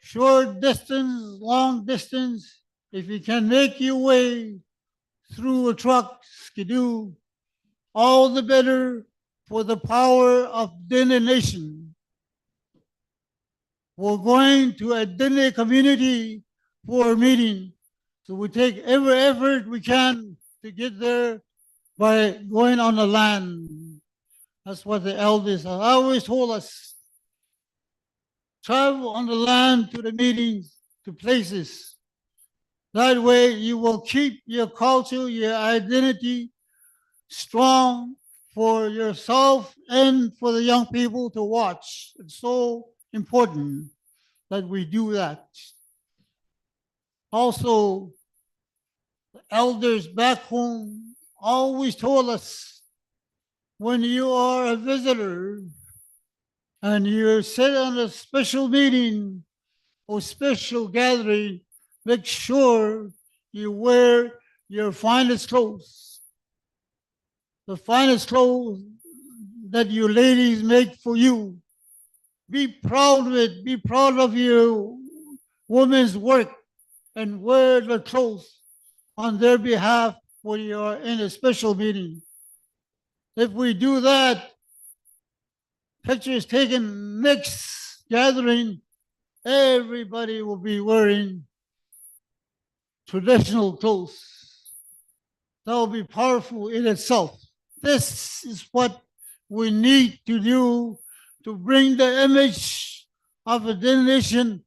short distance, long distance, if you can make your way through a truck, skidoo, all the better for the power of Dene Nation. We're going to a Dene community for a meeting. So we take every effort we can to get there by going on the land. That's what the elders have always told us. Travel on the land to the meetings, to places. That way you will keep your culture, your identity strong for yourself and for the young people to watch. It's so important that we do that. Also, the elders back home always told us when you are a visitor and you sit on a special meeting or special gathering, make sure you wear your finest clothes. The finest clothes that you ladies make for you. Be proud of it. Be proud of your women's work and wear the clothes on their behalf when you are in a special meeting. If we do that, pictures taken next gathering, everybody will be wearing traditional clothes. That will be powerful in itself. This is what we need to do to bring the image of a nation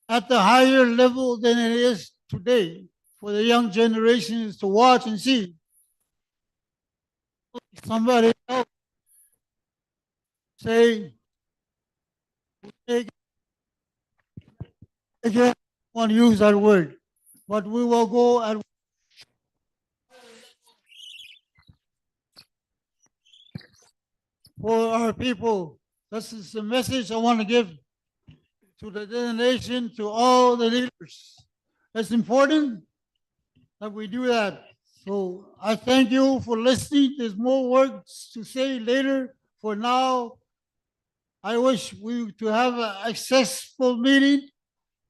at the higher level than it is today for the young generations to watch and see. Somebody else say, again, I want to use that word, but we will go and for our people. This is the message I want to give to the nation, to all the leaders. It's important that we do that. So I thank you for listening. There's more words to say later. For now, I wish we to have a successful meeting.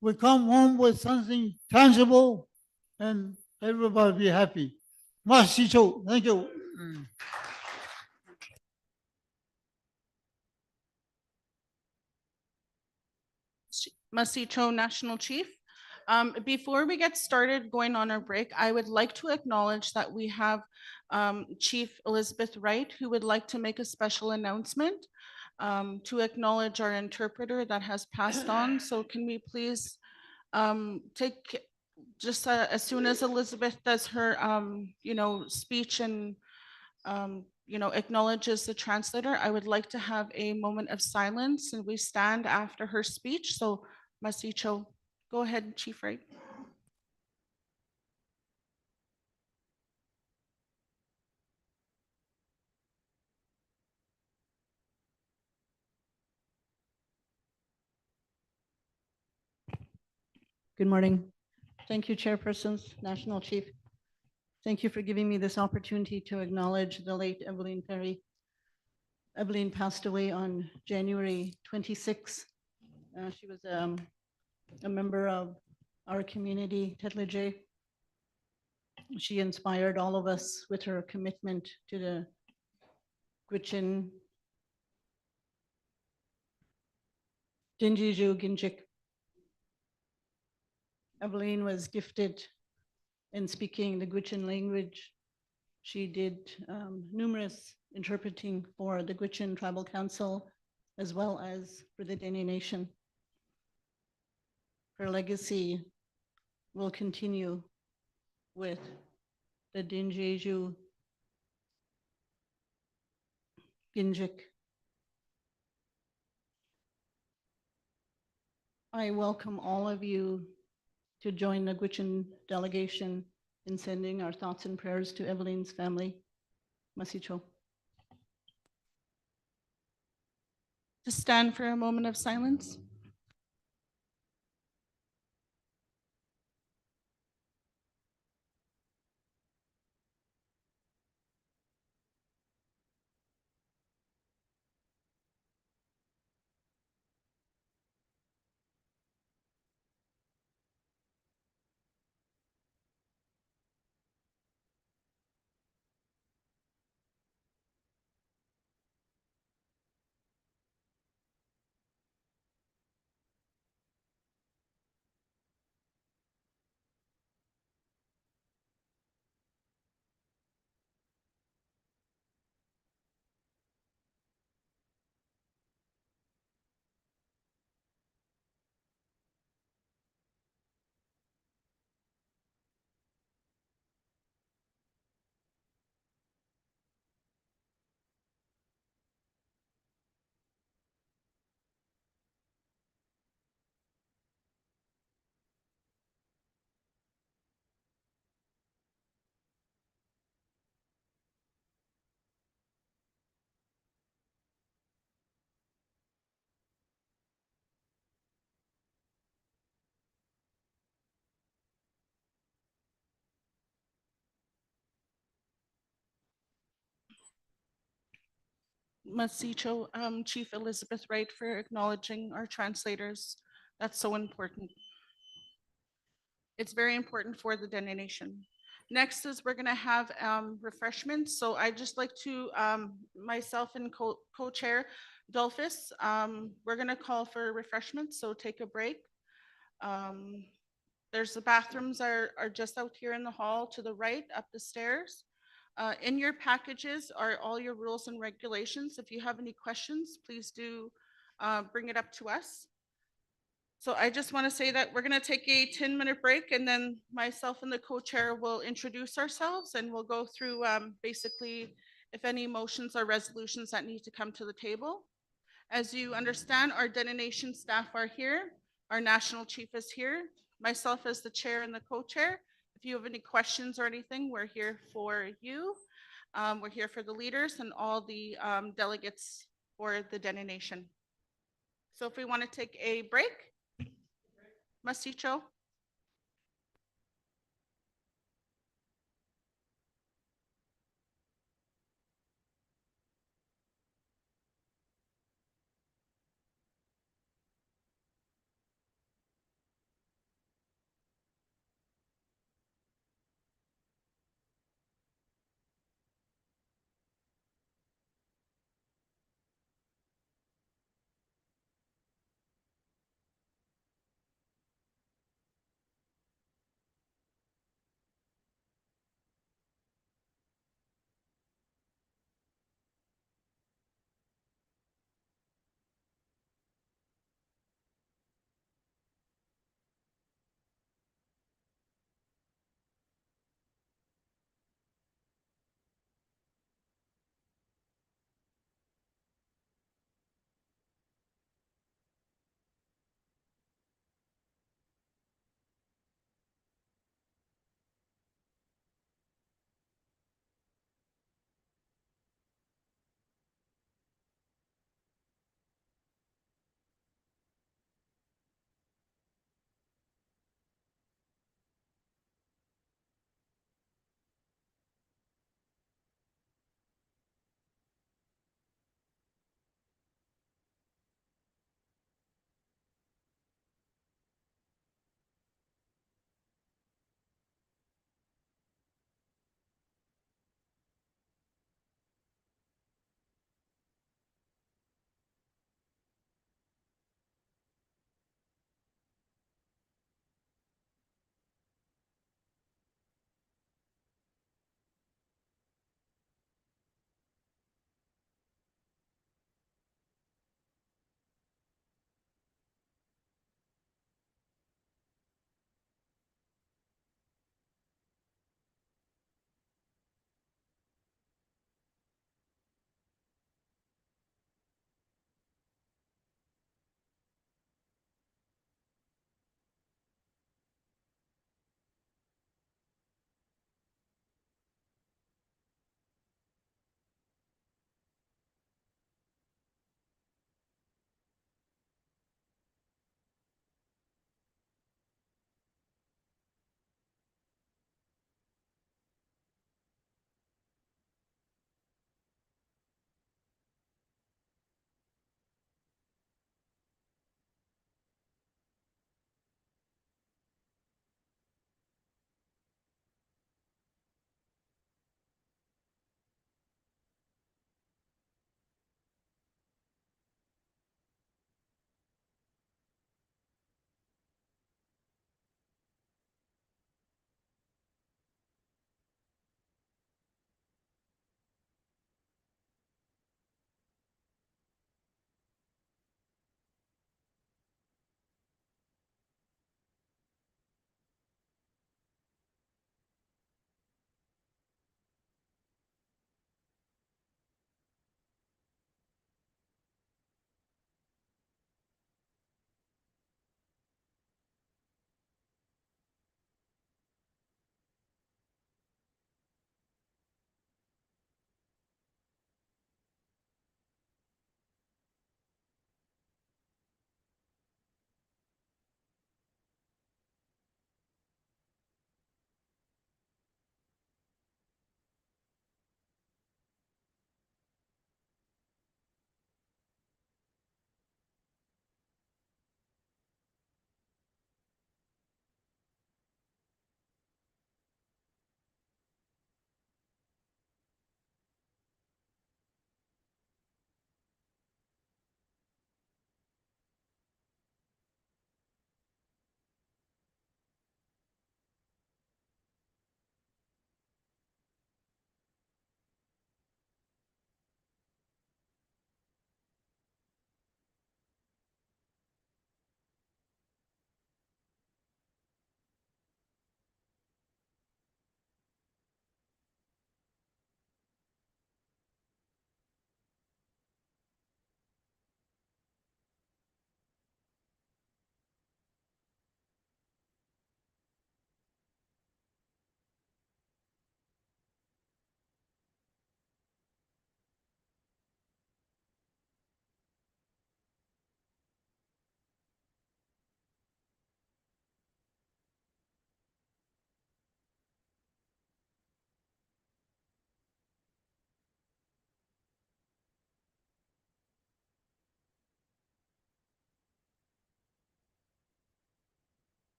We come home with something tangible and everybody be happy. Masicho, thank you. Masicho National Chief. Before we get started going on our break, I would like to acknowledge that we have Chief Elizabeth Wright, who would like to make a special announcement to acknowledge our interpreter that has passed on. So can we please take just as soon as Elizabeth does her, speech and, acknowledges the translator, I would like to have a moment of silence and we stand after her speech. So Masicho, go ahead, Chief Wright. Good morning. Thank you, Chairpersons, National Chief. Thank you for giving me this opportunity to acknowledge the late Evelyn Perry. Evelyn passed away on January 26. She was a member of our community, Tetlejay. She inspired all of us with her commitment to the Gwich'in Dinjiju Ginjik. Evelyn was gifted in speaking the Gwich'in language. She did numerous interpreting for the Gwich'in Tribal Council, as well as for the Dene Nation. Her legacy will continue with the Dinjeju Ginjik. I welcome all of you to join the Gwich'in delegation in sending our thoughts and prayers to Evelyn's family. Masicho. To stand for a moment of silence. Masicho, Chief Elizabeth Wright, for acknowledging our translators. That's so important. It's very important for the Dene Nation. Next is we're gonna have refreshments. So I just like to, myself and co-chair Dolphus, we're gonna call for refreshments, so take a break. Um, There's the bathrooms are just out here in the hall to the right, up the stairs. In your packages are all your rules and regulations. If you have any questions, please do bring it up to us. So I just want to say that we're going to take a 10-minute break, and then myself and the co-chair will introduce ourselves, and we'll go through basically if any motions or resolutions that need to come to the table. As you understand, our Dene Nation staff are here. Our national chief is here. Myself as the chair and the co-chair. If you have any questions or anything, we're here for you. We're here for the leaders and all the delegates for the Dene Nation. So if we want to take a break, Masicho.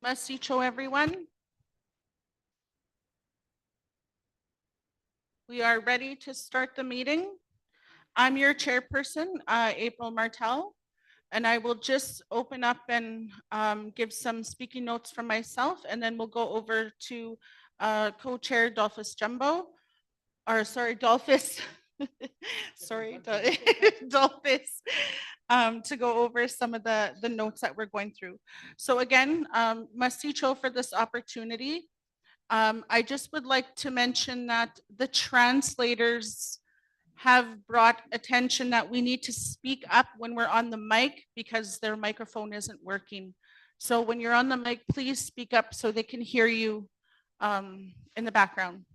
Masicho, everyone. We are ready to start the meeting. I'm your chairperson, April Martel, and I will just open up and give some speaking notes from myself, and then we'll go over to co-chair Dolphus Jumbo, or sorry, Dolphus. Sorry, Dolphus, to go over some of the notes that we're going through. So again, Masicho for this opportunity. I just would like to mention that the translators have brought attention that we need to speak up when we're on the mic because their microphone isn't working. So when you're on the mic, please speak up so they can hear you in the background.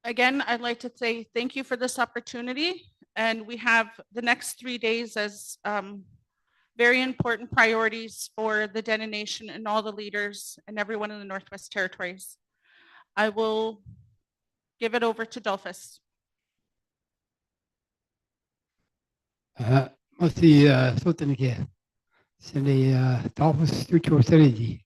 Again, I'd like to say thank you for this opportunity. And we have the next 3 days as very important priorities for the Dene Nation and all the leaders and everyone in the Northwest Territories. I will give it over to Dolphus. Mostly something again. So the Dolphins structural strategy.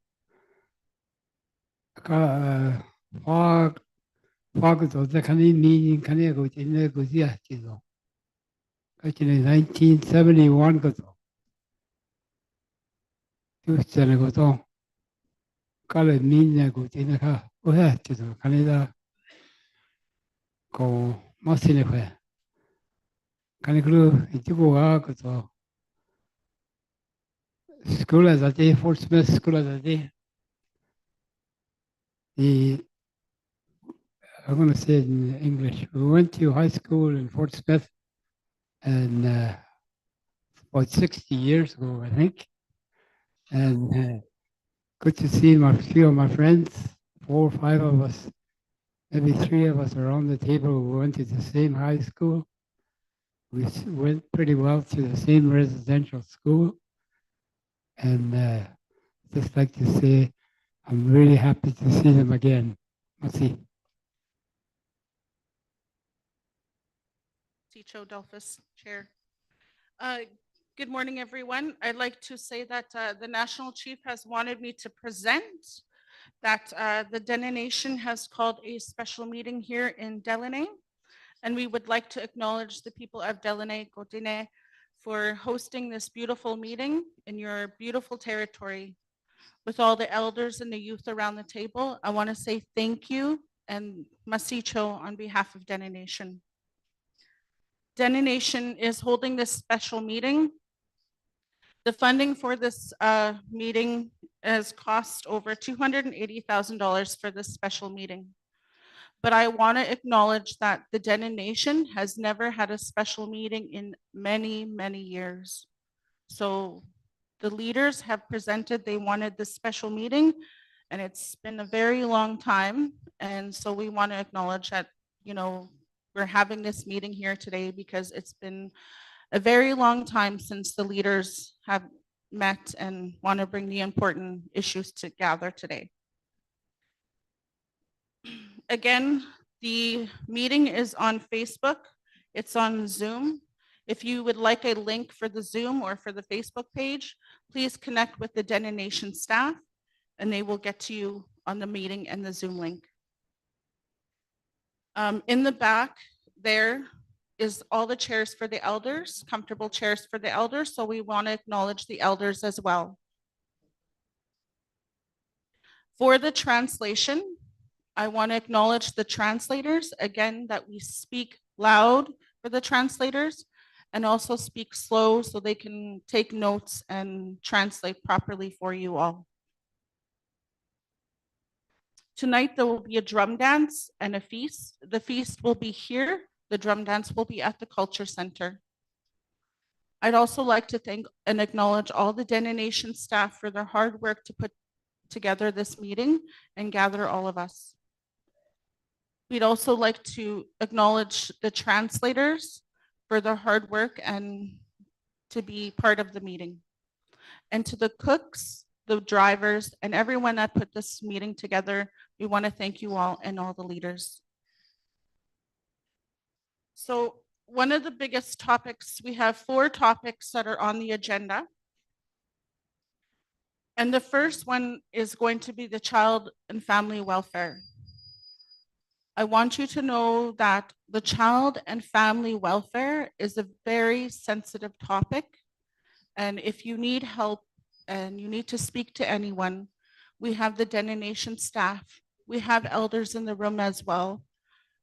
Fog of the Canadian meeting Canada in the Guzia. 1971 goes on. Tuesday goes on. Color mean goes in the car. Oh, yeah, to Canada. Go Mossinify. Canada, it go out. School as a day, Fort Smith School as a day. I'm going to say it in English. We went to high school in Fort Smith, and about 60 years ago, I think. And good to see a few of my friends, 4 or 5 of us, maybe 3 of us around the table. We went to the same high school. We went pretty well to the same residential school. And just like to say, I'm really happy to see them again. Merci. Masicho, Dolphus, Chair. Good morning, everyone. I'd like to say that the National Chief has wanted me to present that the Dene Nation has called a special meeting here in Deline, and we would like to acknowledge the people of Deline, Dene, for hosting this beautiful meeting in your beautiful territory. With all the elders and the youth around the table, I want to say thank you and Masicho on behalf of Dene Nation. Dene Nation is holding this special meeting. The funding for this meeting has cost over $280,000 for this special meeting. But I want to acknowledge that the Dene Nation has never had a special meeting in many, many years. So the leaders have presented they wanted this special meeting, and it's been a very long time. And so we want to acknowledge that, you know, we're having this meeting here today because it's been a very long time since the leaders have met and want to bring the important issues together today. Again, the meeting is on Facebook. It's on Zoom. If you would like a link for the Zoom or for the Facebook page, please connect with the Dene Nation staff and they will get to you on the meeting and the Zoom link. In the back there is all the chairs for the elders, comfortable chairs for the elders. So we want to acknowledge the elders as well. For the translation, I want to acknowledge the translators again, that we speak loud for the translators and also speak slow so they can take notes and translate properly for you all. Tonight, there will be a drum dance and a feast. The feast will be here. The drum dance will be at the Culture Center. I'd also like to thank and acknowledge all the Dene Nation staff for their hard work to put together this meeting and gather all of us. We'd also like to acknowledge the translators for their hard work and to be part of the meeting. And to the cooks, the drivers, and everyone that put this meeting together, we want to thank you all and all the leaders. So one of the biggest topics, we have 4 topics that are on the agenda. And the first one is going to be the child and family welfare. I want you to know that the child and family welfare is a very sensitive topic. And if you need help and you need to speak to anyone, we have the Dene Nation staff. We have elders in the room as well.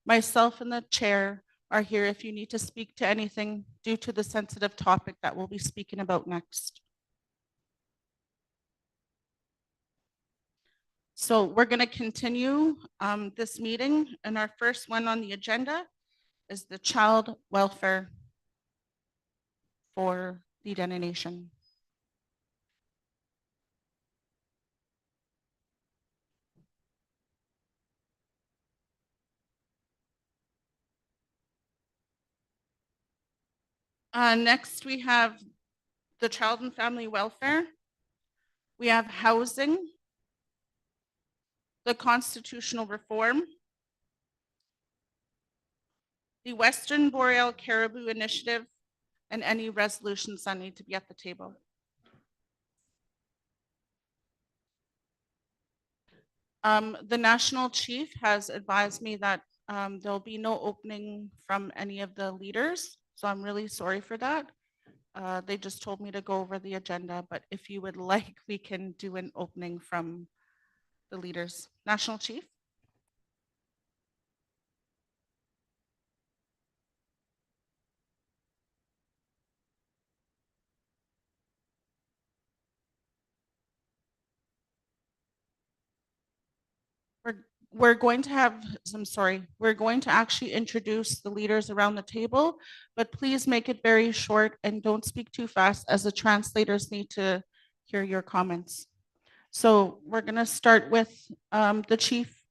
Myself and the chair are here if you need to speak to anything due to the sensitive topic that we'll be speaking about next. So we're going to continue this meeting, and our first one on the agenda is the child welfare for the Dene Nation. Next, we have the child and family welfare. We have housing, the constitutional reform, the Western Boreal Caribou Initiative, and any resolutions that need to be at the table. The national chief has advised me that there'll be no opening from any of the leaders, so I'm really sorry for that. They just told me to go over the agenda, but if you would like, we can do an opening from the leaders. National chief? We're going to have, I'm sorry, we're going to actually introduce the leaders around the table, but please make it very short and don't speak too fast as the translators need to hear your comments. So we're going to start with the chief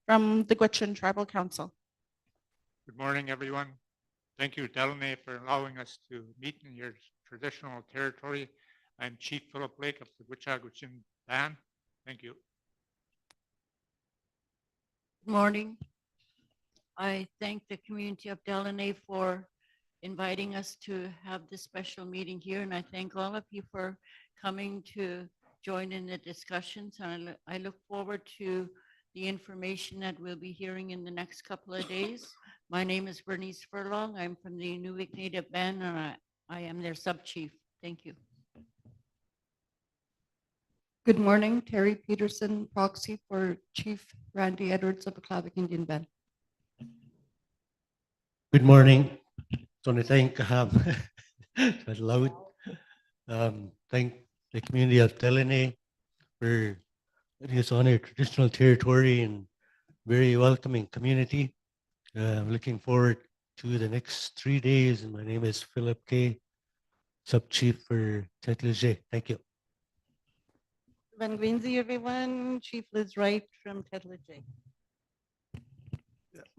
from the Gwich'in Tribal Council. Good morning, everyone. Thank you, Deline, for allowing us to meet in your traditional territory. I'm Chief Philip Lake of the Gwich'in Band. Thank you. Good morning. I thank the community of Deline for inviting us to have this special meeting here, and I thank all of you for coming to join in the discussions. And I look forward to the information that we'll be hearing in the next couple of days. My name is Bernice Furlong. I'm from the Inuvik Native Band, and I am their sub-chief. Thank you. Good morning, Terry Peterson, proxy for Chief Randy Edwards of the Clavic Indian Band. Good morning. So I thank quite loud. Thank the community of Deline for letting us on our traditional territory and very welcoming community. I'm looking forward to the next 3 days. And my name is Philip K, sub-chief for Tetleje. Thank you. Van Guinzi, everyone. Chief Liz Wright from Tetleje.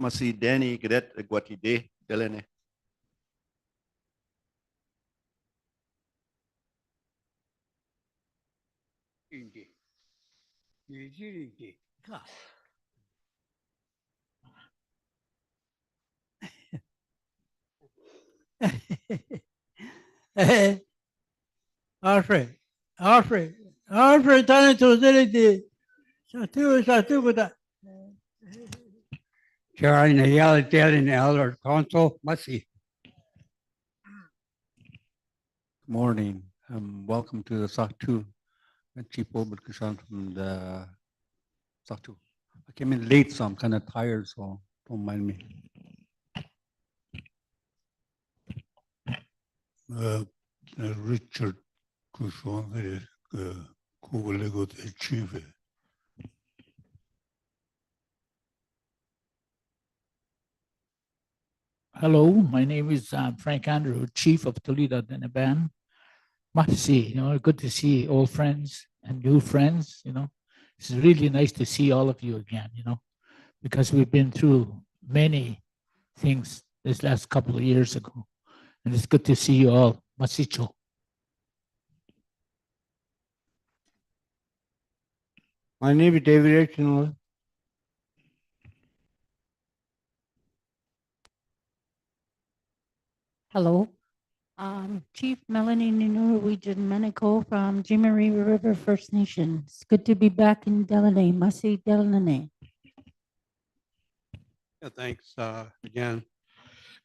Masi Dene Cadet Guatide Deline. Alfred, tani to ziliti. Satu kuda. Chair in the Yale Deline Elder Council, Masi. Morning. Welcome to the Satu. Chief Obert Kishan from the Satu. I came in late, so I'm kind of tired, so don't mind me. Richard Kushwan, Kugalego, the chief. Hello, my name is Frank Andrew, Chief of Toledo Dene Band. Good to see old friends and new friends, It's really nice to see all of you again, because we've been through many things this last couple of years ago. And it's good to see you all. Masicho. My name is David Reginald. Hello, Chief Melanie Norwegian Manico from Jimmery River First Nation. It's good to be back in Deline, Masi Deline. Yeah, thanks. Again,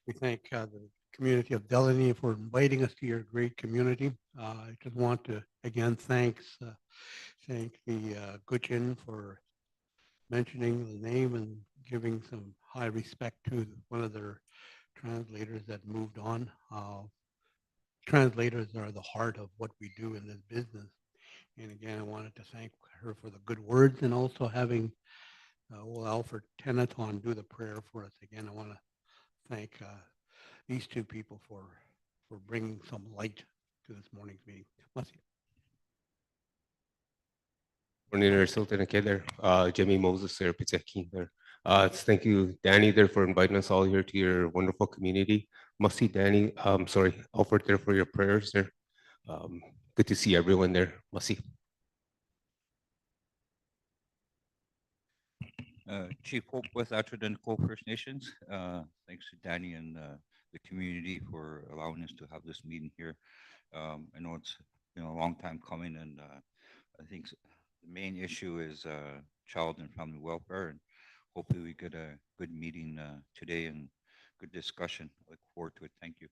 we thank the community of Delaney for inviting us to your great community. I just want to again thank the Gutchin for mentioning the name and giving some high respect to one of their translators that moved on. Translators are the heart of what we do in this business. And again, I wanted to thank her for the good words and also having old Alfred Tenaton do the prayer for us. Again, I want to thank these two people for bringing some light to this morning's meeting. Masi. Morning, Sultan there. Jimmy Moses there, Pitzaki there. Thank you, Danny, there for inviting us all here to your wonderful community. Must see Danny. Sorry, Alfred there for your prayers there. Good to see everyone there. Must see. Chief Hope with Atherton Co First Nations. Thanks to Danny and the community for allowing us to have this meeting here. I know it's been a long time coming, and I think the main issue is child and family welfare, and hopefully we get a good meeting today and good discussion. I look forward to it. Thank you.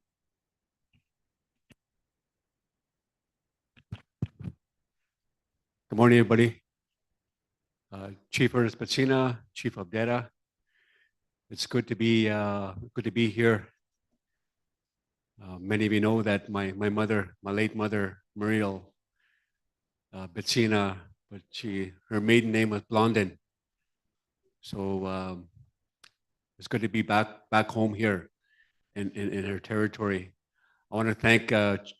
Good morning, everybody. Chief Ernest Pacina, Chief of Dene. It's good to be here. Many of you know that my mother, my late mother, Muriel Pacina, but her maiden name was Blondin. So it's good to be back home here in her territory. I want to thank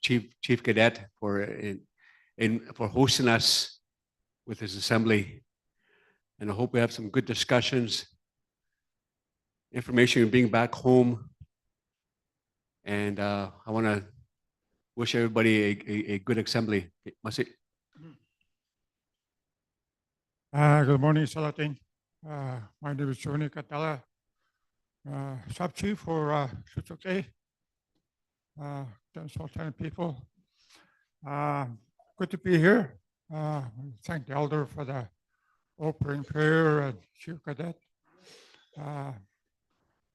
Chief Cadet for hosting us with his assembly. And I hope we have some good discussions, information being back home. And I want to wish everybody a good assembly. Masi. Good morning, Salatin. My name is Johnny Catala, Sub Chief for Suchoke, 10 people. Good to be here. Thank the elder for the opening prayer and Chief Cadet.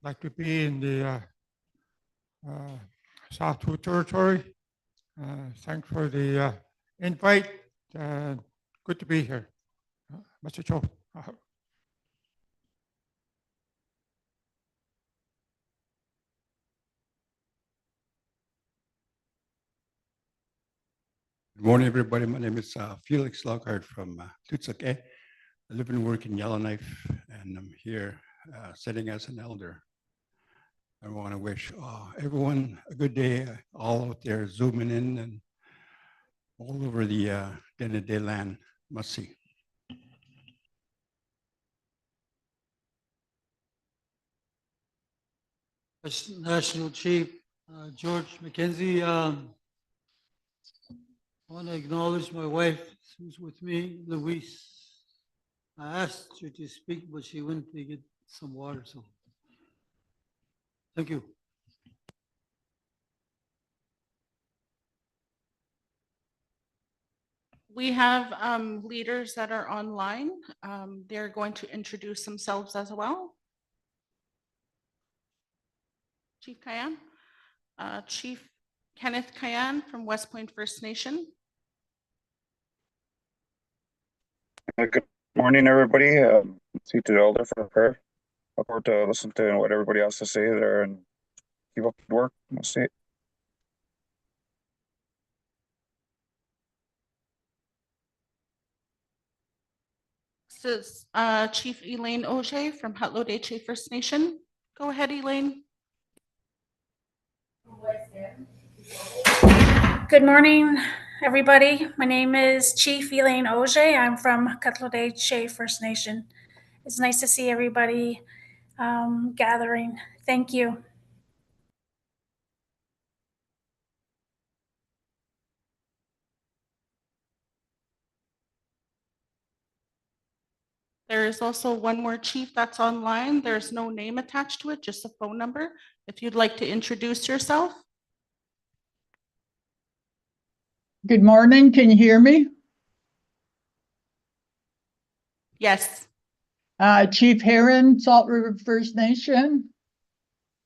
Like to be in the South 2 territory. Thanks for the invite. Good to be here. Mr. Cho. Good morning, everybody. My name is Felix Lockhart from Tutsake. I live and work in Yellowknife, and I'm here sitting as an elder. I want to wish everyone a good day, all out there zooming in and all over the Dene land. Must see. National Chief George McKenzie. I want to acknowledge my wife who's with me, Louise. I asked her to speak, but she went to get some water, so thank you. We have leaders that are online. They're going to introduce themselves as well. Chief Kayan, Chief Kenneth Kayan from West Point First Nation. Good morning, everybody. See to the elder for prayer. Look forward to listen to what everybody else to say there and keep up the work. We'll see. This is Chief Elaine Oje from Hatlot First Nation. Go ahead, Elaine. Good morning, everybody. My name is Chief Elaine Oje. I'm from Hatlot First Nation. It's nice to see everybody gathering. Thank you. There is also one more chief that's online. There's no name attached to it, just a phone number. If you'd like to introduce yourself. Good morning. Can you hear me? Yes. Chief Heron, Salt River First Nation.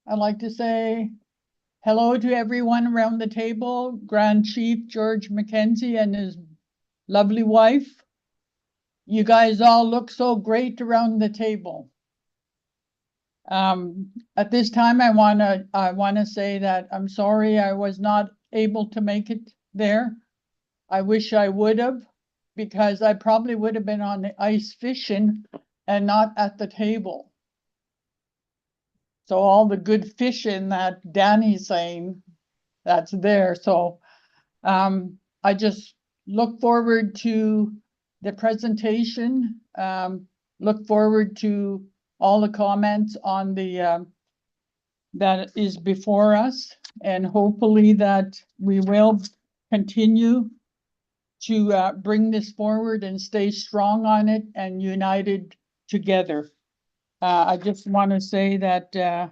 I'd like to say hello to everyone around the table. Grand Chief George McKenzie and his lovely wife. You guys all look so great around the table. At this time, I wanna say that I'm sorry I was not able to make it there. I wish I would have, because I probably would have been on the ice fishing and not at the table. So all the good fishing that Danny's saying, that's there. So I just look forward to the presentation. Look forward to all the comments on the that is before us, and hopefully that we will continue to bring this forward and stay strong on it and united together. I just want to say that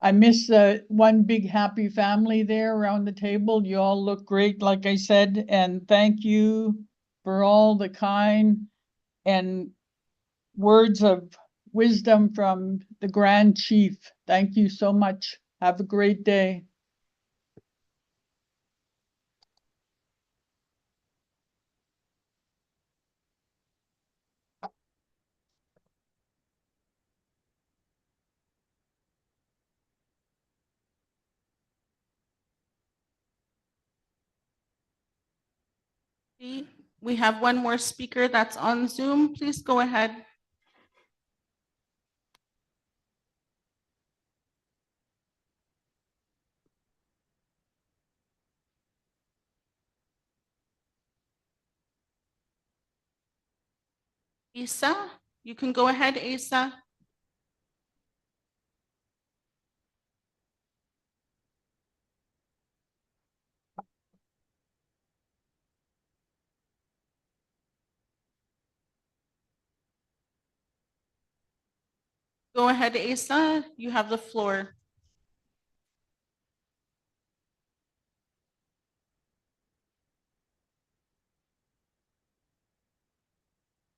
I miss one big happy family there around the table. You all look great, like I said, and thank you for all the kind and words of wisdom from the Grand Chief. Thank you so much. Have a great day. We have one more speaker that's on Zoom. Please go ahead. Asa, you can go ahead, Asa. Go ahead, Asa. You have the floor.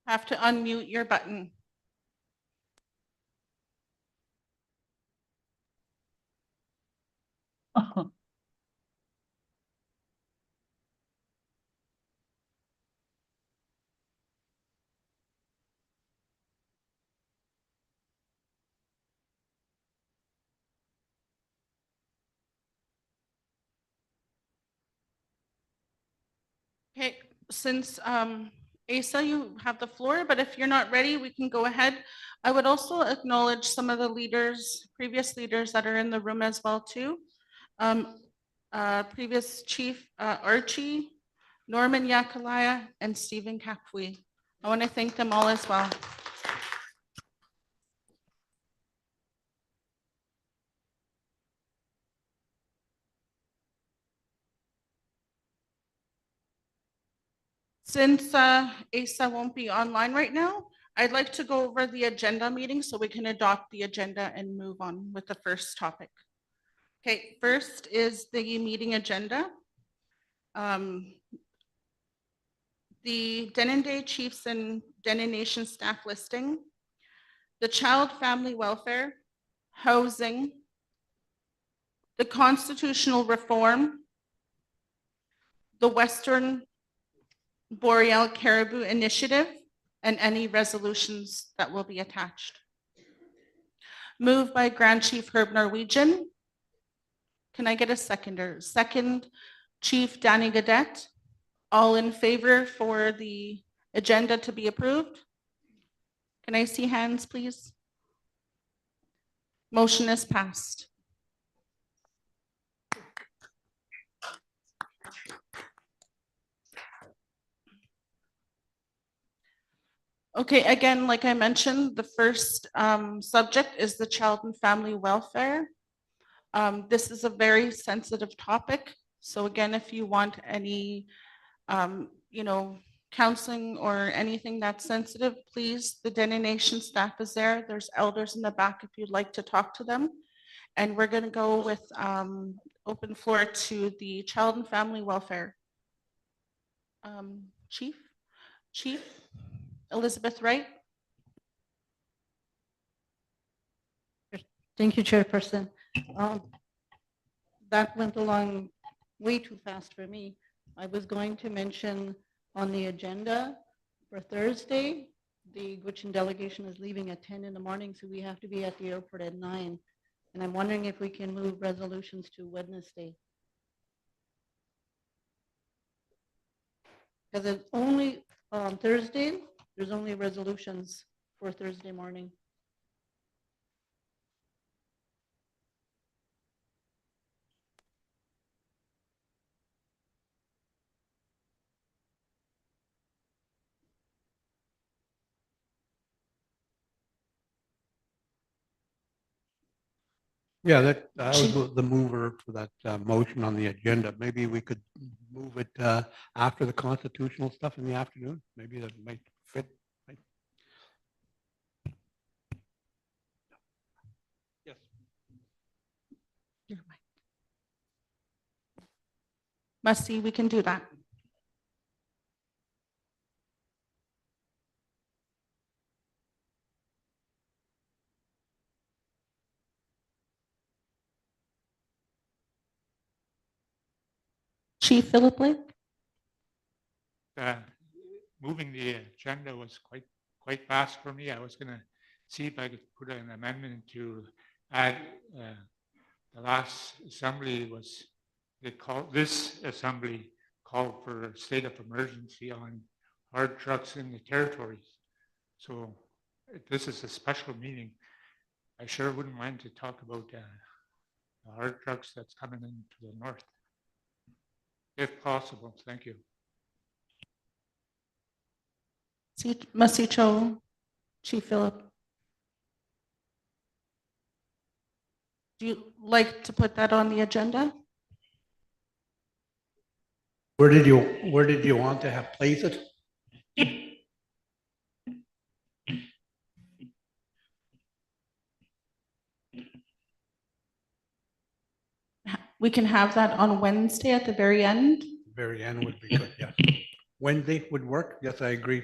Have to unmute your button. Okay, since Asa, you have the floor, but if you're not ready, we can go ahead. I would also acknowledge some of the leaders, previous leaders that are in the room as well too. Previous Chief Archie, Norman Yakalaya, and Stephen Capui. I want to thank them all as well. Since Asa won't be online right now, I'd like to go over the agenda meeting so we can adopt the agenda and move on with the first topic. Okay, first is the meeting agenda. The Dene Chiefs and Dene Nation staff listing, the child family welfare, housing, the constitutional reform, the Western Boreal Caribou Initiative, and any resolutions that will be attached. Moved by Grand Chief Herb Norwegian. Can I get a seconder? Second, Chief Danny Gadet. All in favor for the agenda to be approved? Can I see hands, please? Motion is passed. Okay, again, like I mentioned, the first subject is the child and family welfare. This is a very sensitive topic. So again, if you want any, counseling or anything that's sensitive, please, the Dene Nation staff is there. There's elders in the back if you'd like to talk to them. And we're going to go with open floor to the child and family welfare. Chief Elizabeth Wright. Thank you, Chairperson. That went along way too fast for me. I was going to mention on the agenda for Thursday, the Gwich'in delegation is leaving at 10 in the morning, so we have to be at the airport at 9. And I'm wondering if we can move resolutions to Wednesday. Because it's only on Thursday, there's only resolutions for Thursday morning. Yeah, that I was the mover for that motion on the agenda. Maybe we could move it after the constitutional stuff in the afternoon. Maybe that might fit. Right? Yes. Must see, we can do that. Chief Philip Blake. Moving the agenda was quite fast for me. I was going to see if I could put an amendment to add the last assembly was this assembly called for a state of emergency on hard trucks in the territories. So this is a special meeting. I sure wouldn't mind to talk about the hard trucks that's coming into the north, if possible. Thank you. Masicho, Chief Philip. Do you like to put that on the agenda? Where did you want to have place it? We can have that on Wednesday at the very end. Very end would be good, yeah. Wednesday would work? Yes, I agree.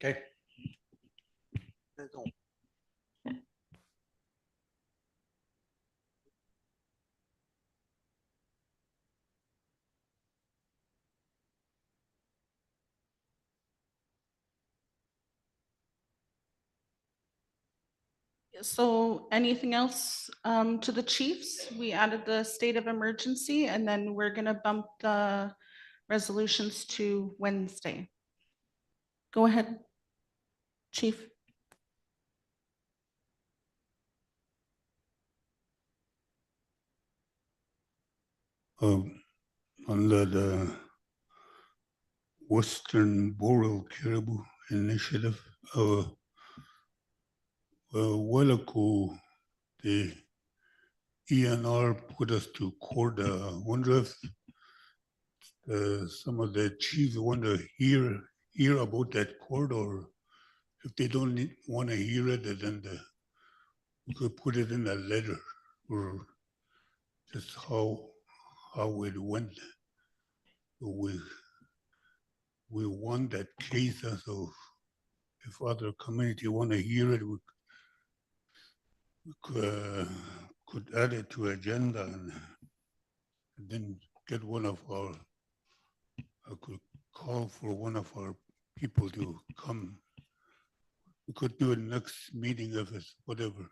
Okay. So anything else to the chiefs? We added the state of emergency and then we're going to bump the resolutions to Wednesday. Go ahead, Chief. Under the Western Boreal Caribou Initiative, a while ago, the ENR put us to court. I wonder if some of the chiefs want to hear about that court, or if they don't want to hear it, then we could put it in a letter, or just how it went. We won that case, and so if other community want to hear it, we could add it to agenda and then get one of our, I could call for one of our people to come. We could do it next meeting if it's whatever.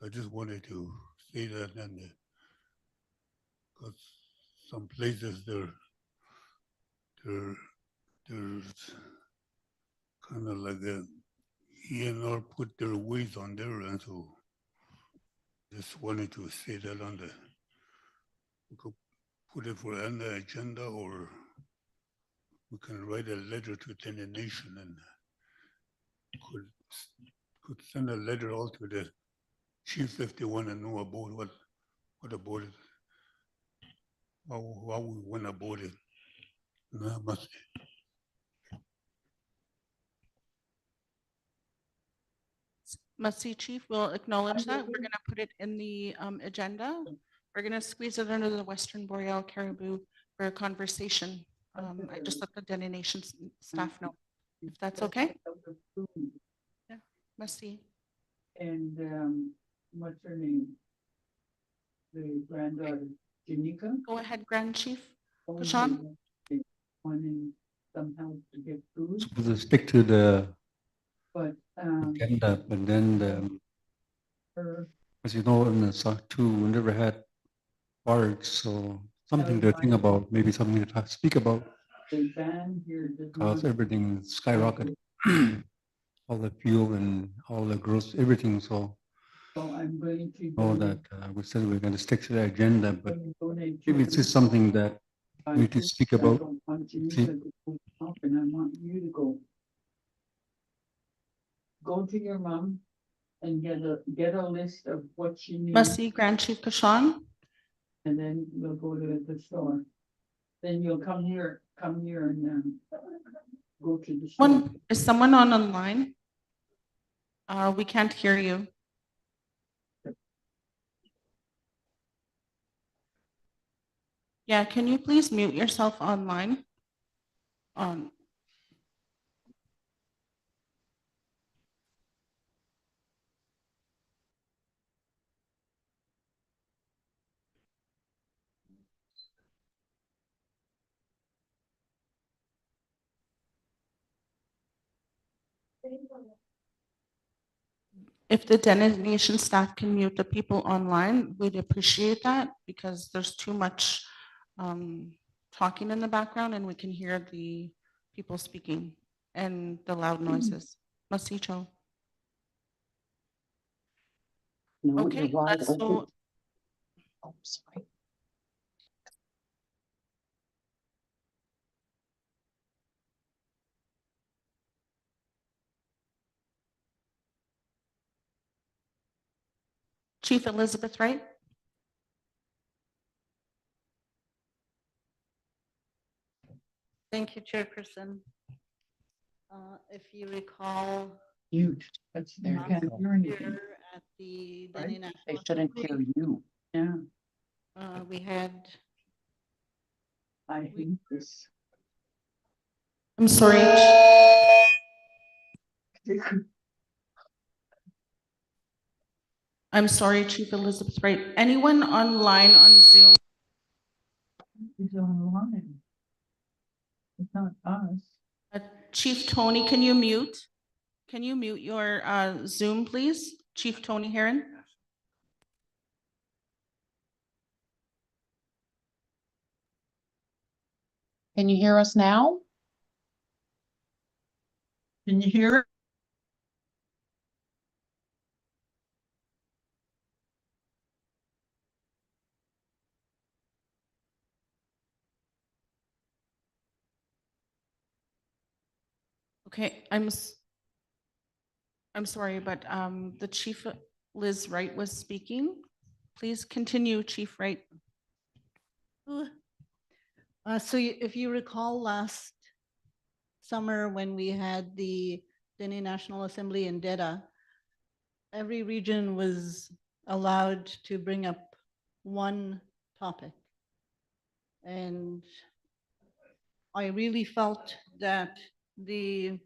I just wanted to say that, and because some places there's kind of like a ENR put their ways on there, and so just wanted to say that on the, we could put it for on the agenda, or we can write a letter to the nation and could send a letter out to the chiefs if they want to know about what about it, how we went about it. Namaste. Must see, Chief. We'll acknowledge that. We're going to put it in the agenda. We're going to squeeze it under the Western Boreal Caribou for a conversation. I just let the Dene Nation staff know, if that's okay. Yeah, must see. And what's her name? The granddaughter, Janika. Go ahead, Grand Chief Oh, Kashan. they wanting some help to get food, Supposed to stick to the but agenda, but then her, as you know, in the SOC 2, we never had parks, so something to think about, maybe something to speak about, the band here does because not. everything skyrocketed. All the fuel and all the gross, everything, so So I'm going to. know that we said we're going to stick to the agenda, but donate maybe it's just something that we need to speak I about. don't want See, Janika to go up, and I want you to go. Go to your mom and get a list of what she needs. Must see Grand Chief Kashan. And then we'll go to the store. Then you'll come here and go to the store. Is someone on online? We can't hear you. Yeah, can you please mute yourself online? If the Dene Nation staff can mute the people online, we'd appreciate that because there's too much talking in the background and we can hear the people speaking and the loud noises. Masicho. No, Okay, you're wide so open. Oh, sorry. Chief Elizabeth Wright. Thank you, Chairperson. If you recall, Huge. That's there. last Can't hear anything. year at the Right? Dene They National shouldn't hear Assembly, you. Yeah, we had I hate this. I'm sorry. I'm sorry, Chief Elizabeth Wright. Anyone online on Zoom? He's online. It's not us. Chief Tony, can you mute? Can you mute your Zoom, please? Chief Tony Heron? Can you hear us now? Can you hear? Okay, I'm sorry, but the Chief Liz Wright was speaking. Please continue, Chief Wright. if you recall last summer when we had the Dene National Assembly in Deda, every region was allowed to bring up one topic. And I really felt that the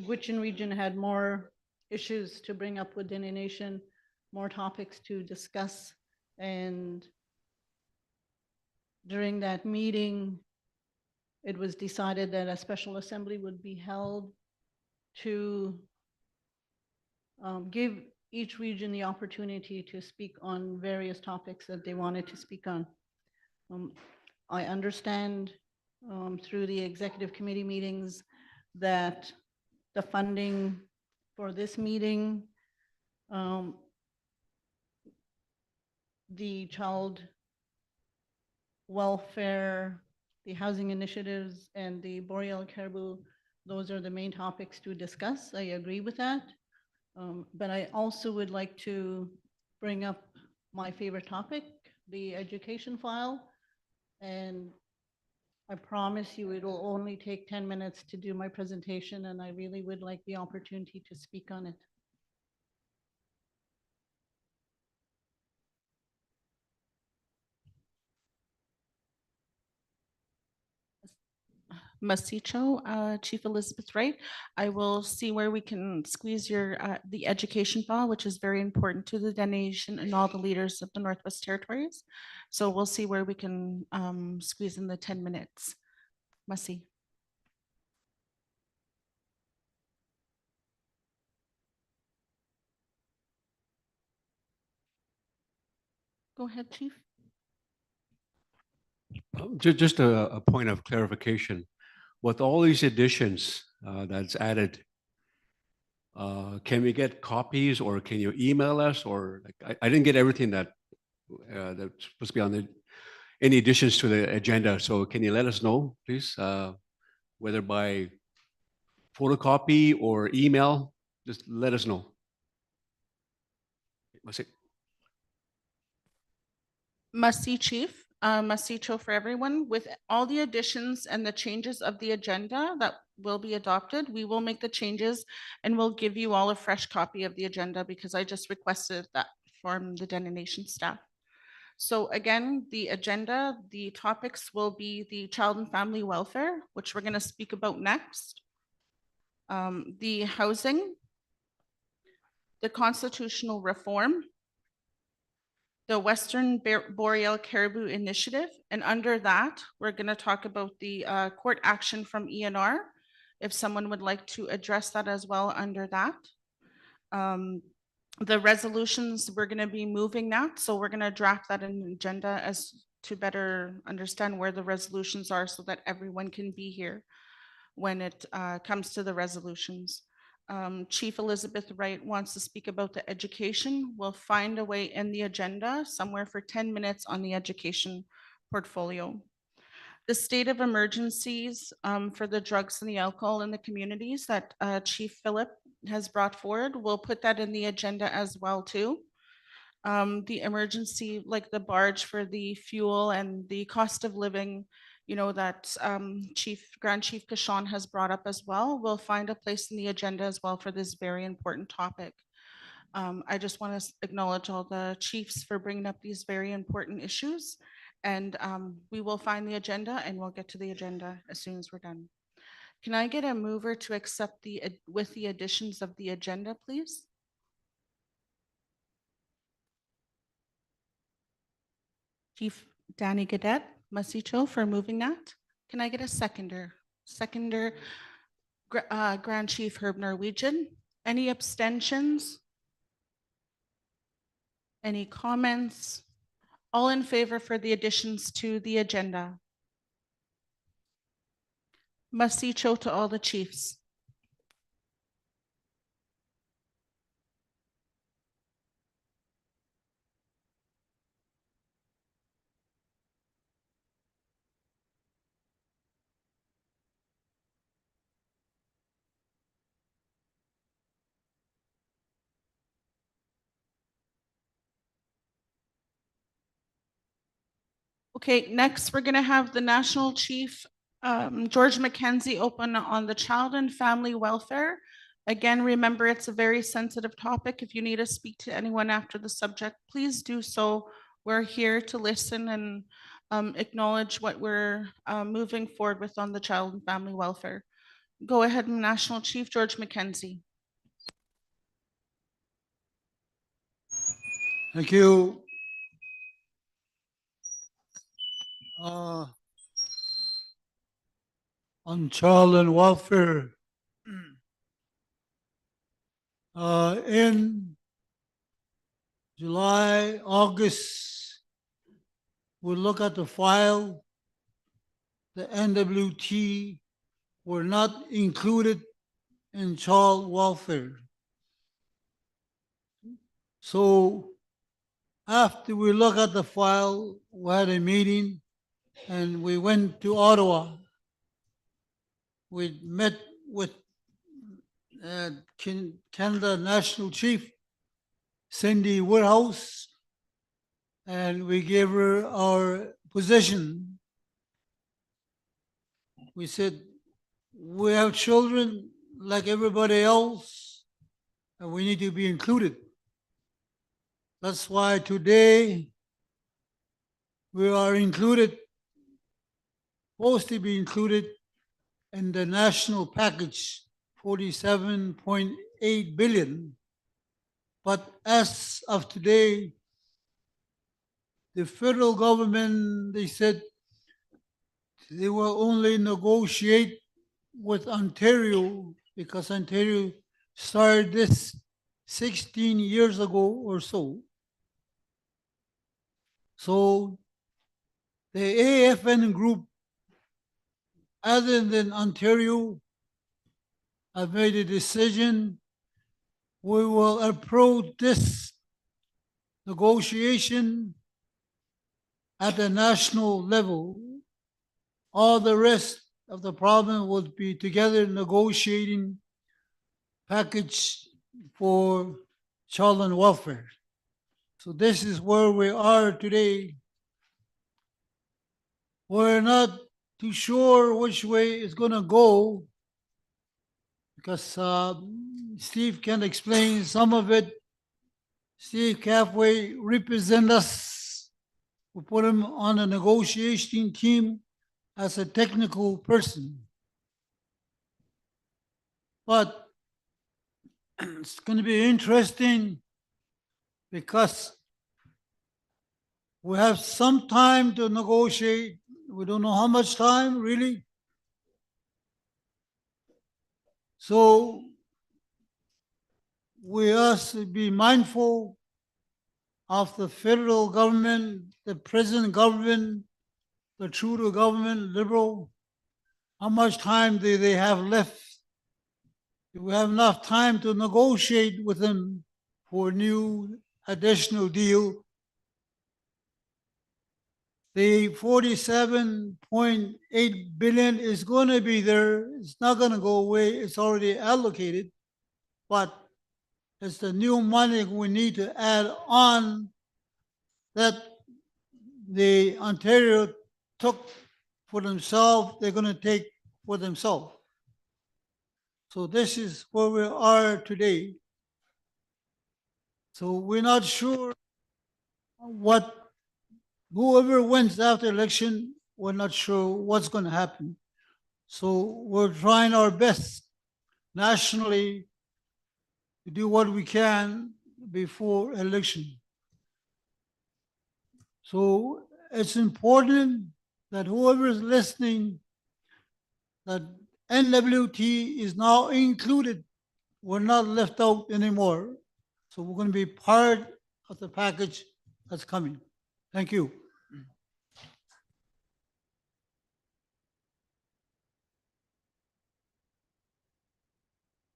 Gwich'in region had more issues to bring up with Dene Nation, more topics to discuss. And during that meeting, it was decided that a special assembly would be held to give each region the opportunity to speak on various topics that they wanted to speak on. I understand through the executive committee meetings that the funding for this meeting, the child welfare, the housing initiatives, and the boreal caribou, those are the main topics to discuss. I agree with that. But I also would like to bring up my favorite topic, the education file. And I promise you it will only take 10 minutes to do my presentation, and I really would like the opportunity to speak on it. Masicho, Chief Elizabeth Wright. I will see where we can squeeze your the education file, which is very important to the Dene Nation and all the leaders of the Northwest Territories. So we'll see where we can squeeze in the 10 minutes. Masi. Go ahead, Chief. Just a point of clarification. With all these additions that's added, can we get copies or can you email us? Or like, I didn't get everything that's supposed to be on the any additions to the agenda. So can you let us know, please, whether by photocopy or email? Just let us know. That's it. Masi Chief, Masicho for everyone. With all the additions and the changes of the agenda that will be adopted, we will make the changes and we'll give you all a fresh copy of the agenda because I just requested that from the Dene Nation staff. So again, the agenda, the topics will be the child and family welfare, which we're going to speak about next, the housing, the constitutional reform, the Western Boreal Caribou Initiative. And under that, we're going to talk about the court action from ENR, if someone would like to address that as well under that. The resolutions, we're going to be moving that. So we're going to draft that in the agenda as to better understand where the resolutions are so that everyone can be here when it comes to the resolutions. Chief Elizabeth Wright wants to speak about the education. We'll find a way in the agenda somewhere for 10 minutes on the education portfolio. The state of emergencies for the drugs and the alcohol in the communities that Chief Philip has brought forward, we'll put that in the agenda as well too. The emergency, like the barge for the fuel and the cost of living, you know, that Grand Chief Kashan has brought up as well. We'll find a place in the agenda as well for this very important topic. I just want to acknowledge all the chiefs for bringing up these very important issues. And we will find the agenda and we'll get to the agenda as soon as we're done. Can I get a mover to accept with the additions of the agenda, please? Chief Danny Gadet, Masicho for moving that. Can I get a seconder? Seconder, Grand Chief Herb Norwegian. Any abstentions? Any comments? All in favor for the additions to the agenda? Masicho to all the chiefs. Okay, next we're going to have the National Chief, George McKenzie, open on the child and family welfare. Again, remember it's a very sensitive topic. If you need to speak to anyone after the subject, please do so. We're here to listen and acknowledge what we're moving forward with on the child and family welfare. Go ahead, National Chief George McKenzie. Thank you. On child and welfare, in July, August, we'll look at the file. The NWT were not included in child welfare. So after we look at the file, we had a meeting and we went to Ottawa. We met with Canada National Chief Cindy Woodhouse, and we gave her our position. We said, we have children like everybody else, and we need to be included. That's why today we are included, supposed to be included in the national package, 47.8 billion. But as of today, the federal government, they said they will only negotiate with Ontario because Ontario started this 16 years ago or so. So the AFN group, other than Ontario, have made a decision. We will approach this negotiation at the national level. All the rest of the province will be together negotiating package for child and welfare. So this is where we are today. We're not too sure which way it's going to go because Steve can explain some of it. Steve Calfway represent us. We put him on a negotiation team as a technical person. But it's going to be interesting because we have some time to negotiate. We don't know how much time, really. So we have to be mindful of the federal government, the present government, the Trudeau government, Liberal. How much time do they have left? Do we have enough time to negotiate with them for a new additional deal? The 47.8 billion is going to be there. It's not going to go away. It's already allocated, but it's the new money we need to add on that the Ontario took for themselves. They're going to take for themselves. So this is where we are today. So we're not sure what whoever wins after election, we're not sure what's going to happen. So we're trying our best nationally to do what we can before election. So it's important that whoever is listening, that NWT is now included. We're not left out anymore. So we're going to be part of the package that's coming. Thank you.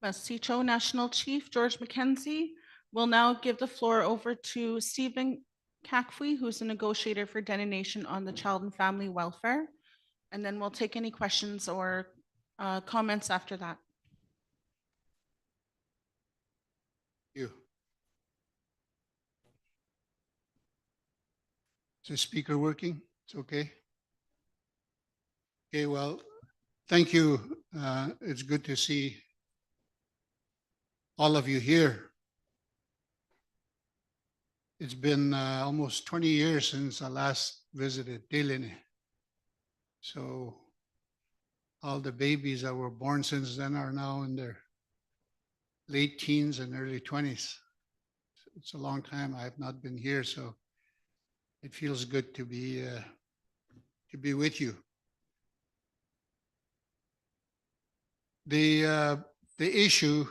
Mestizo National Chief George Mackenzie will now give the floor over to Stephen Kakfui, who's a negotiator for Dene Nation on the child and family welfare. And then we'll take any questions or comments after that. You. Is the speaker working? It's okay. Okay, well, thank you. It's good to see all of you here. It's been almost 20 years since I last visited Deline. So all the babies that were born since then are now in their late teens and early 20s. It's a long time I have not been here, so it feels good to be with you. The issue,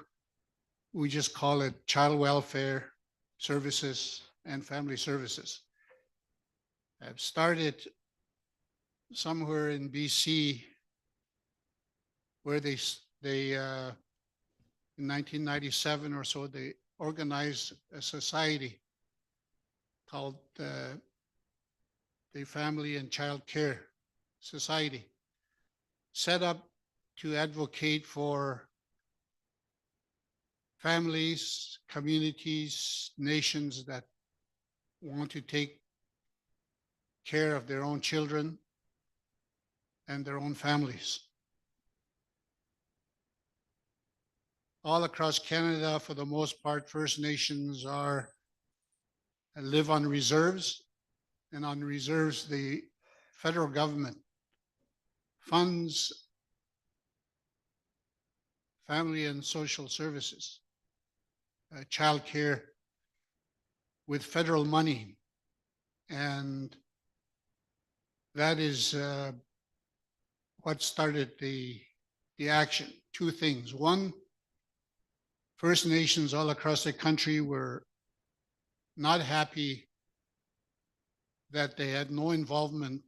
we just call it child welfare services and family services. I've started somewhere in BC where they in 1997 or so, they organized a society called the Family and Child Care Society, set up to advocate for families, communities, nations that want to take care of their own children and their own families. All across Canada, for the most part, First Nations live on reserves, and on reserves, the federal government funds Family and Social Services, childcare with federal money. And that is what started the action. Two things. One, First Nations all across the country were not happy that they had no involvement,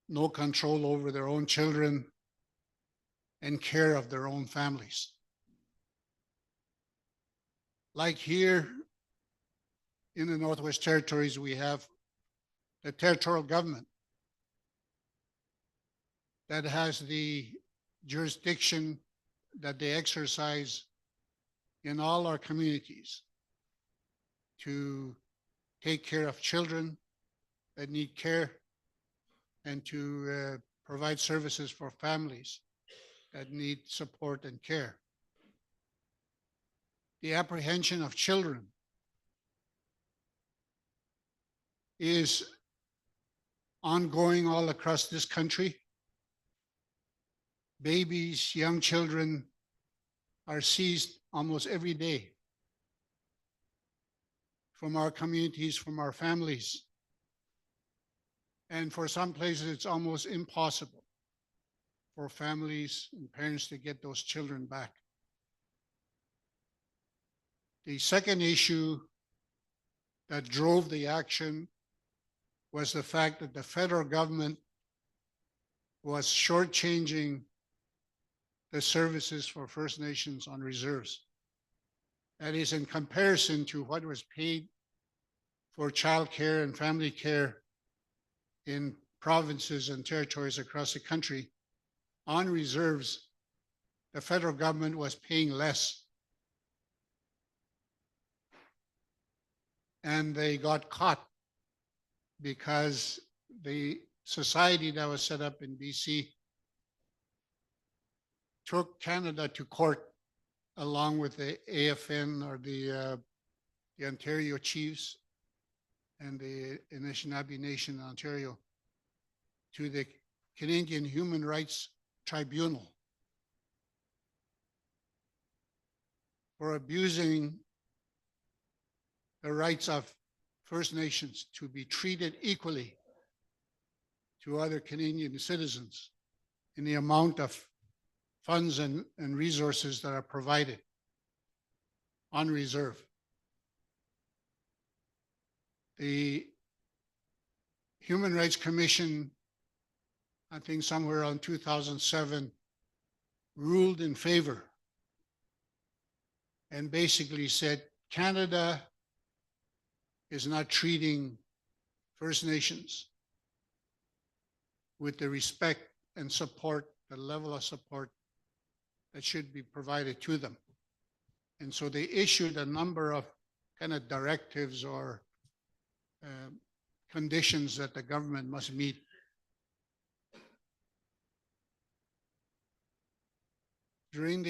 no control over their own children and care of their own families. Like here in the Northwest Territories, we have the territorial government that has the jurisdiction that they exercise in all our communities to take care of children that need care and to provide services for families that need support and care. The apprehension of children is ongoing all across this country. Babies, young children are seized almost every day from our communities, from our families. And for some places, it's almost impossible for families and parents to get those children back. The second issue that drove the action was the fact that the federal government was shortchanging the services for First Nations on reserves. That is in comparison to what was paid for child care and family care in provinces and territories across the country. On reserves, the federal government was paying less. And they got caught because the society that was set up in BC took Canada to court along with the AFN or the Ontario Chiefs and the Anishinaabe Nation in Ontario to the Canadian Human Rights Tribunal for abusing the rights of First Nations to be treated equally to other Canadian citizens in the amount of funds and resources that are provided on reserve. The Human Rights Commission, I think somewhere around 2007, ruled in favor and basically said Canada is not treating First Nations with the respect and support, the level of support that should be provided to them. And so they issued a number of kind of directives or conditions that the government must meet. During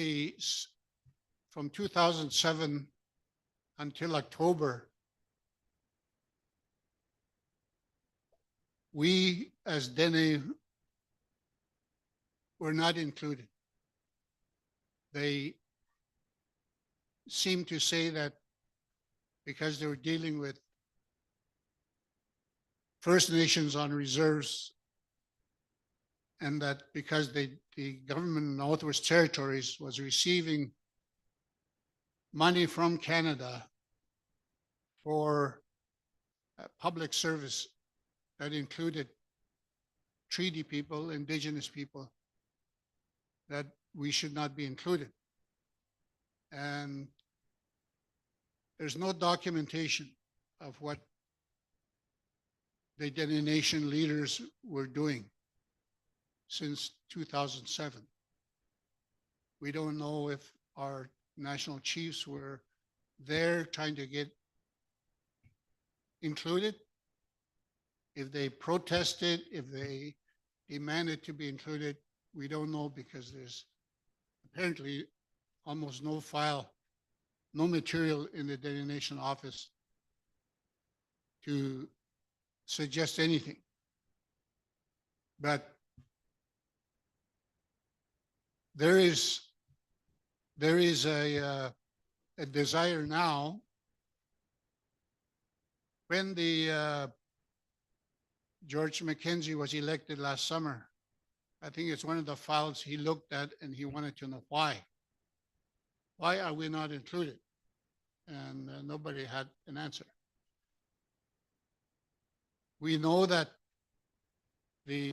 from 2007 until October, we as Dene were not included. They seem to say that because they were dealing with First Nations on reserves and that because the government in Northwest Territories was receiving money from Canada for public service that included treaty people, Indigenous people, that we should not be included. And there's no documentation of what the Dene Nation leaders were doing since 2007. We don't know if our national chiefs were there trying to get included, if they protested, if they demanded to be included. We don't know because there's apparently almost no file, no material in the Dene Nation office to suggest anything. But there is there is a desire now when the George McKenzie was elected last summer. I think it's one of the files he looked at and he wanted to know why. Why are we not included? And nobody had an answer. We know that the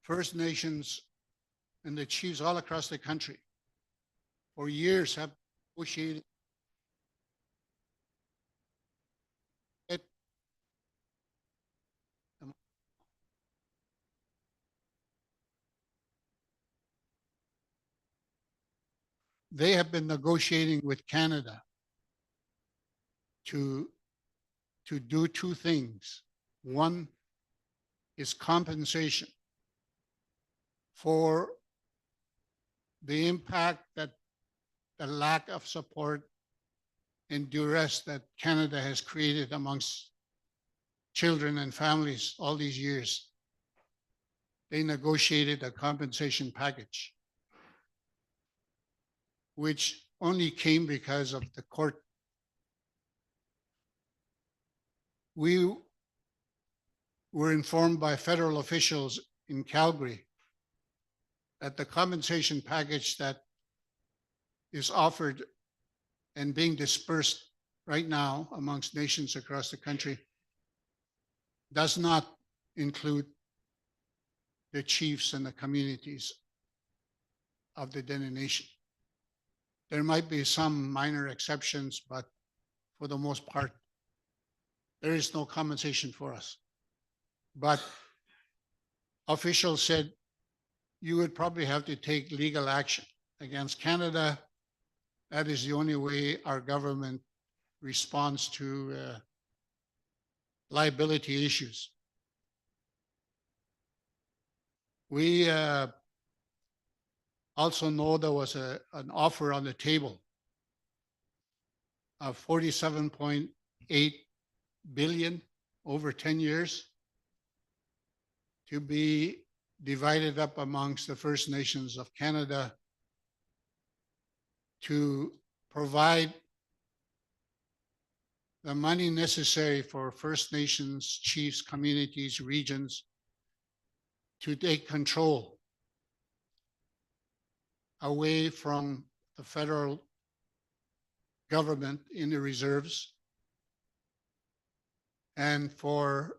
First Nations and the chiefs all across the country for years have negotiated it. They have been negotiating with Canada to do two things. One is compensation for the impact that the lack of support and duress that Canada has created amongst children and families all these years. They negotiated a compensation package, which only came because of the court. We were informed by federal officials in Calgary that the compensation package that is offered and being dispersed right now amongst nations across the country does not include the chiefs and the communities of the Dene Nation. There might be some minor exceptions, but for the most part, there is no compensation for us. But officials said you would probably have to take legal action against Canada. That is the only way our government responds to liability issues. We also know there was an offer on the table of 47.8 billion over 10 years to be divided up amongst the First Nations of Canada to provide the money necessary for First Nations, chiefs, communities, regions to take control away from the federal government in the reserves, and for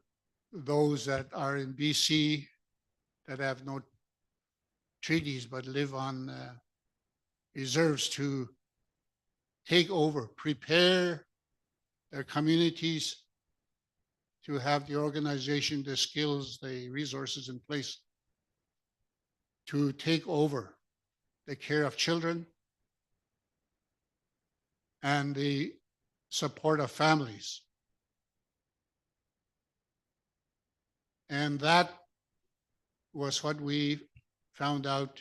those that are in BC that have no treaties but live on reserves to take over, prepare their communities to have the organization, the skills, the resources in place to take over the care of children and the support of families. And that was what we found out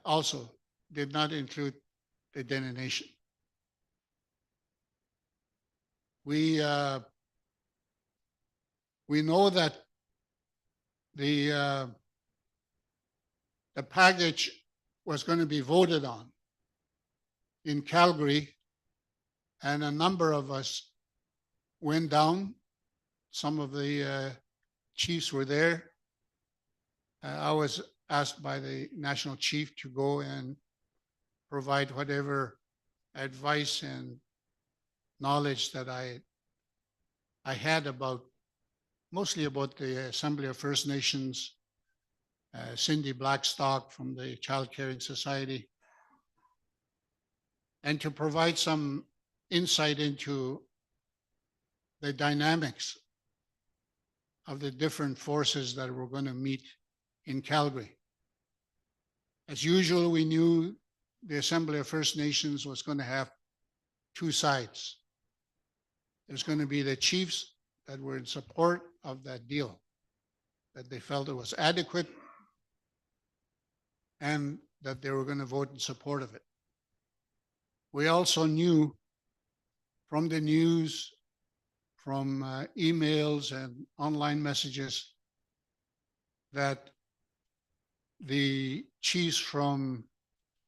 also did not include the Dene Nation. We know that the package was going to be voted on in Calgary, and a number of us went down. Some of the chiefs were there. I was asked by the national chief to go and provide whatever advice and knowledge that I had about, mostly about the Assembly of First Nations, Cindy Blackstock from the Child Caring Society, and to provide some insight into the dynamics of the different forces that were going to meet in Calgary. As usual, we knew the Assembly of First Nations was going to have two sides. There's going to be the chiefs that were in support of that deal, that they felt it was adequate, and that they were going to vote in support of it. We also knew from the news, from emails and online messages, that the chiefs from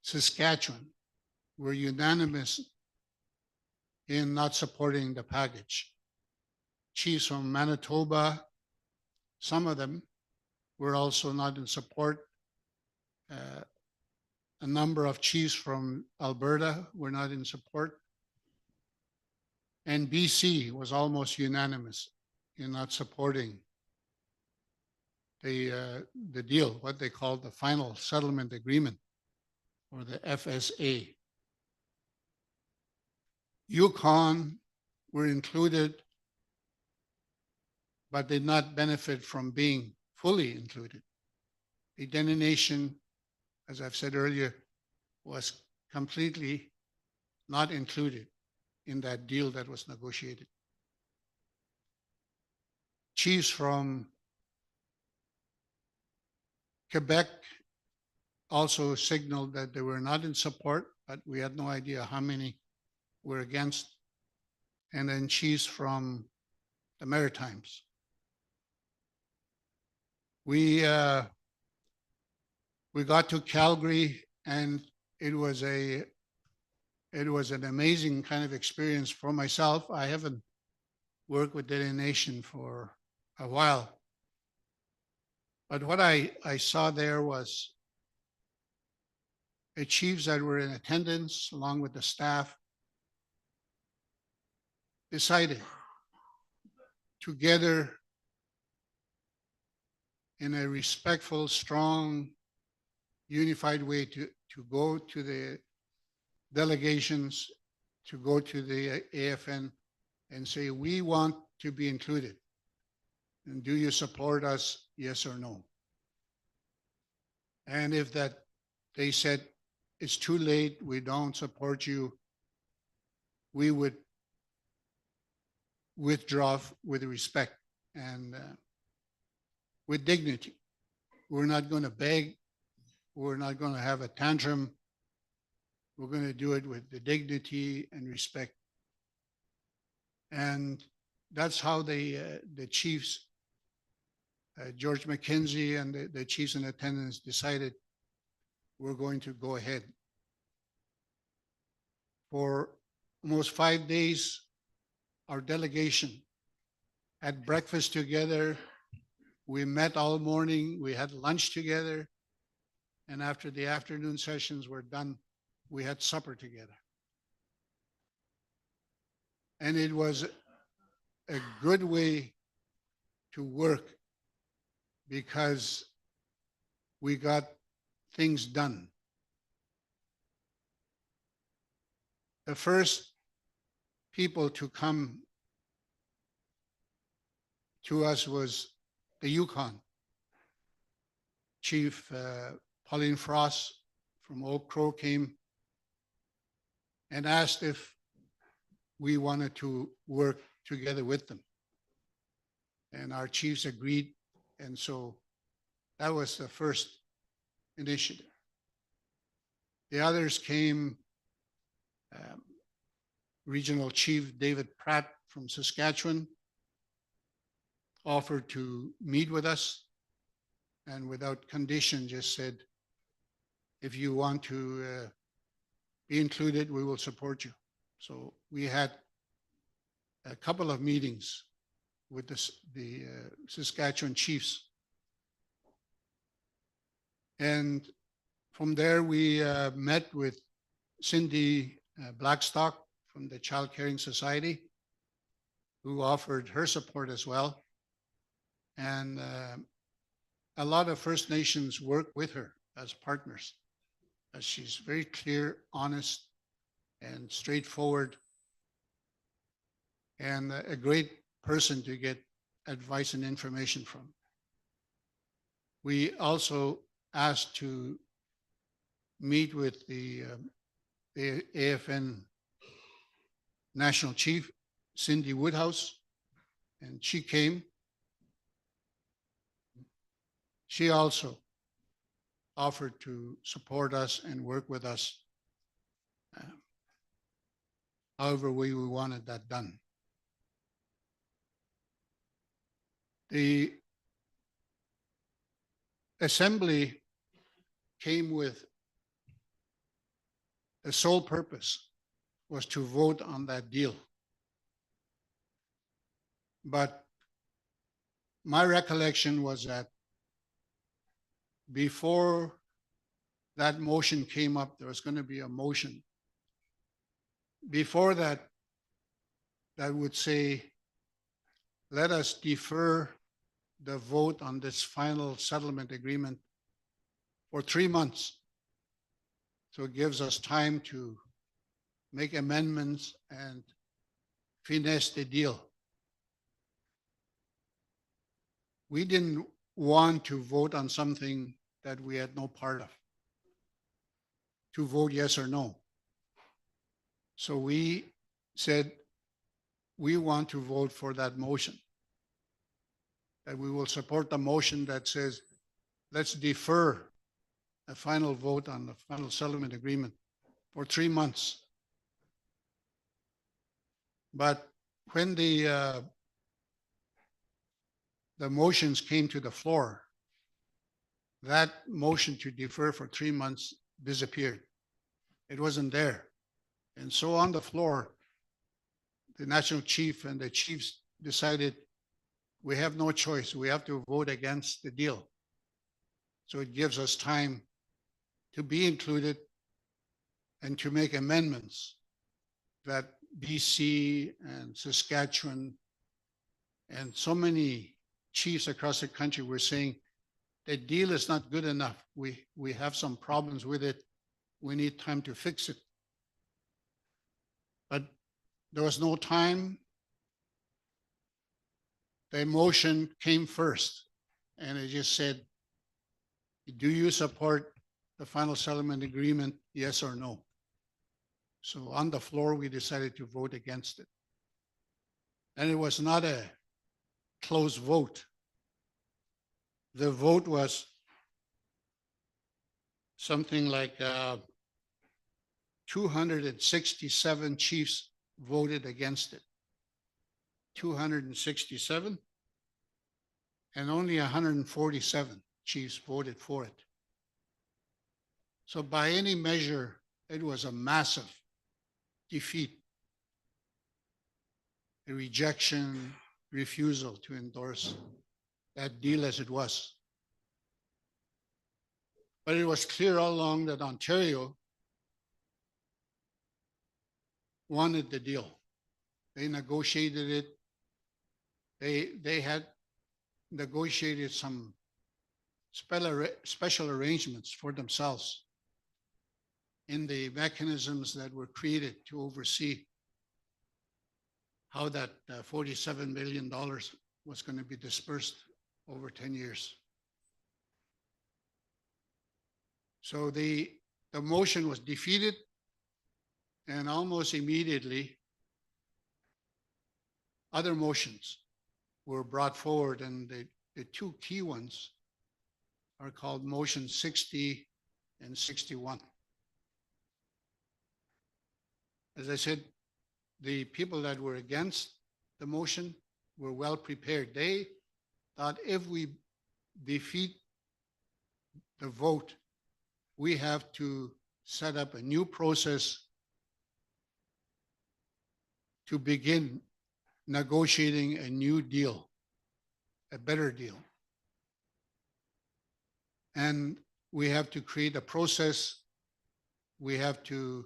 Saskatchewan were unanimous in not supporting the package. Chiefs from Manitoba, some of them were also not in support. A number of chiefs from Alberta were not in support. And BC was almost unanimous in not supporting the deal, what they called the final settlement agreement, or the FSA. Yukon were included, but did not benefit from being fully included. The Dene Nation, as I've said earlier, was completely not included in that deal that was negotiated. Chiefs from Quebec also signaled that they were not in support, but we had no idea how many were against. And then chiefs from the Maritimes. We got to Calgary, and it was an amazing kind of experience for myself. I haven't worked with Dene Nation for a while, but what I saw there was the chiefs that were in attendance, along with the staff, decided together in a respectful, strong, unified way to go to the delegations, to go to the AFN and say, we want to be included. And do you support us, yes or no? And if that they said, it's too late, we don't support you, we would withdraw with respect and with dignity. We're not going to beg. We're not going to have a tantrum. We're going to do it with the dignity and respect. And that's how the chiefs, George McKenzie and the chiefs in attendance decided we're going to go ahead. For almost 5 days, our delegation had breakfast together. We met all morning. We had lunch together. And after the afternoon sessions were done, we had supper together. And it was a good way to work because we got things done. The first people to come to us was the Yukon. Chief Pauline Frost from Oak Crow came and asked if we wanted to work together with them. And our chiefs agreed. And so that was the first initiative. The others came, Regional Chief David Pratt from Saskatchewan offered to meet with us and without condition just said, if you want to be included, we will support you. So we had a couple of meetings with the Saskatchewan chiefs. And from there, we met with Cindy Blackstock from the Child Caring Society, who offered her support as well. And a lot of First Nations work with her as partners, as she's very clear, honest, and straightforward, and a great person to get advice and information from. We also asked to meet with the AFN National Chief, Cindy Woodhouse, and she came. She also offered to support us and work with us however we wanted that done. The assembly came with the sole purpose was to vote on that deal. But my recollection was that before that motion came up, there was going to be a motion. Before that, that would say, let us defer the vote on this final settlement agreement for 3 months. So it gives us time to make amendments and finesse the deal. We didn't want to vote on something that we had no part of, to vote yes or no. So we said, we want to vote for that motion, that we will support the motion that says, let's defer a final vote on the final settlement agreement for 3 months. But when the motions came to the floor, that motion to defer for 3 months disappeared. It wasn't there. And so on the floor, the national chief and the chiefs decided we have no choice. We have to vote against the deal. So it gives us time to be included and to make amendments that BC and Saskatchewan and so many chiefs across the country were saying the deal is not good enough. We have some problems with it. We need time to fix it. But there was no time. The motion came first, and it just said, do you support the final settlement agreement, yes or no? So on the floor, we decided to vote against it. And it was not a close vote. The vote was something like 267 chiefs voted against it. 267, and only 147 chiefs voted for it. So by any measure, it was a massive defeat, a rejection, refusal to endorse that deal as it was. But it was clear all along that Ontario wanted the deal. They negotiated it. They had negotiated some special arrangements for themselves in the mechanisms that were created to oversee how that $47 million was going to be dispersed over 10 years. So the motion was defeated, and almost immediately other motions were brought forward, and the two key ones are called motion 60 and 61. As I said, the people that were against the motion were well prepared. They thought if we defeat the vote, we have to set up a new process to begin negotiating a new deal, a better deal. And we have to create a process. We have to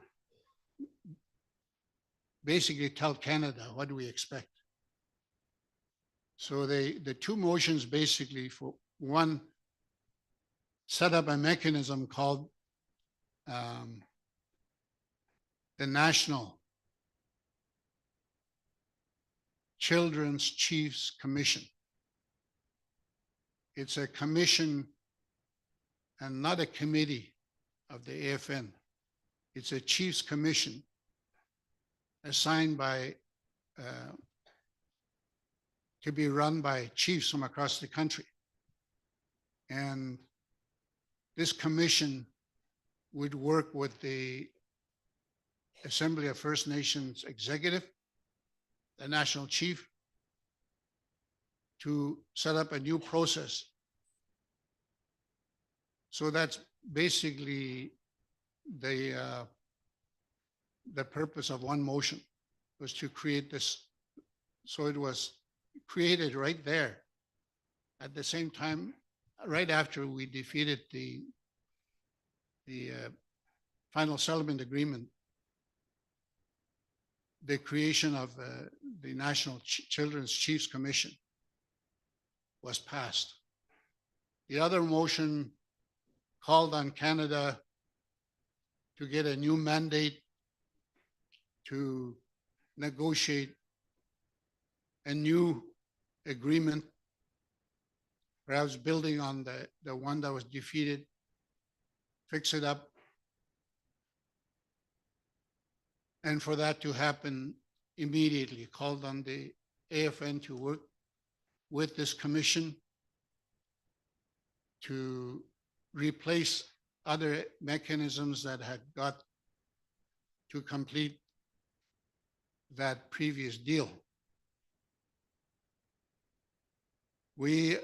basically tell Canada what do we expect. So the two motions basically, for one, set up a mechanism called the National Children's Chiefs Commission. It's a commission and not a committee of the AFN. It's a Chiefs Commission assigned by, to be run by chiefs from across the country. And this commission would work with the Assembly of First Nations Executive, the National Chief, to set up a new process. So that's basically the the purpose of one motion was to create this. So it was created right there. At the same time, right after we defeated the final settlement agreement, the creation of the National Children's Chiefs Commission was passed. The other motion called on Canada to get a new mandate to negotiate a new agreement, perhaps building on the one that was defeated, fix it up. And for that to happen immediately, called on the AFN to work with this commission to replace other mechanisms that had got to complete that previous deal. We,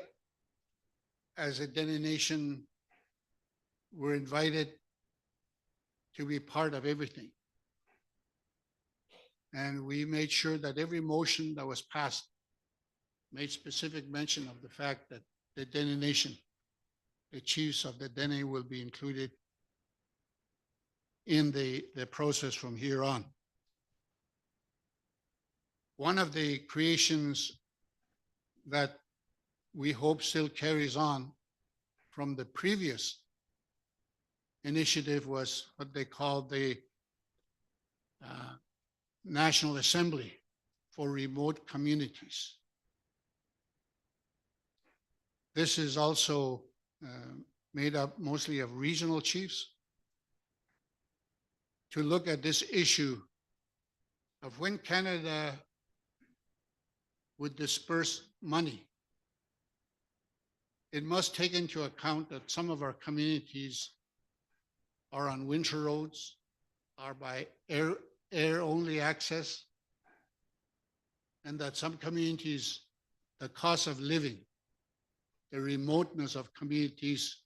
as a Dene Nation, were invited to be part of everything. And we made sure that every motion that was passed made specific mention of the fact that the Dene Nation, the chiefs of the Dene, will be included in the process from here on. One of the creations that we hope still carries on from the previous initiative was what they called the National Assembly for Remote Communities. This is also made up mostly of regional chiefs to look at this issue of when Canada would disperse money. It must take into account that some of our communities are on winter roads, are by air-only access, and that some communities, the cost of living, the remoteness of communities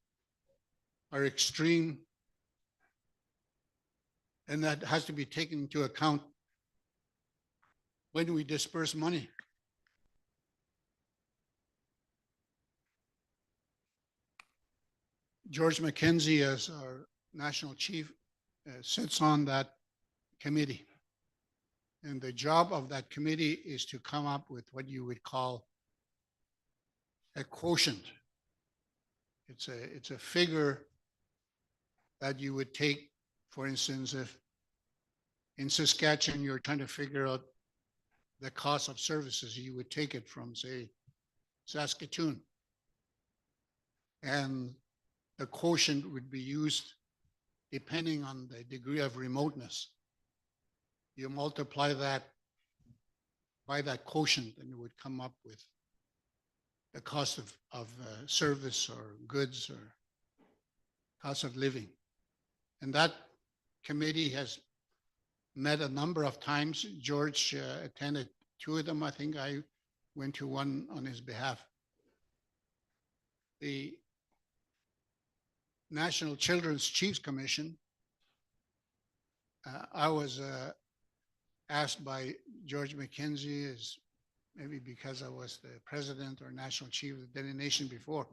are extreme, and that has to be taken into account when we disperse money. George McKenzie, as our national chief, sits on that committee. And the job of that committee is to come up with what you would call a quotient. It's a figure that you would take, for instance, if in Saskatchewan you're trying to figure out the cost of services, you would take it from, say, Saskatoon. And the quotient would be used depending on the degree of remoteness. You multiply that by that quotient and you would come up with the cost of service or goods or cost of living. And that committee has met a number of times. George attended 2 of them. I think I went to one on his behalf. The National Children's Chiefs Commission, I was asked by George McKenzie, is maybe because I was the president or national chief of the Dene Nation before,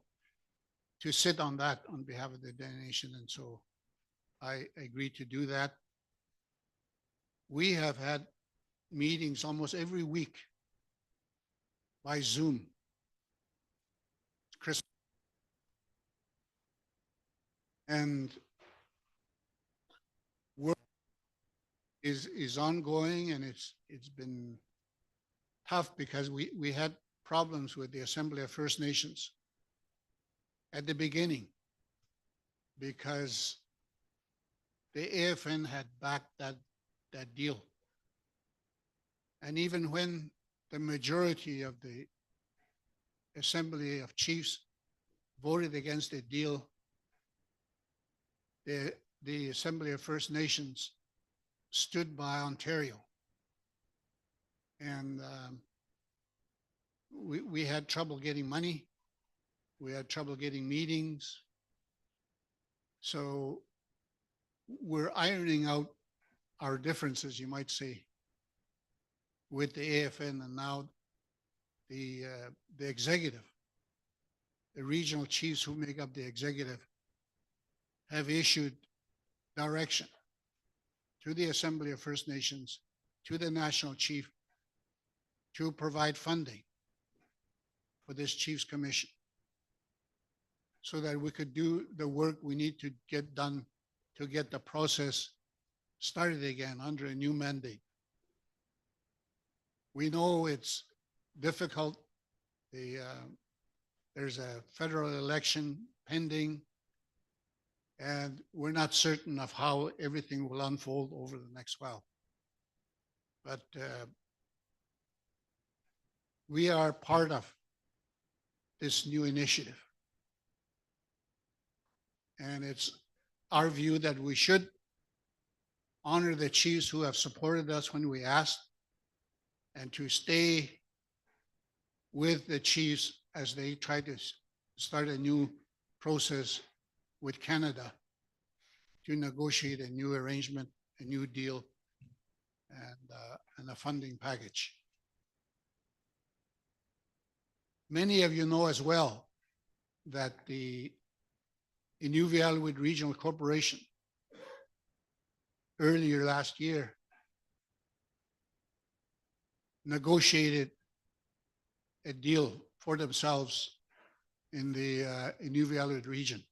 to sit on that on behalf of the Dene Nation. And so I agreed to do that. We have had meetings almost every week by Zoom. Chris. And work is ongoing, and it's been tough because we had problems with the Assembly of First Nations at the beginning because the AFN had backed that deal. And even when the majority of the Assembly of Chiefs voted against the deal, the Assembly of First Nations stood by Ontario. And we had trouble getting money. We had trouble getting meetings. So we're ironing out our differences, you might say, with the AFN and now the executive, the regional chiefs who make up the executive have issued direction to the Assembly of First Nations, to the national chief, to provide funding for this Chiefs Commission so that we could do the work we need to get done to get the process started again under a new mandate. We know it's difficult. There's a federal election pending, and we're not certain of how everything will unfold over the next while. But we are part of this new initiative. And it's our view that we should honor the chiefs who have supported us when we asked, and to stay with the chiefs as they try to start a new process with Canada to negotiate a new arrangement, a new deal, and a funding package. Many of you know as well that the Inuvialuit Regional Corporation earlier last year negotiated a deal for themselves in the Inuvialuit region,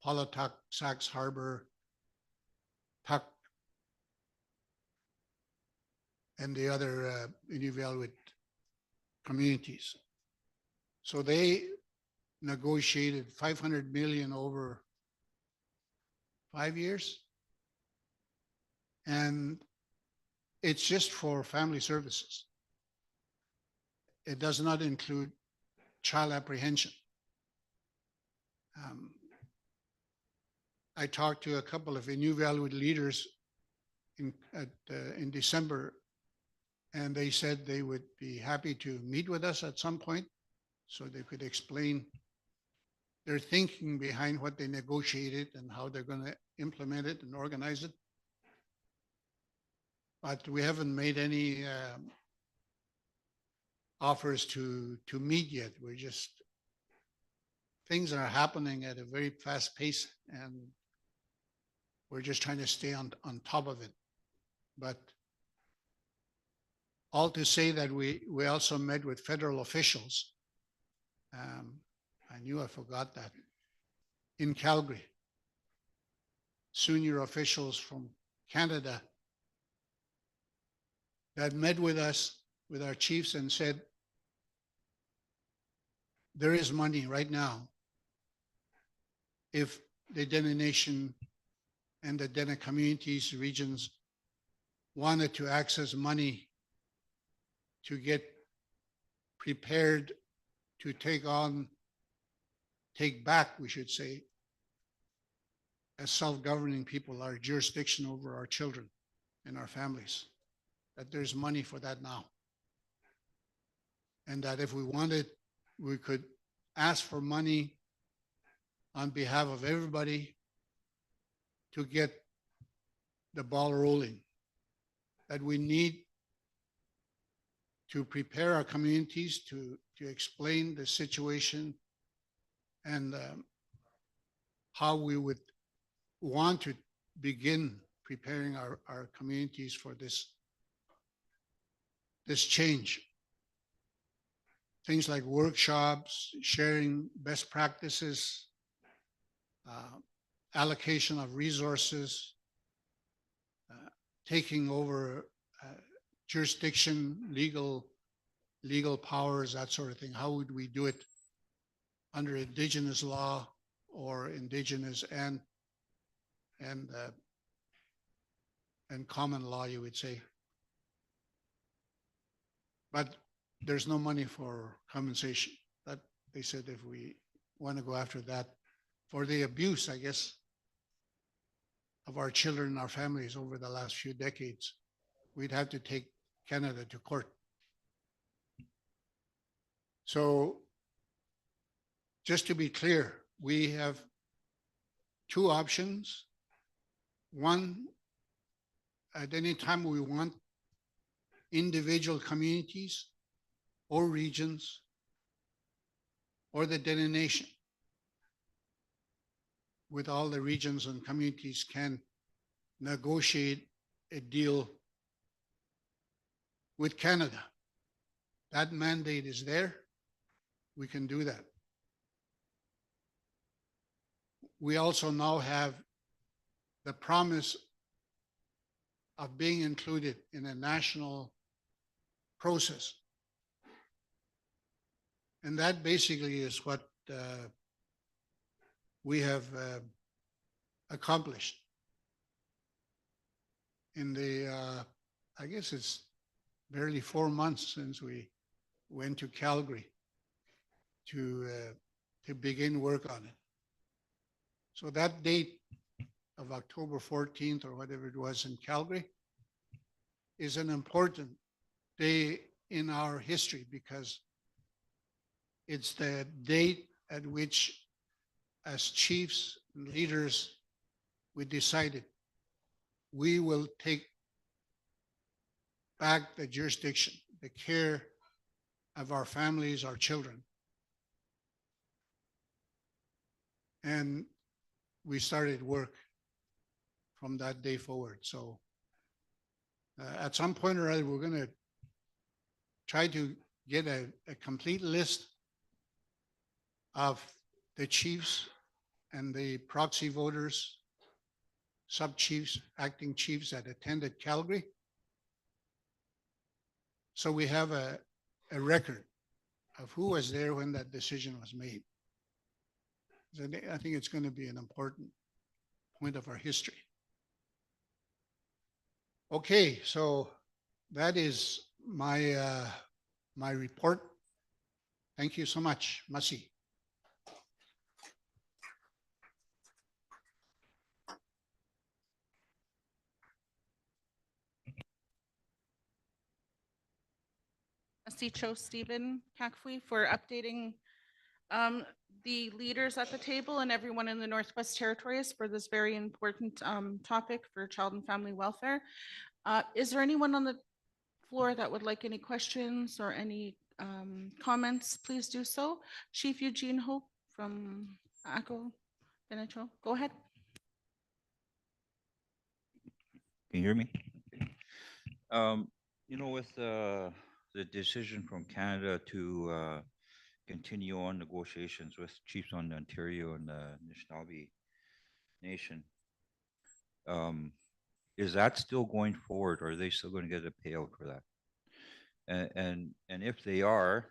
Palatuk, Sax Harbor, Tuk, and the other Inuvialuit communities. So they negotiated 500 million over 5 years. And it's just for family services. It does not include child apprehension. I talked to a couple of Inuvialuit leaders in December, and they said they would be happy to meet with us at some point so they could explain their thinking behind what they negotiated and how they're going to implement it and organize it. But we haven't made any offers to meet yet. We're just, things are happening at a very fast pace, and we're just trying to stay on top of it. But all to say that we also met with federal officials. I knew I forgot that. In Calgary, senior officials from Canada that met with us, with our chiefs, and said, there is money right now if the Dene Nation and the Dene communities, regions wanted to access money to get prepared to take back, we should say, as self-governing people, our jurisdiction over our children and our families, that there's money for that now. And that if we wanted, we could ask for money on behalf of everybody to get the ball rolling, that we need to prepare our communities to explain the situation and how we would want to begin preparing our communities for this change. Things like workshops, sharing best practices, allocation of resources, taking over jurisdiction, legal powers, that sort of thing. How would we do it under Indigenous law or Indigenous and common law, you would say. But there's no money for compensation. That they said if we want to go after that for the abuse, I guess, of our children and our families over the last few decades, we'd have to take Canada to court. So just to be clear, we have two options. One, at any time we want individual communities or regions or the Dene Nation with all the regions and communities can negotiate a deal with Canada. That mandate is there. We can do that. We also now have the promise of being included in a national process. And that basically is what we have accomplished in the, I guess it's barely 4 months since we went to Calgary to begin work on it. So that date of October 14th or whatever it was in Calgary is an important day in our history because it's the date at which, as chiefs and leaders, we decided we will take back the jurisdiction, the care of our families, our children. And we started work from that day forward. So at some point or other, we're going to try to get a complete list of the chiefs and the proxy voters, sub-chiefs, acting chiefs that attended Calgary. So we have a record of who was there when that decision was made. I think it's going to be an important point of our history. Okay, so that is my my report. Thank you so much. Masi. Trustee Cho Stephen Kakfui for updating the leaders at the table and everyone in the Northwest Territories for this very important topic for child and family welfare. Is there anyone on the floor that would like any questions or any comments? Please do so. Chief Eugene Hope from ACO Denecho, go ahead. Can you hear me? You know, with the decision from Canada to continue on negotiations with chiefs on Ontario and the Anishinaabe Nation, is that still going forward, or are they still going to get a payout for that? And if they are,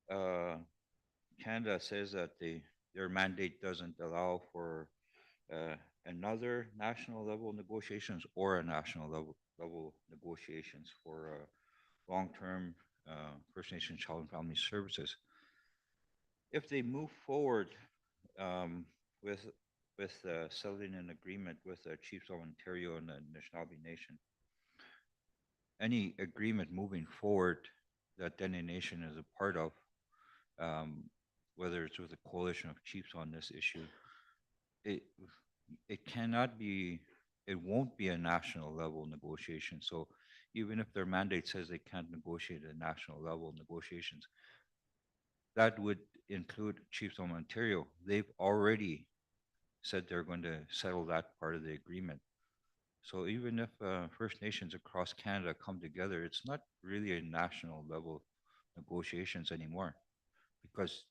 Canada says that their mandate doesn't allow for another national level negotiations or a national level negotiations for long-term First Nation Child and Family Services. If they move forward with settling an agreement with the Chiefs of Ontario and the Anishinaabe Nation, any agreement moving forward that Dene Nation is a part of, whether it's with a coalition of chiefs on this issue, it cannot be, it won't be a national level negotiation. So even if their mandate says they can't negotiate at national level negotiations, that would include chiefs of Ontario. They've already said they're going to settle that part of the agreement. So even if First Nations across Canada come together, it's not really a national level negotiations anymore, because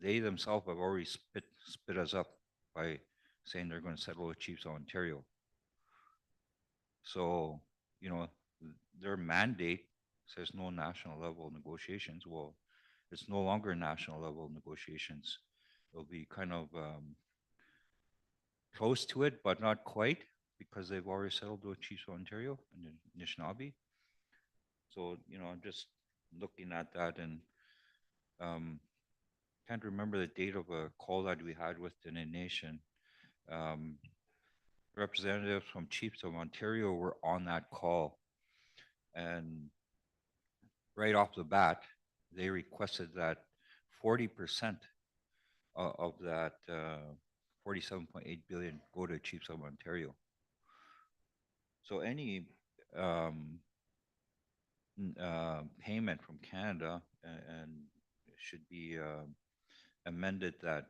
they themselves have already spit us up by saying they're going to settle with chiefs of Ontario. So, you know, their mandate says no national level negotiations. Well, it's no longer national level negotiations. It'll be kind of close to it, but not quite, because they've already settled with chiefs of Ontario and the Anishinaabe. So, you know, I'm just looking at that and can't remember the date of a call that we had with the Nation. Representatives from Chiefs of Ontario were on that call, and right off the bat, they requested that 40% of that 47.8 billion go to Chiefs of Ontario. So any payment from Canada and should be amended that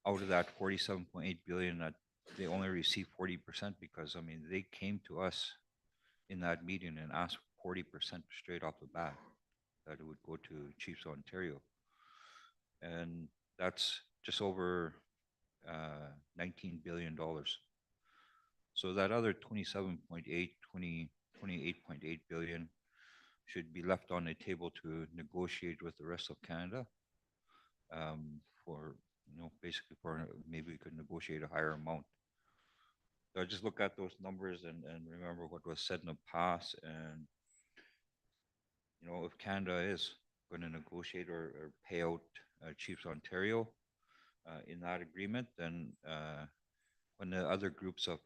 out of that 47.8 billion, that they only receive 40%, because I mean, they came to us in that meeting and asked 40% straight off the bat that it would go to Chiefs of Ontario. And that's just over $19 billion. So that other 28.8 billion should be left on the table to negotiate with the rest of Canada for, basically for maybe we could negotiate a higher amount. So I just look at those numbers and remember what was said in the past. And, if Canada is going to negotiate or pay out Chiefs Ontario in that agreement, then when the other groups of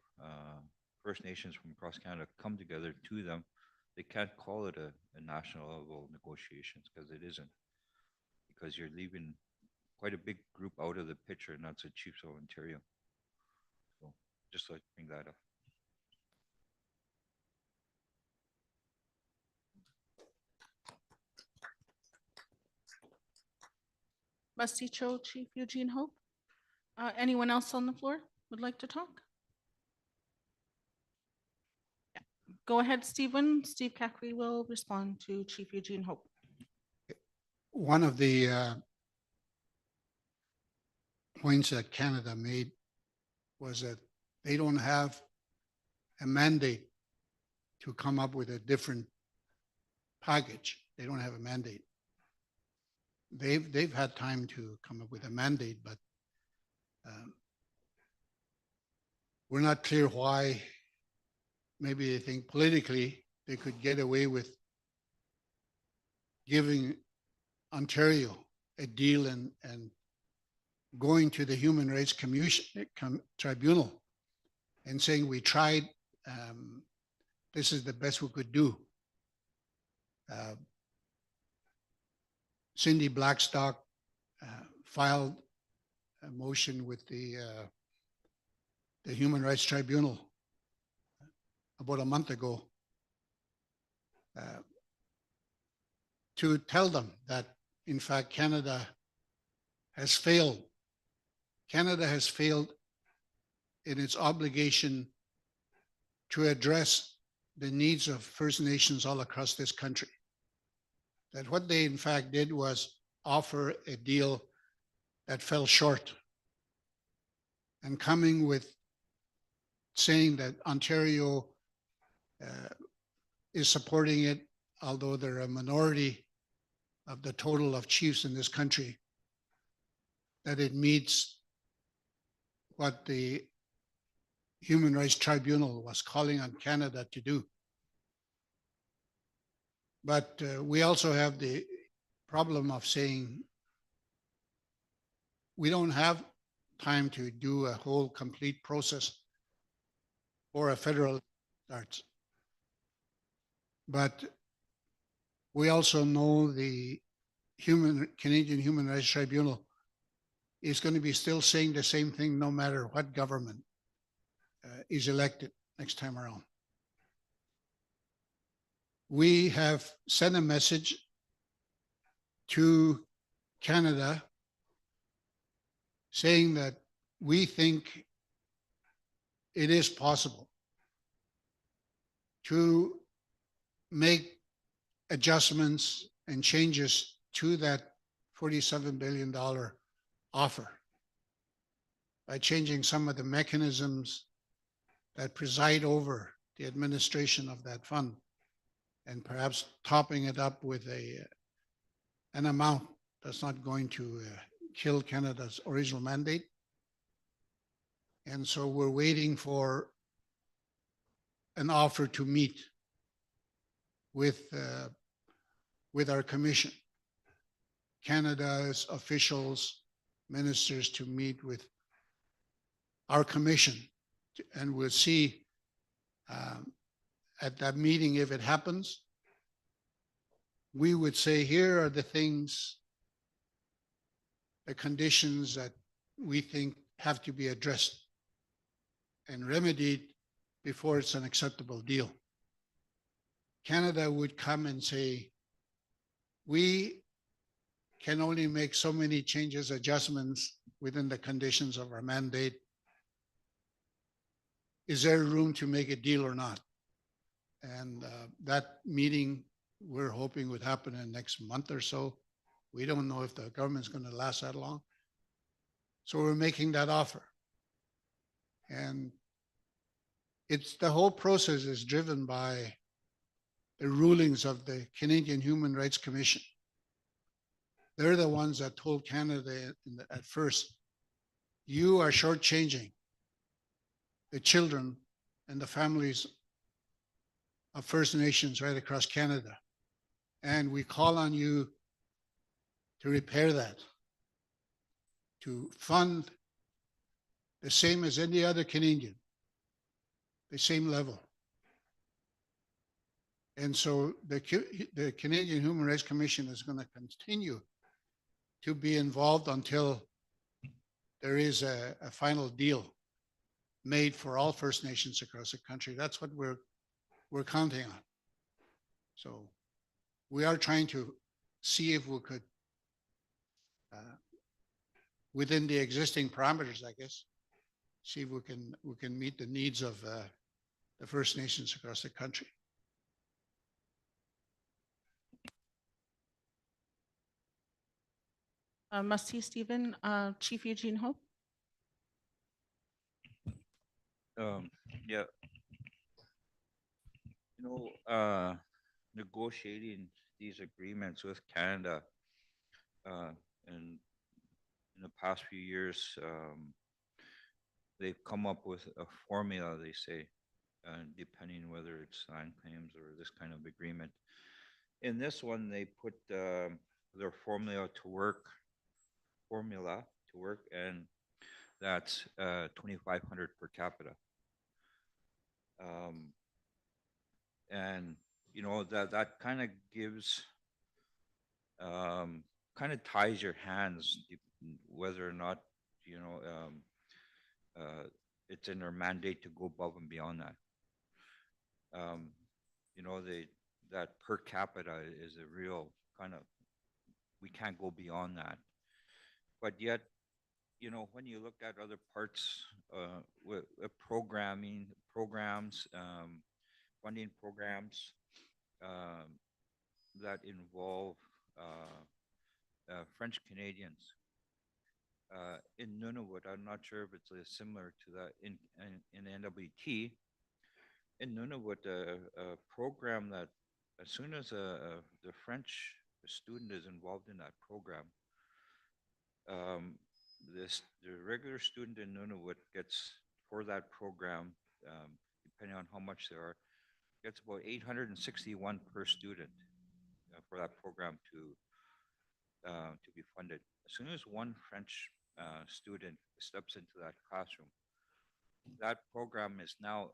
First Nations from across Canada come together to them, they can't call it a national level negotiations, because it isn't. Because you're leaving quite a big group out of the picture, and that's the Chiefs of Ontario. So just like to bring that up. Trustee Cho, Chief Eugene Hope. Anyone else on the floor would like to talk? Yeah. Go ahead, Stephen. Steve Cackrey will respond to Chief Eugene Hope. One of the points that Canada made was that they don't have a mandate to come up with a different package. They don't have a mandate. They've had time to come up with a mandate, but we're not clear why. Maybe they think politically they could get away with giving Ontario a deal and going to the Human Rights Tribunal and saying, we tried, this is the best we could do. Cindy Blackstock filed a motion with the Human Rights Tribunal about a month ago to tell them that, in fact, Canada has failed. Canada has failed in its obligation to address the needs of First Nations all across this country. That what they in fact did was offer a deal that fell short, and coming with saying that Ontario is supporting it, although they're a minority of the total of chiefs in this country, that it meets what the Human Rights Tribunal was calling on Canada to do. But we also have the problem of saying we don't have time to do a whole complete process or a federal starts. But we also know the Canadian Human Rights Tribunal is going to be still saying the same thing no matter what government is elected next time around. We have sent a message to Canada saying that we think it is possible to make adjustments and changes to that $47 billion offer by changing some of the mechanisms that preside over the administration of that fund, and perhaps topping it up with an amount that's not going to kill Canada's original mandate. And so we're waiting for an offer to meet with our commission, Canada's officials, ministers, to meet with our commission. And we'll see at that meeting, if it happens, we would say, here are the things, the conditions that we think have to be addressed and remedied before it's an acceptable deal. Canada would come and say, we can only make so many changes, adjustments within the conditions of our mandate. Is there room to make a deal or not? And that meeting we're hoping would happen in the next month or so. We don't know if the government's going to last that long. So we're making that offer. And it's the whole process is driven by the rulings of the Canadian Human Rights Commission. They're the ones that told Canada at first, you are shortchanging the children and the families of First Nations right across Canada. And we call on you to repair that, to fund the same as any other Canadian, the same level. And so the Canadian Human Rights Commission is going to continue to be involved until there is a final deal made for all First Nations across the country. That's what we're counting on. So we are trying to see if we could, within the existing parameters, I guess, see if we can meet the needs of the First Nations across the country. Must-see Stephen, Chief Eugene Hope. Yeah. Negotiating these agreements with Canada and in the past few years, they've come up with a formula, they say, depending whether it's land claims or this kind of agreement. In this one, they put their formula to work, and that's $2,500 per capita. And that kind of gives, kind of ties your hands whether or not it's in their mandate to go above and beyond that. That per capita is a real kind of, we can't go beyond that. But yet, when you look at other parts with programs, funding programs that involve French Canadians in Nunavut, I'm not sure if it's similar to that in NWT. In Nunavut, a program that as soon as the French student is involved in that program, the regular student in Nunavut gets, for that program, depending on how much there are, gets about 861 per student for that program to be funded. As soon as one French student steps into that classroom, that program is now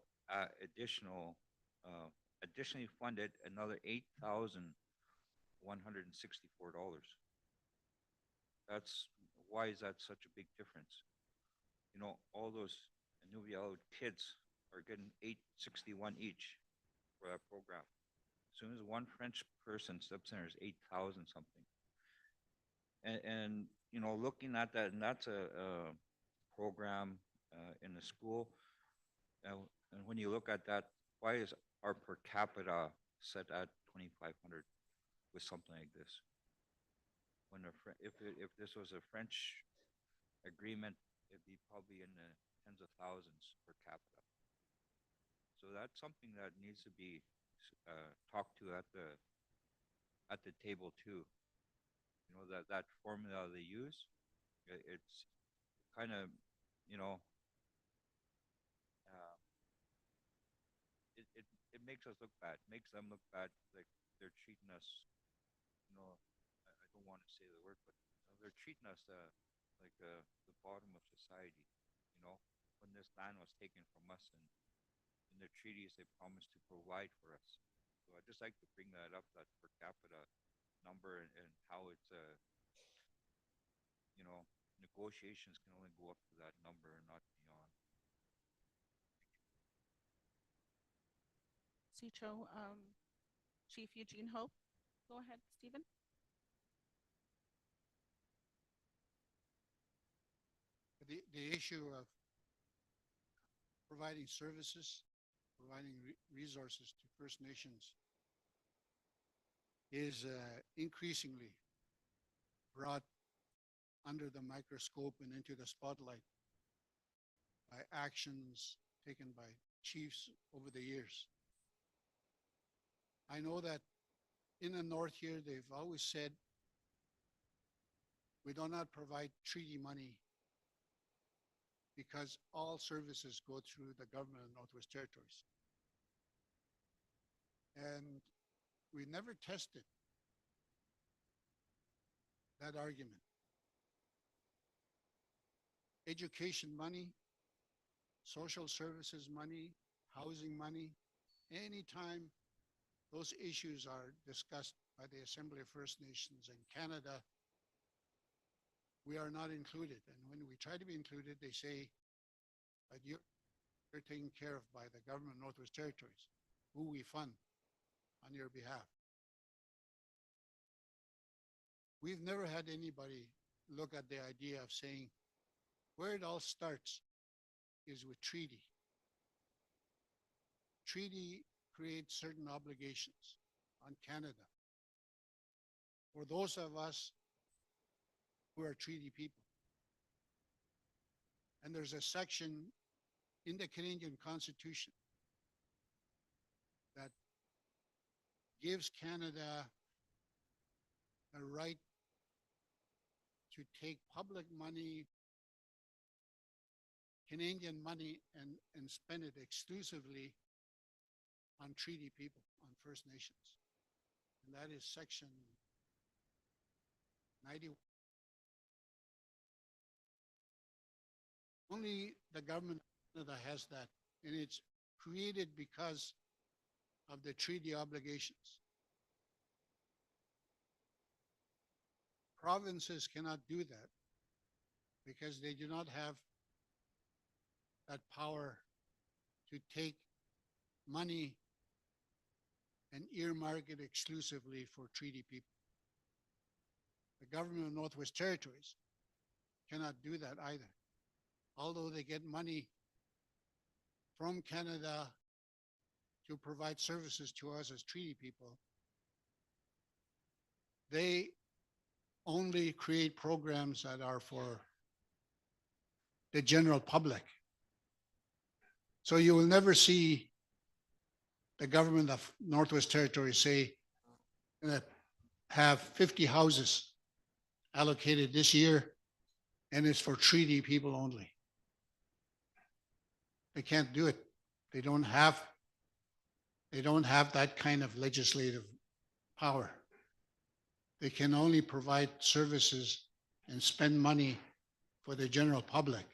additionally funded another $8,164. Why is that such a big difference? All those Nunavut kids are getting $861 each for that program. As soon as one French person steps in, there's 8,000 something. And looking at that, and that's a program in the school. And when you look at that, why is our per capita set at 2,500 with something like this? When if this was a French agreement, it'd be probably in the tens of thousands per capita. So that's something that needs to be talked to at the table too. That formula they use, it's kind of it makes us look bad, makes them look bad, like they're treating us. I don't want to say the word, but they're treating us like the bottom of society. When this land was taken from us, and in the treaties they promised to provide for us. So I'd just like to bring that up, that per capita number, and how it's negotiations can only go up to that number and not beyond. Cicho, Chief Eugene Hope. Go ahead, Stephen. The issue of providing services, providing resources to First Nations is increasingly brought under the microscope and into the spotlight by actions taken by chiefs over the years. I know that in the north here, they've always said, we do not provide treaty money because all services go through the government of Northwest Territories. And we never tested that argument. Education money, social services money, housing money, anytime those issues are discussed by the Assembly of First Nations in Canada, we are not included. And when we try to be included, they say, but you're taken care of by the government of Northwest Territories, who we fund on your behalf. We've never had anybody look at the idea of saying, where it all starts is with treaty. Treaty creates certain obligations on Canada for those of us who are treaty people. And there's a section in the Canadian Constitution that gives Canada a right to take public money, Canadian money, and spend it exclusively on treaty people, on First Nations. And that is section 91. Only the government of Canada has that, and it's created because of the treaty obligations. Provinces cannot do that because they do not have that power to take money and earmark it exclusively for treaty people. The government of Northwest Territories cannot do that either. Although they get money from Canada to provide services to us as treaty people, they only create programs that are for the general public. So you will never see the government of Northwest Territories say, we're going to have 50 houses allocated this year, and it's for treaty people only. They can't do it. They don't have that kind of legislative power. They can only provide services and spend money for the general public.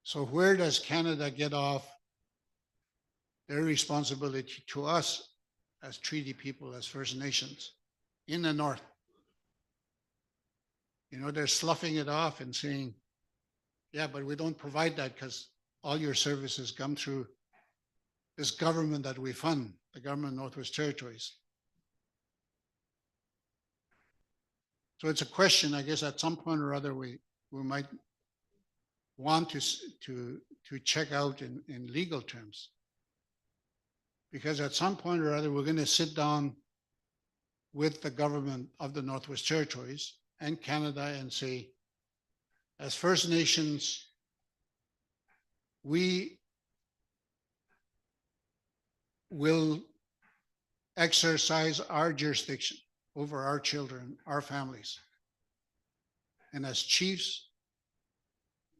So where does Canada get off their responsibility to us as treaty people, as First Nations in the North? You know, they're sloughing it off and saying, yeah, but we don't provide that because all your services come through this government that we fund, the government of Northwest Territories. So it's a question, I guess, at some point or other, we might want to check out in legal terms. Because at some point or other, we're going to sit down with the government of the Northwest Territories and Canada and say, as First Nations, we will exercise our jurisdiction over our children, our families. And as chiefs,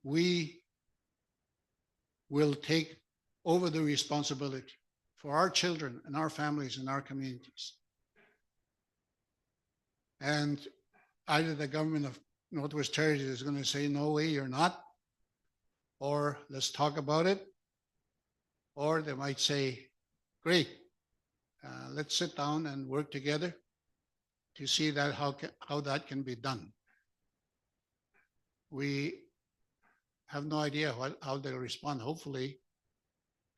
we will take over the responsibility for our children and our families and our communities. And either the government of Northwest Territories is going to say, no way, you're not, or let's talk about it, or they might say, great, let's sit down and work together to see that how that can be done. We have no idea how they'll respond. Hopefully,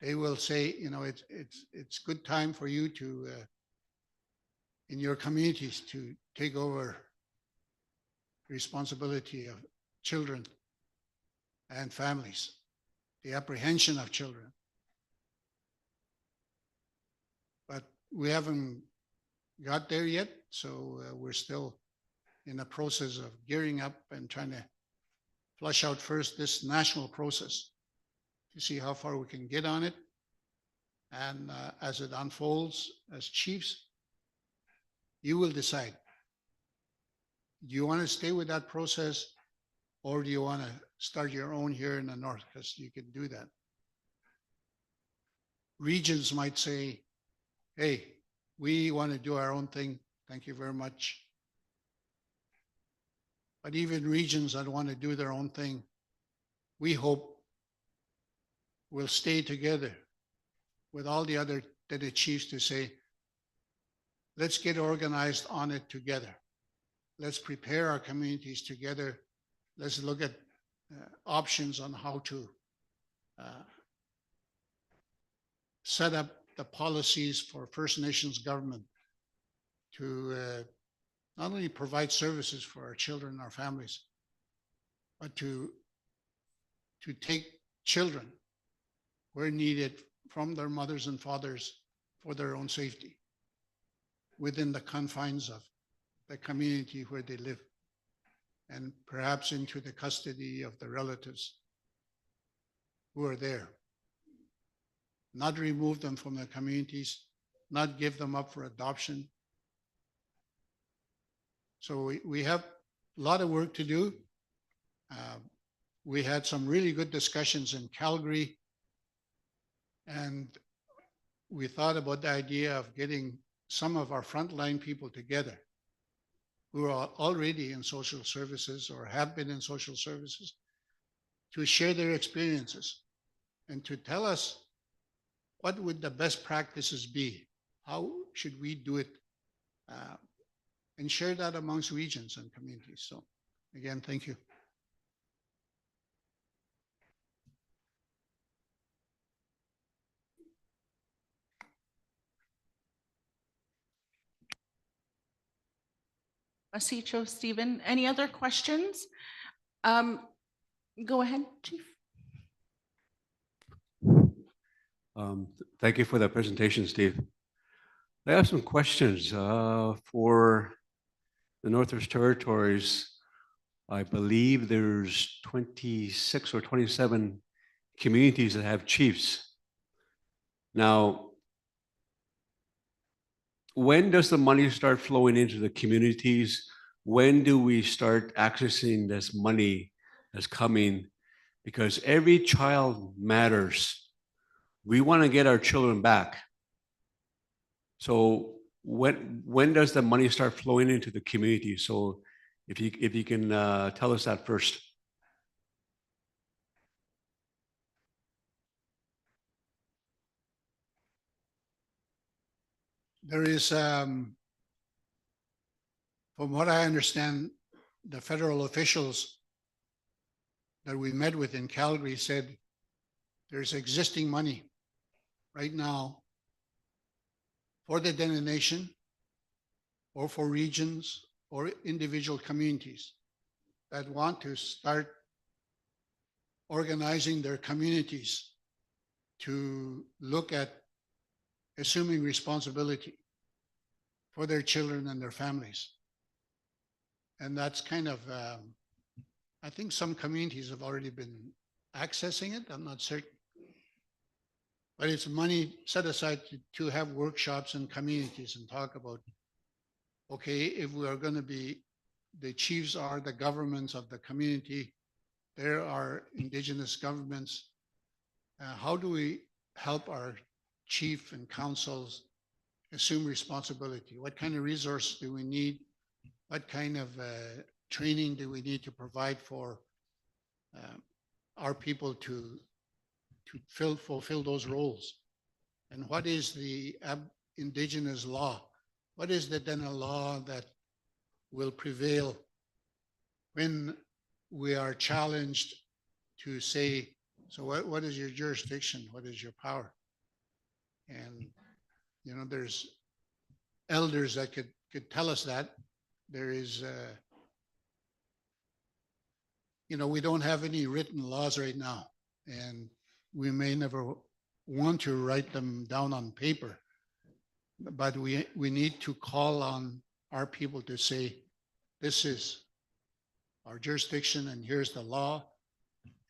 they will say, you know, it's good time for you to, in your communities, to take over responsibility of children and families, the apprehension of children. But we haven't got there yet, so we're still in the process of gearing up and trying to flush out first this national process to see how far we can get on it. And as it unfolds, as chiefs, you will decide. Do you want to stay with that process, or do you want to start your own here in the north? Because you can do that. Regions might say, hey, we want to do our own thing. Thank you very much. But even regions that want to do their own thing, we hope will stay together with all the other Dene chiefs to say, let's get organized on it together. Let's prepare our communities together. Let's look at options on how to set up the policies for First Nations government to not only provide services for our children and our families, but to take children where needed from their mothers and fathers for their own safety within the confines of the community where they live, and perhaps into the custody of the relatives who are there. Not remove them from the communities, not give them up for adoption. So we have a lot of work to do. We had some really good discussions in Calgary, and we thought about the idea of getting some of our frontline people together who are already in social services or have been in social services to share their experiences and to tell us what would the best practices be? How should we do it? And share that amongst regions and communities. So again, thank you. Asicho, Stephen, any other questions? Go ahead, Chief. Thank you for that presentation, Steve. I have some questions for the Northwest Territories. I believe there's 26 or 27 communities that have chiefs. Now, when does the money start flowing into the communities? When do we start accessing this money that's coming? Because every child matters. We want to get our children back. So when does the money start flowing into the community? So if you can tell us that first. There is, from what I understand, the federal officials that we met with in Calgary said there's existing money right now for the Dene Nation or for regions or individual communities that want to start organizing their communities to look at assuming responsibility for their children and their families. And that's kind of, I think some communities have already been accessing it. I'm not certain. But it's money set aside to have workshops in communities and talk about, okay, if we are going to be, the chiefs are the governments of the community, there are indigenous governments. How do we help our chief and councils assume responsibility? What kind of resource do we need? What kind of training do we need to provide for our people to fulfill those roles? And what is the indigenous law? What is the Dene law that will prevail when we are challenged to say So what is your jurisdiction? What is your power? And, you know, there's elders that could tell us that. There is, you know, we don't have any written laws right now, and we may never want to write them down on paper, but we need to call on our people to say, this is our jurisdiction, and here's the law,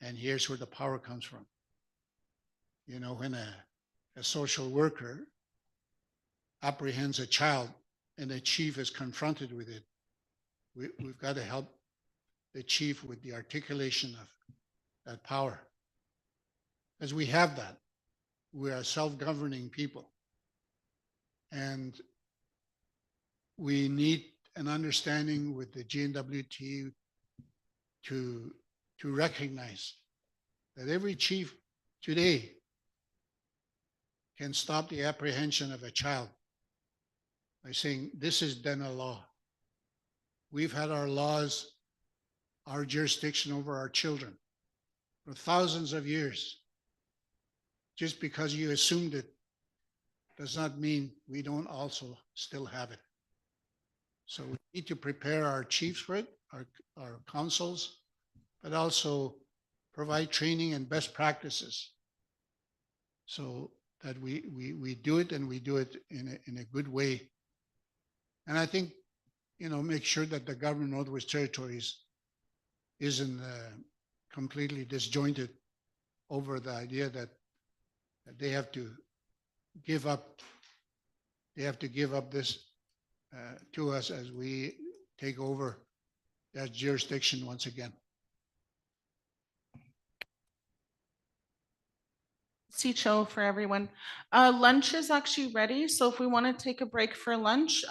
and here's where the power comes from. You know, when a social worker apprehends a child and the chief is confronted with it, we've got to help the chief with the articulation of that power. As we have that, we are self-governing people. And we need an understanding with the GNWT to recognize that every chief today can stop the apprehension of a child by saying, this is Dene law. We've had our laws, our jurisdiction over our children for thousands of years. Just because you assumed it does not mean we don't also still have it. So we need to prepare our chiefs for it, our councils, but also provide training and best practices so that we do it, and we do it in a good way. And I think, you know, make sure that the government of Northwest Territories isn't completely disjointed over the idea that they have to give up this to us as we take over that jurisdiction once again. Cho for everyone. Lunch is actually ready, so if we want to take a break for lunch,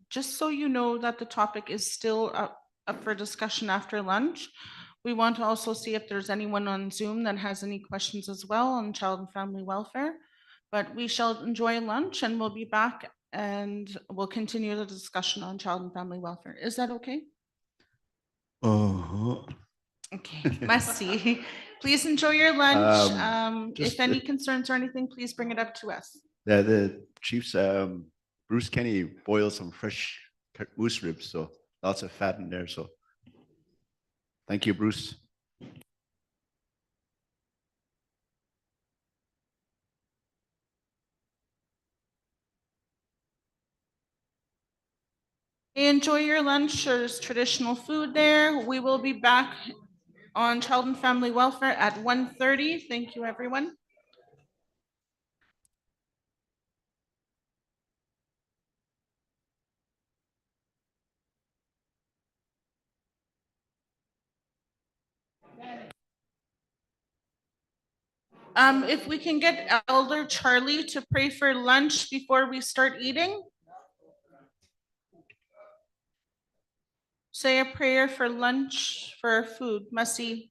just so you know that the topic is still up for discussion after lunch. We want to also see if there's anyone on Zoom that has any questions as well on child and family welfare. But we shall enjoy lunch, and we'll be back, and we'll continue the discussion on child and family welfare. Is that okay? Okay, merci. Please enjoy your lunch. If any concerns or anything, please bring it up to us. The chief's Bruce Kenny boiled some fresh moose ribs, so lots of fat in there. So thank you, Bruce. Enjoy your lunch. There's traditional food there. We will be back on child and family welfare at 1:30. Thank you, everyone. If we can get Elder Charlie to pray for lunch before we start eating. Say a prayer for lunch, for food. Masi.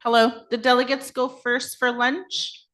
Hello, the delegates go first for lunch.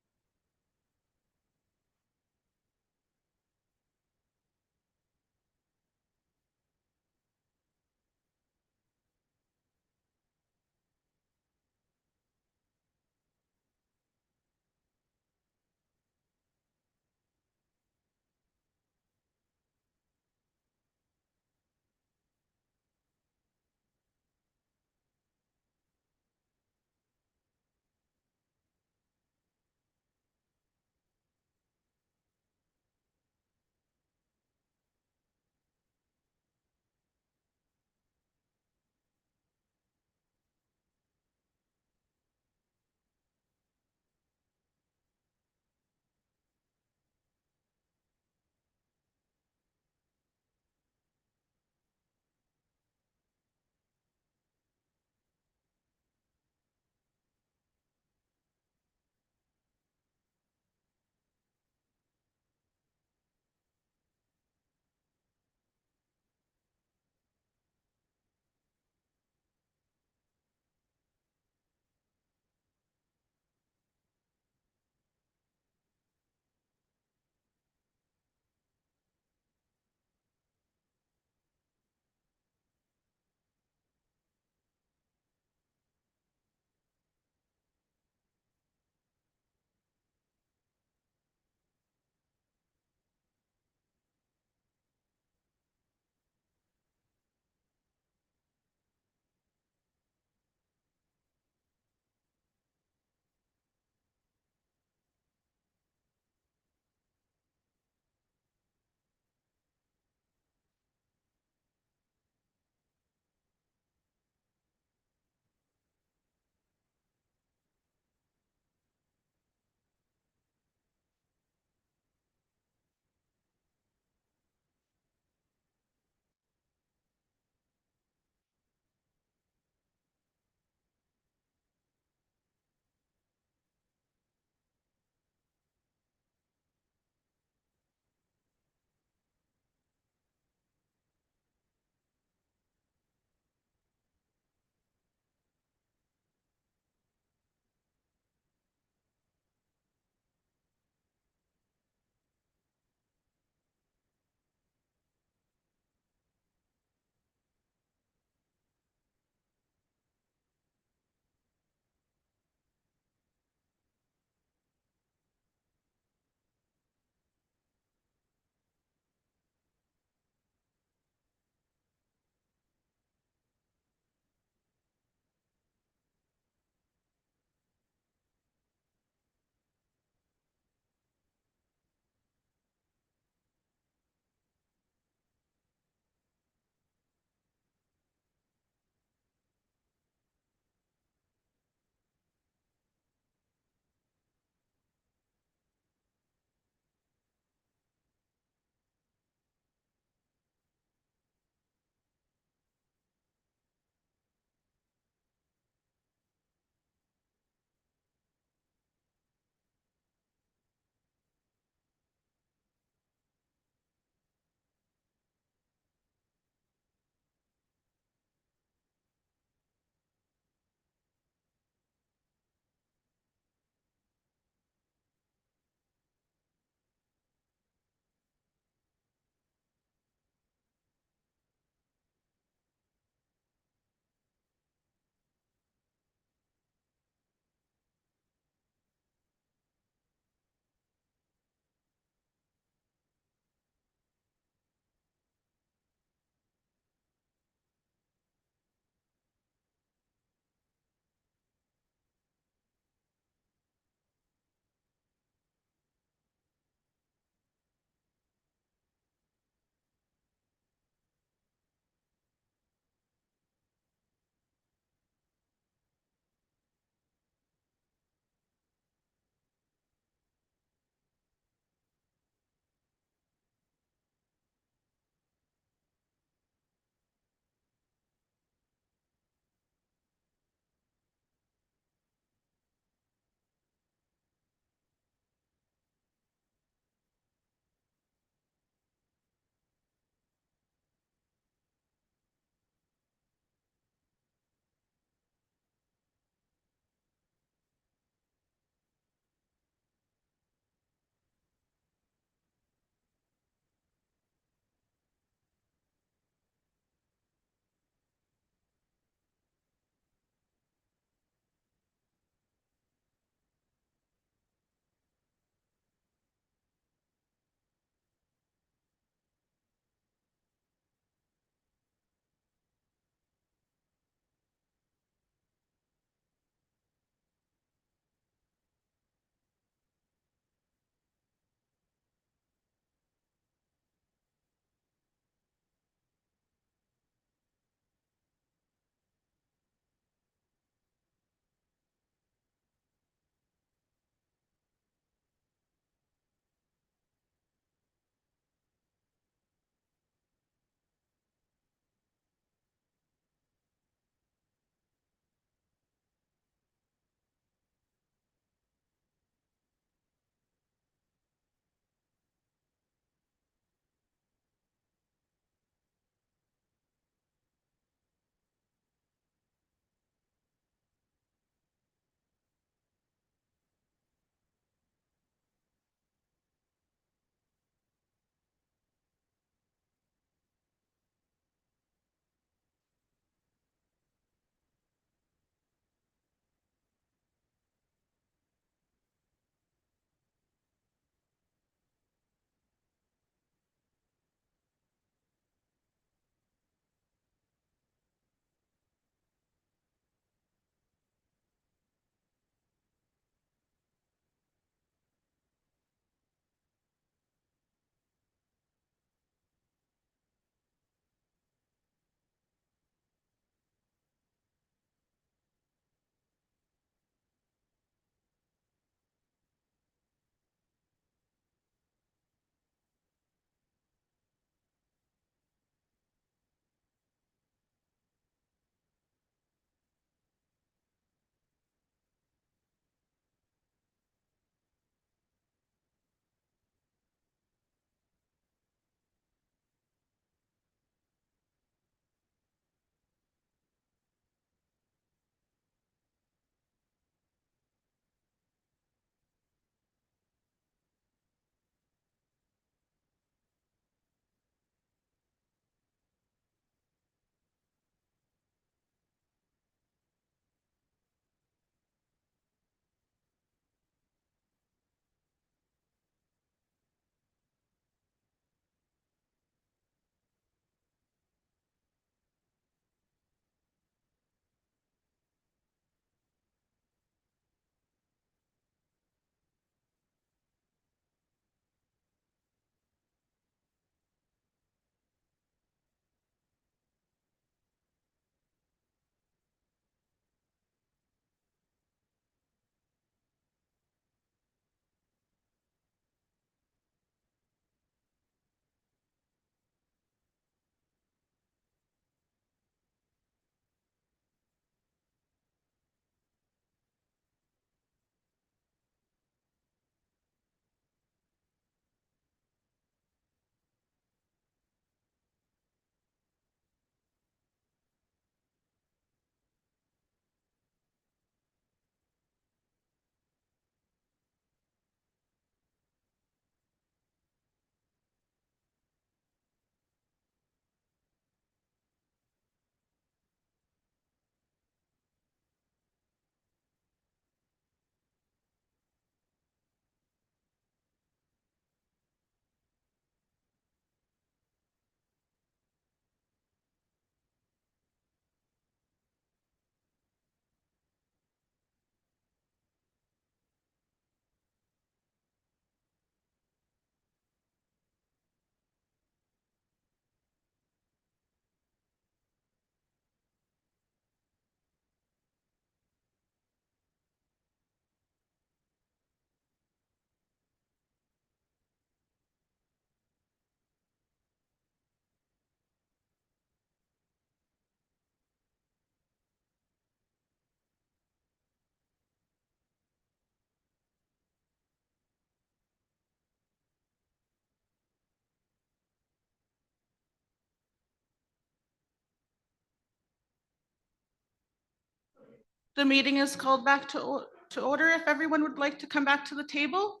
The meeting is called back to order. If everyone would like to come back to the table.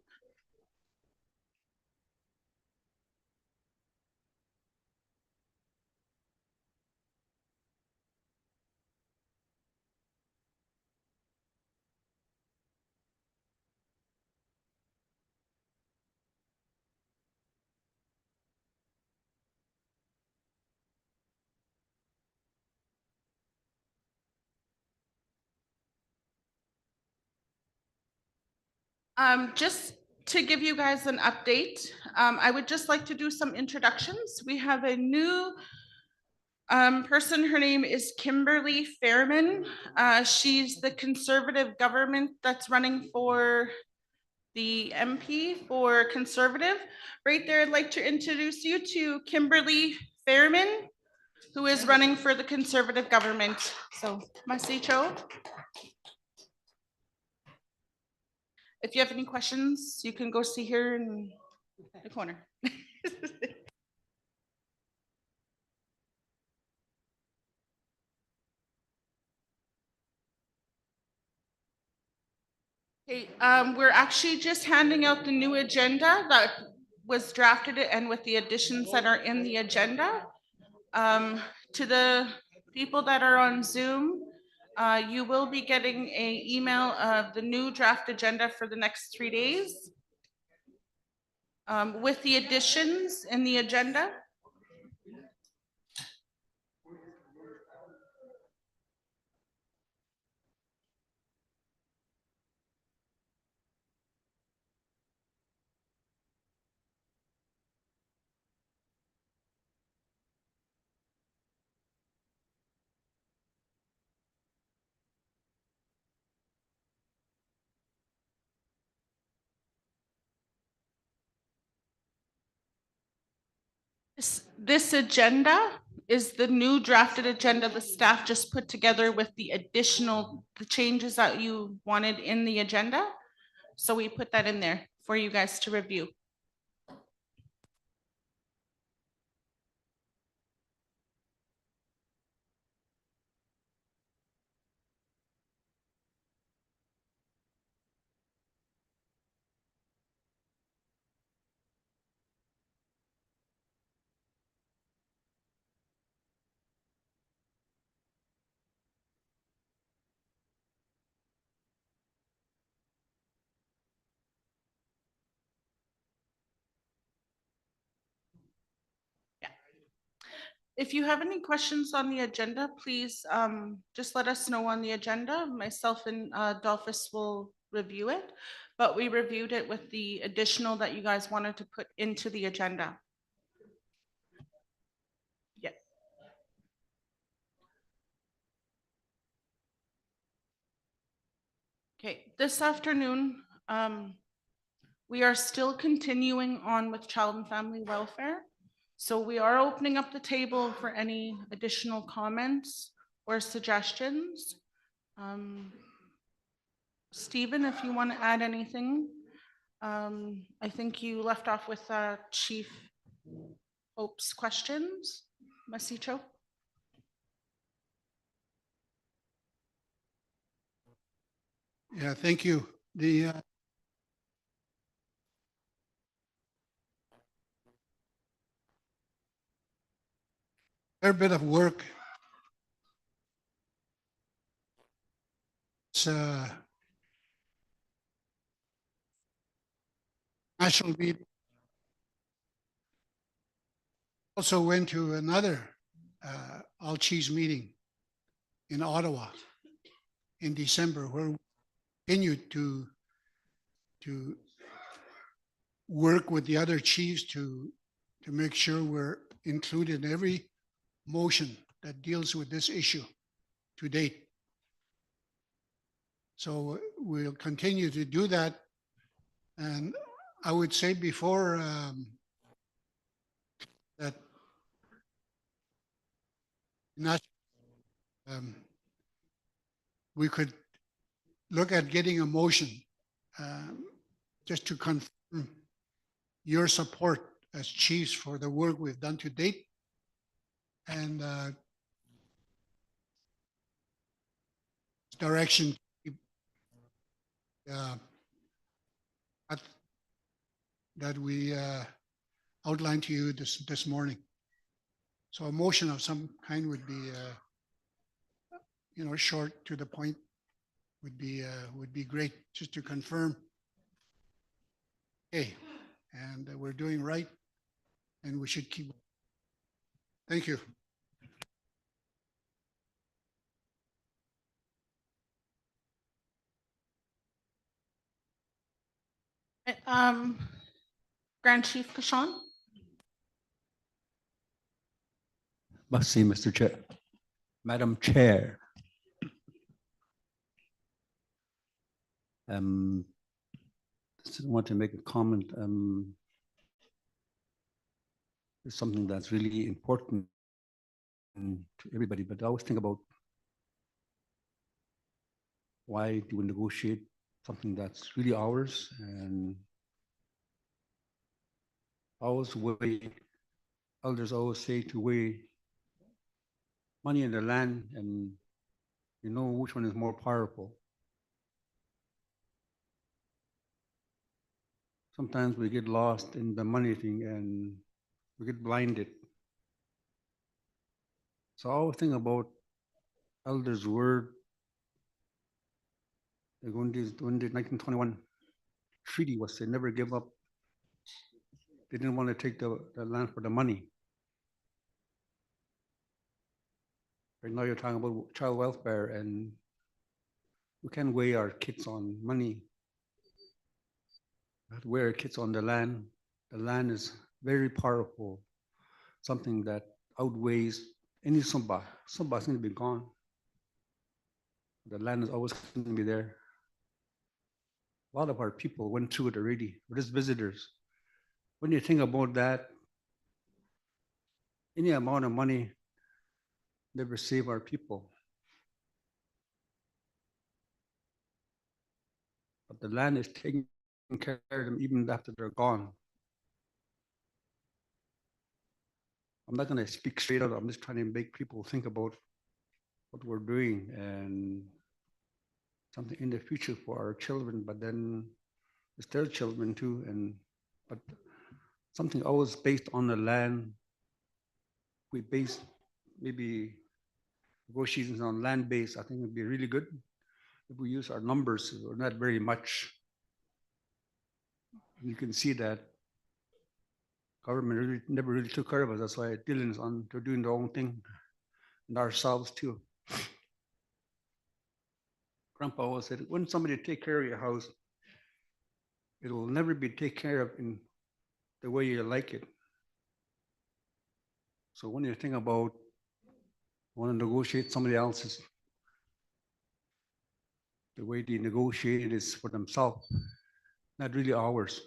Just to give you guys an update, I would just like to do some introductions. We have a new person. Her name is Kimberly Fairman. She's the conservative government that's running for the MP for conservative. Right there, I'd like to introduce you to Kimberly Fairman, who is running for the conservative government. So, Masicho. If you have any questions, you can go see her in the corner. Okay, we're actually just handing out the new agenda that was drafted and with the additions that are in the agenda. To the people that are on Zoom, you will be getting an email of the new draft agenda for the next 3 days. With the additions in the agenda. This agenda is the new drafted agenda the staff just put together with the changes that you wanted in the agenda. So we put that in there for you guys to review. If you have any questions on the agenda, please just let us know on the agenda. Myself and Dolphus will review it, but we reviewed it with the additional that you guys wanted to put into the agenda. Yeah. Okay, this afternoon, we are still continuing on with child and family welfare. So we are opening up the table for any additional comments or suggestions. Stephen, if you want to add anything, I think you left off with Chief Hope's questions. Masicho? Yeah, thank you. The fair bit of work. It's national meeting. Also went to another all chiefs meeting in Ottawa in December, where we continued to work with the other chiefs to make sure we're included in every motion that deals with this issue to date. So we'll continue to do that. And I would say before that not, we could look at getting a motion just to confirm your support as chiefs for the work we've done to date. And direction uh, that- that we outlined to you this morning. So a motion of some kind would be, short to the point would be great, just to confirm. Okay, and we're doing right, and we should keep. Thank you. Grand Chief Kashan. Merci, Mr. Chair. Madam Chair. Just want to make a comment. It's something that's really important to everybody, but I always think about why do we negotiate something that's really ours, and always weigh, elders always say to weigh money and the land, and you know which one is more powerful. Sometimes we get lost in the money thing and we get blinded. So I always think about elders' word. When the 1921 treaty was, they never give up. They didn't want to take the land for the money. Right now you're talking about child welfare, and we can't weigh our kids on money. We have to weigh our kids on the land. The land is very powerful, something that outweighs any sumba. Sumba is going to be gone. The land is always going to be there. A lot of our people went through it already. We're just visitors. When you think about that, any amount of money never save our people. But the land is taking care of them even after they're gone. I'm not going to speak straight out. I'm just trying to make people think about what we're doing and something in the future for our children, but then it's their children too. But something always based on the land. We base maybe negotiations on land base. I think it'd be really good if we use our numbers, or not very much. You can see that government never really took care of us. That's why Deline's on, they're doing their own thing, and ourselves too. Grandpa always said, when somebody take care of your house, it will never be taken care of in the way you like it. So when you think about want to negotiate somebody else's, the way they negotiate it is for themselves, not really ours.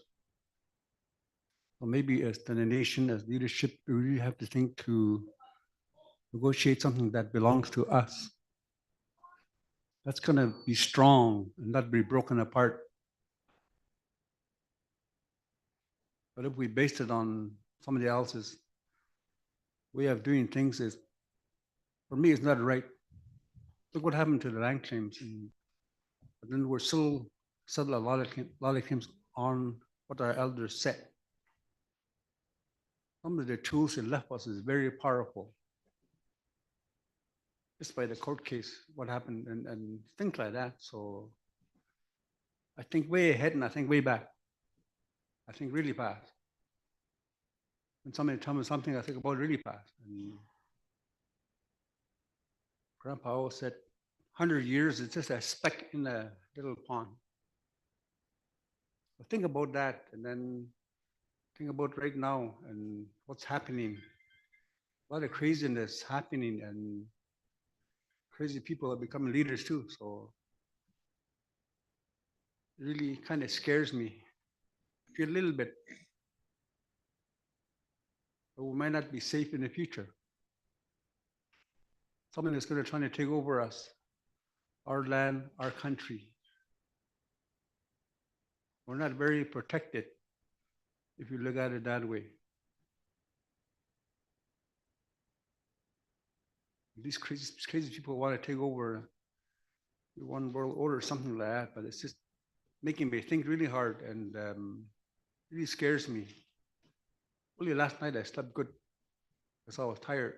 So maybe as the nation, as leadership, we really have to think to negotiate something that belongs to us. That's going to be strong and not be broken apart. But if we based it on somebody else's way of doing things, is for me, it's not right. Look what happened to the land claims. But then we're still settle a lot of claims on what our elders said. Some of the tools they left us is very powerful. Just by the court case, what happened and things like that. So I think way ahead and I think way back. I think really fast. When somebody tells me something, I think about it really fast. And Grandpa always said, 100 years is just a speck in a little pond. So think about that, and then think about right now and what's happening. A lot of craziness happening, and crazy people are becoming leaders too. So it really kind of scares me. I feel a little bit, but we might not be safe in the future. Someone is going to try to take over us, our land, our country. We're not very protected if you look at it that way. These crazy people want to take over one world order, something like that, but it's just making me think really hard and really scares me. Only last night I slept good because I was tired.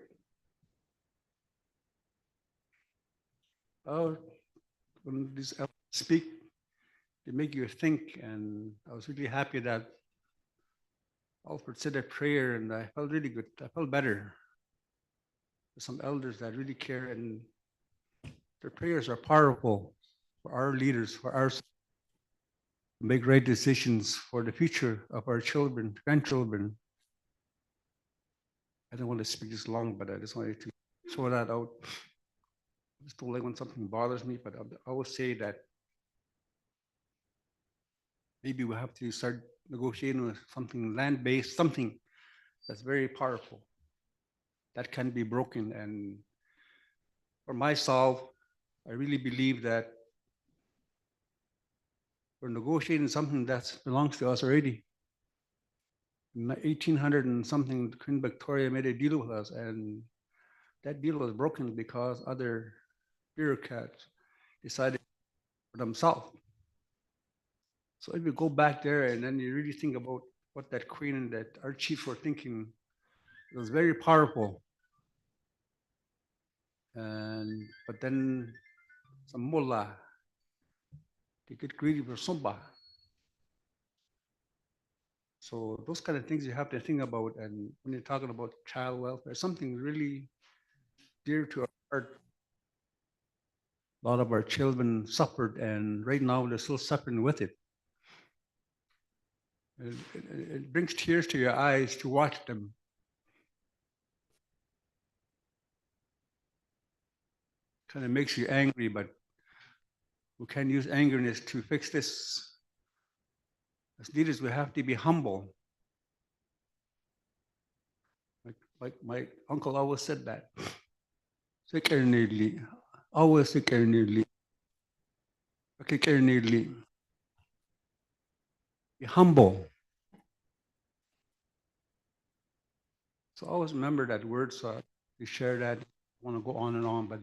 Oh, when these elders speak, they make you think, and I was really happy that Alfred said a prayer, and I felt really good. I felt better. There's some elders that really care, and their prayers are powerful for our leaders, for our to make right decisions for the future of our children, grandchildren. I don't want to speak this long, but I just wanted to throw that out. I just don't like when something bothers me, but I always say that maybe we have to start negotiating with something land-based, something that's very powerful, that can be broken. And for myself, I really believe that we're negotiating something that belongs to us already. In 1800 and something, Queen Victoria made a deal with us, and that deal was broken because other bureaucrats decided for themselves. So if you go back there and then you really think about what that queen and that our chiefs were thinking, it was very powerful. And but then some mullah, they get greedy for sumba. So those kind of things you have to think about. And when you're talking about child welfare, something really dear to our heart. A lot of our children suffered, and right now they're still suffering with it. It brings tears to your eyes to watch them. Kind of makes you angry, but we can't use angerness to fix this. As leaders, we have to be humble. Like my uncle always said that. Always be humble. So always remember that word. So we share that. I want to go on and on, but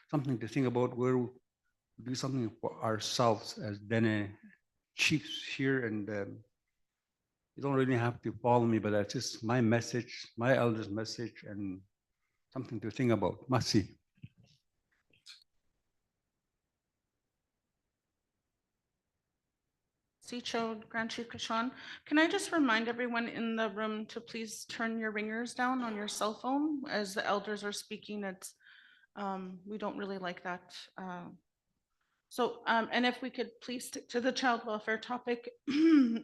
something to think about where we do something for ourselves as Dene chiefs here. And you don't really have to follow me, but that's just my message, my elders' message, and something to think about. Masi. Sicho, Grand Chief Kashan, can I just remind everyone in the room to please turn your ringers down on your cell phone as the elders are speaking? It's, we don't really like that. And if we could please stick to the child welfare topic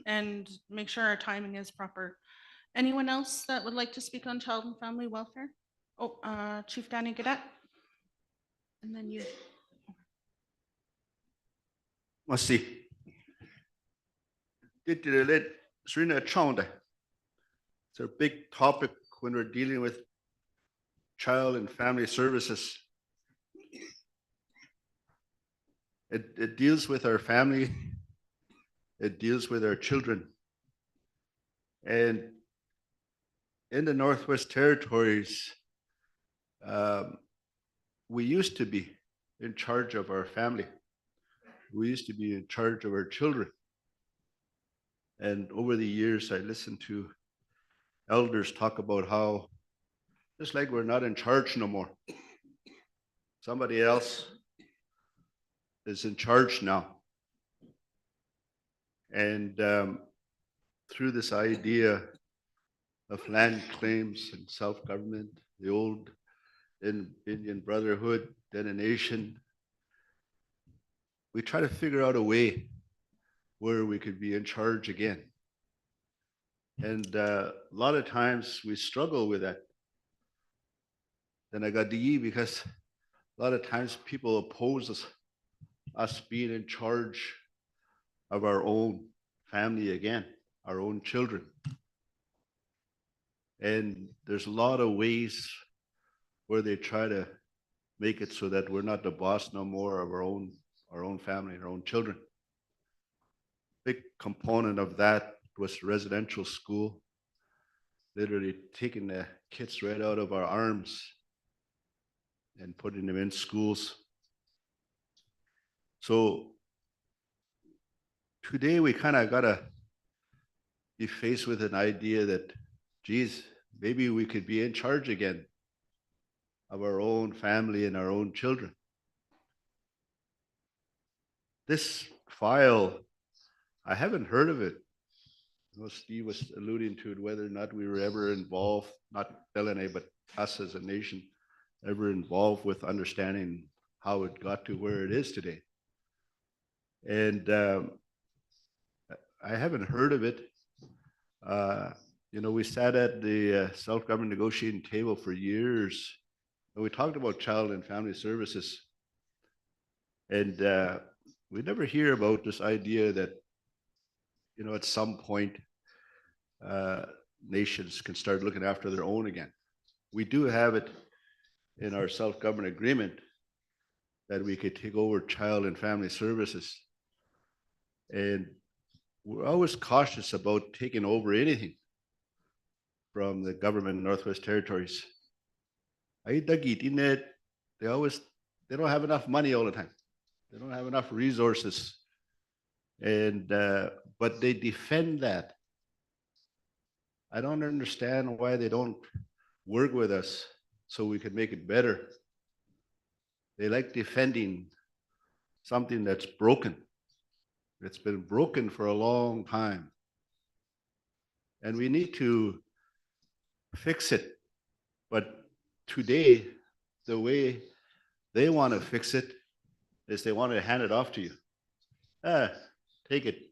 and make sure our timing is proper. Anyone else that would like to speak on child and family welfare? Oh, Chief Danny Gadet. And then you. Masi. It's a big topic when we're dealing with child and family services. It deals with our family. It deals with our children. And in the Northwest Territories, we used to be in charge of our family. We used to be in charge of our children. And over the years, I listened to elders talk about how it's like we're not in charge no more. Somebody else is in charge now. And through this idea of land claims and self-government, the old Indian brotherhood, Dene nation, we try to figure out a way where we could be in charge again. And a lot of times we struggle with that. Then I got the because a lot of times people oppose us being in charge of our own family again, our own children. And there's a lot of ways where they try to make it so that we're not the boss no more of our own family, our own children. Big component of that was residential school, literally taking the kids right out of our arms and putting them in schools. So today we kind of gotta be faced with an idea that, geez, maybe we could be in charge again of our own family and our own children. This file, I haven't heard of it. I know Steve was alluding to it, whether or not we were ever involved, not Deline, but us as a nation, ever involved with understanding how it got to where it is today. And I haven't heard of it. You know, we sat at the self-government negotiating table for years, and we talked about child and family services. And we never hear about this idea that, you know, at some point, nations can start looking after their own again. We do have it in our self-government agreement that we could take over child and family services. And we're always cautious about taking over anything from the government in Northwest Territories. They don't have enough money all the time. They don't have enough resources. And but they defend that. I don't understand why they don't work with us so we can make it better. They like defending something that's broken. It's been broken for a long time. And we need to fix it. But today, the way they want to fix it is they want to hand it off to you. Take it.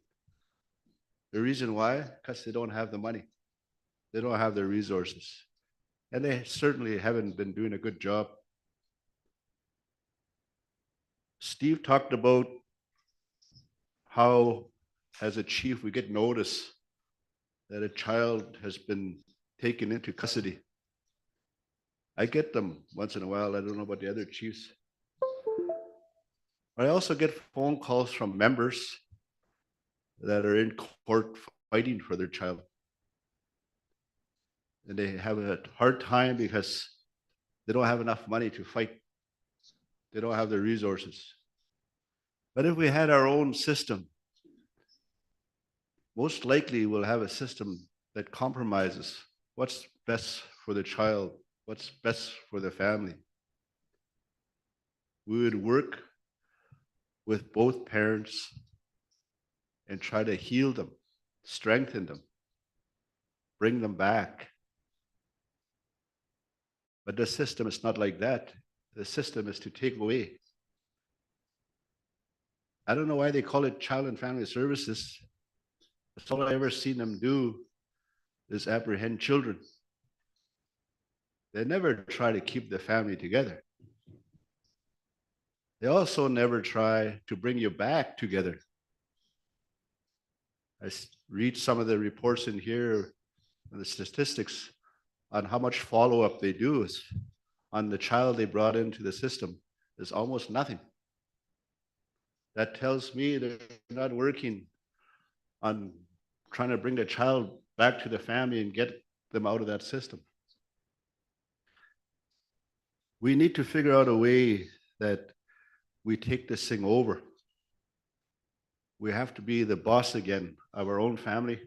The reason why? Because they don't have the money. They don't have the resources. And they certainly haven't been doing a good job. Steve talked about how, as a chief, we get notice that a child has been taken into custody. I get them once in a while. I don't know about the other chiefs. But I also get phone calls from members that are in court fighting for their child. And they have a hard time because they don't have enough money to fight. They don't have the resources. But if we had our own system, most likely we'll have a system that compromises what's best for the child, what's best for the family. We would work with both parents and try to heal them, strengthen them, bring them back. But the system is not like that. The system is to take away. I don't know why they call it child and family services. That's all I ever seen them do is apprehend children. They never try to keep the family together. They also never try to bring you back together. I read some of the reports in here, the statistics on how much follow-up they do is on the child they brought into the system is almost nothing. That tells me they're not working on trying to bring the child back to the family and get them out of that system. We need to figure out a way that we take this thing over. We have to be the boss again of our own family,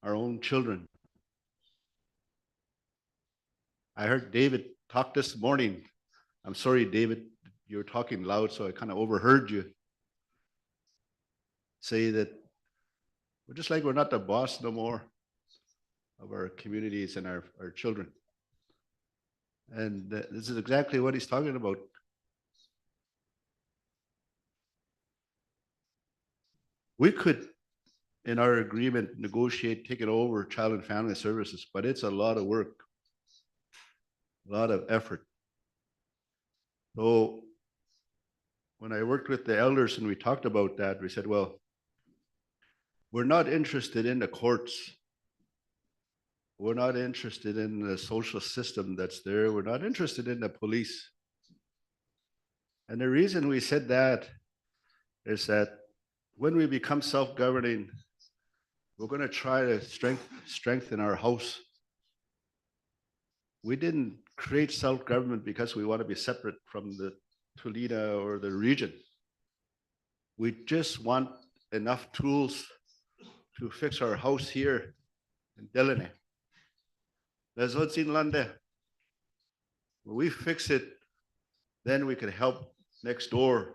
our own children. I heard David talk this morning. I'm sorry, David, you were talking loud, so I kind of overheard you say that we're just like we're not the boss no more of our communities and our children. And this is exactly what he's talking about. We could, in our agreement, negotiate taking over child and family services, but it's a lot of work, a lot of effort. So when I worked with the elders and we talked about that, we said, well, we're not interested in the courts. We're not interested in the social system that's there. We're not interested in the police. And the reason we said that is that when we become self-governing, we're going to try to strengthen our house. We didn't create self-government because we want to be separate from the Toledo or the region. We just want enough tools to fix our house here in Deline. There's what's in London. When we fix it, then we could help next door.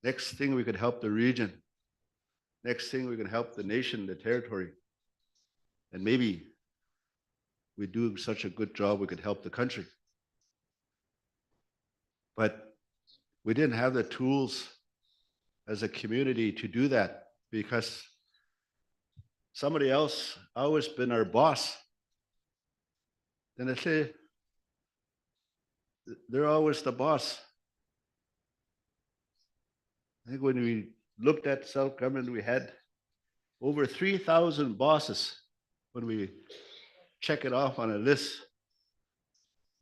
Next thing, we could help the region. Next thing, we can help the nation, the territory. And maybe we do such a good job, we could help the country. But we didn't have the tools as a community to do that because somebody else always been our boss. Then they say, they're always the boss. I think when we looked at self-government, we had over 3,000 bosses when we check it off on a list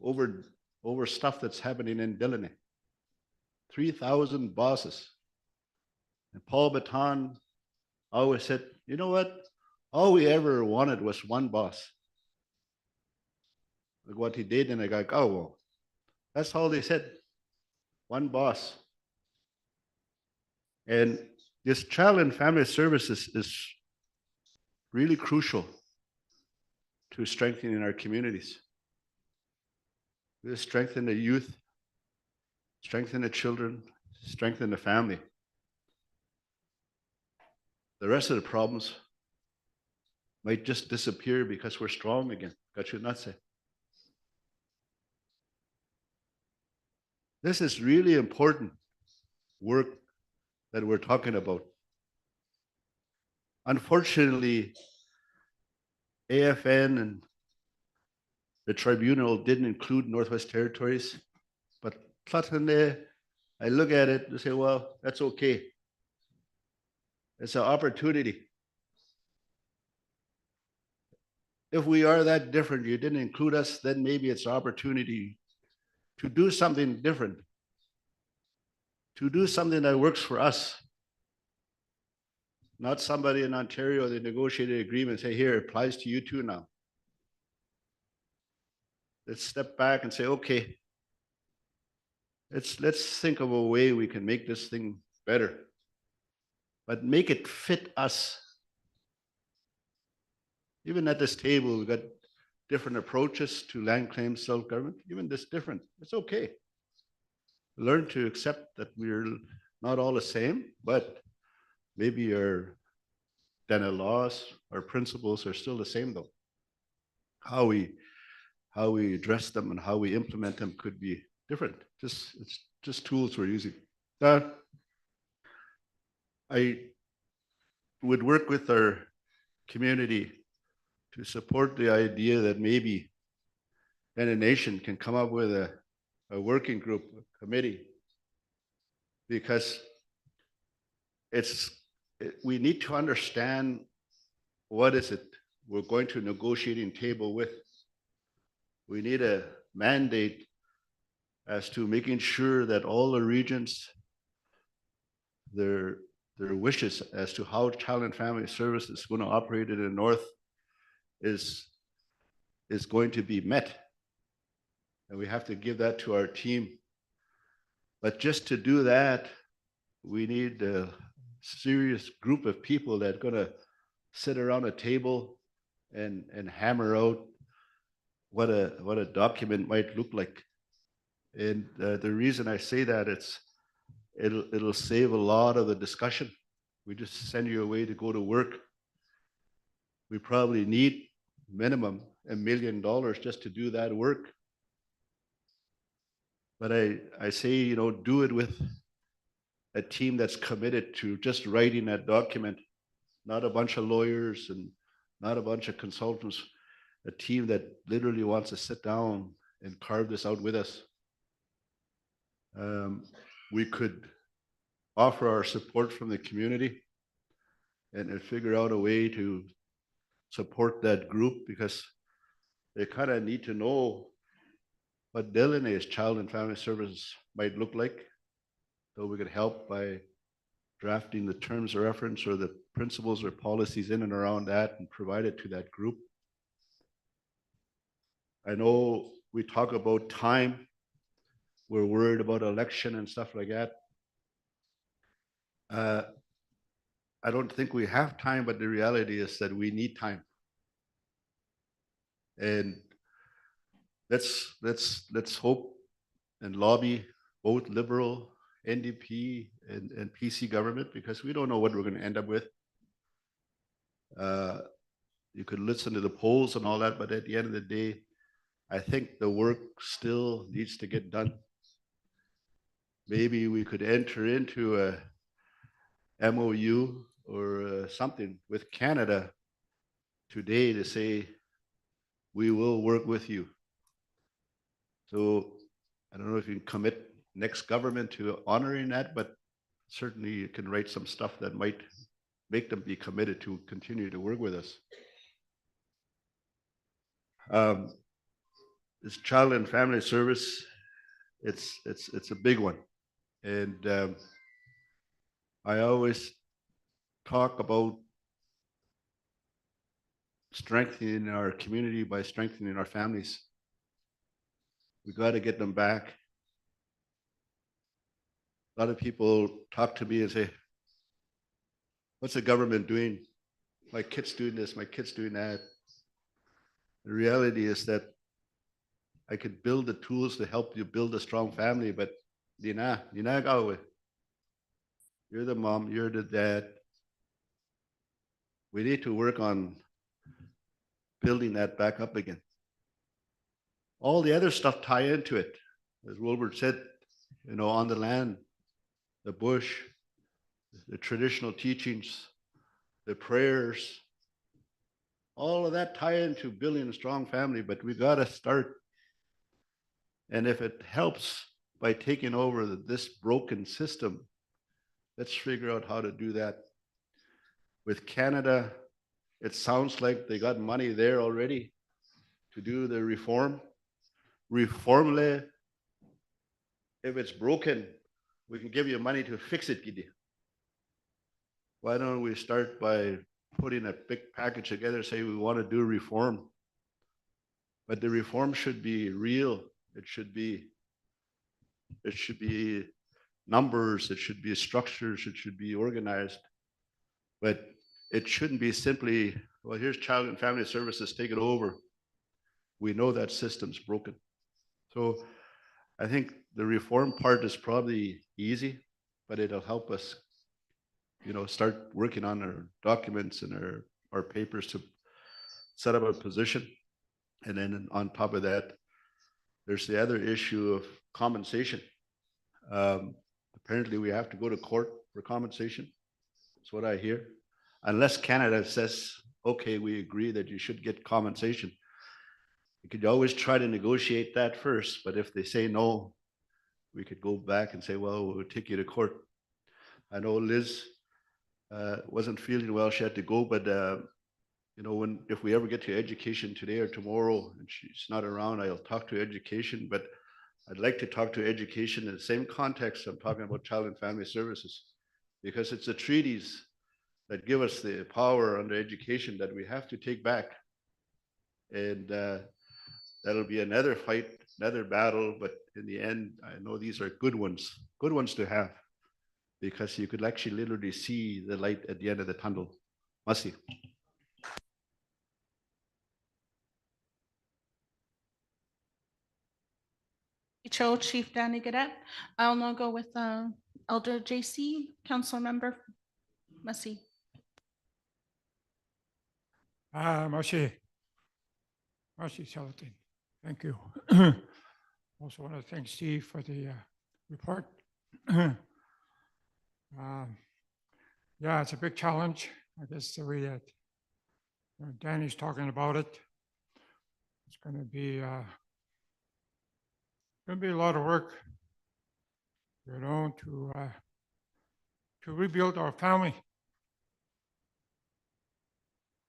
over stuff that's happening in Deline. 3,000 bosses. And Paul Baton always said, you know what? All we ever wanted was one boss. Like what he did, and I go, oh, well, that's all they said. One boss. And this child and family services is really crucial to strengthening our communities. We strengthen the youth, strengthen the children, strengthen the family. The rest of the problems might just disappear because we're strong again. God should not say. This is really important work that we're talking about. Unfortunately, AFN and the tribunal didn't include Northwest Territories, but I look at it and say, well, that's okay. It's an opportunity. If we are that different, you didn't include us, then maybe it's an opportunity to do something different, to do something that works for us. Not somebody in Ontario, they negotiated an agreement, say, here, it applies to you too now. Let's step back and say, okay, let's think of a way we can make this thing better, but make it fit us. Even at this table, we've got different approaches to land claims self-government, even this different. It's okay. Learn to accept that we're not all the same, but maybe our Dene laws, our principles are still the same though. How we address them and how we implement them could be different. It's just tools we're using. I would work with our community to support the idea that maybe Dene Nation can come up with a working group, a committee, because we need to understand what is it we're going to a negotiating table with. We need a mandate as to making sure that all the regions, their wishes as to how Child and Family Services is going to operate in the North is going to be met. And we have to give that to our team. But just to do that, we need a serious group of people that are going to sit around a table and hammer out what a document might look like. And the reason I say that, it'll save a lot of the discussion. We just send you away to go to work. We probably need minimum $1 million just to do that work. But I say, do it with a team that's committed to just writing that document, not a bunch of lawyers and not a bunch of consultants, a team that literally wants to sit down and carve this out with us. We could offer our support from the community and figure out a way to support that group, because they kind of need to know what Deline's Child and Family Services might look like. So we could help by drafting the terms of reference or the principles or policies in and around that and provide it to that group. I know we talk about time. We're worried about election and stuff like that. I don't think we have time, but the reality is that we need time. And let's hope and lobby both liberal, NDP, and PC government, because we don't know what we're going to end up with. You could listen to the polls and all that, but at the end of the day, I think the work still needs to get done. Maybe we could enter into a MOU or something with Canada today to say, we will work with you. So I don't know if you can commit next government to honoring that, but certainly you can write some stuff that might make them be committed to continue to work with us. This child and family service, it's a big one. And I always talk about strengthening our community by strengthening our families. We got to get them back. A lot of people talk to me and say, what's the government doing? My kid's doing this, my kid's doing that. The reality is that I could build the tools to help you build a strong family, but Dene, you're the mom, you're the dad. We need to work on building that back up again. All the other stuff tie into it. As Wilbert said, on the land, the bush, the traditional teachings, the prayers, all of that tie into building a strong family, but we got to start. And if it helps by taking over this broken system, let's figure out how to do that. With Canada, it sounds like they got money there already to do the reform. Reformle, if it's broken, we can give you money to fix it, Gidi. Why don't we start by putting a big package together, say we want to do reform. But the reform should be real. It should be numbers, it should be structures, it should be organized. But it shouldn't be simply, well, here's child and family services, take it over. We know that system's broken. So I think the reform part is probably easy, but it'll help us, start working on our documents and our papers to set up a position. And then on top of that, there's the other issue of compensation. Apparently we have to go to court for compensation. That's what I hear. Unless Canada says, okay, we agree that you should get compensation. You could always try to negotiate that first, but if they say no, we could go back and say, well, we'll take you to court. I know Liz wasn't feeling well, she had to go, but if we ever get to education today or tomorrow and she's not around, I'll talk to education, but I'd like to talk to education in the same context I'm talking about child and family services, because it's the treaties that give us the power under education that we have to take back. And that'll be another fight, another battle, but in the end, I know these are good ones to have, because you could actually literally see the light at the end of the tunnel. Masi. Cho, Chief Danny Gadet. I'll now go with Elder JC, Council Member Massey. Marcy Salatin, thank you. Also want to thank Steve for the report. Yeah, it's a big challenge. I guess the way that Danny's talking about it, it's going to be a lot of work, to rebuild our family.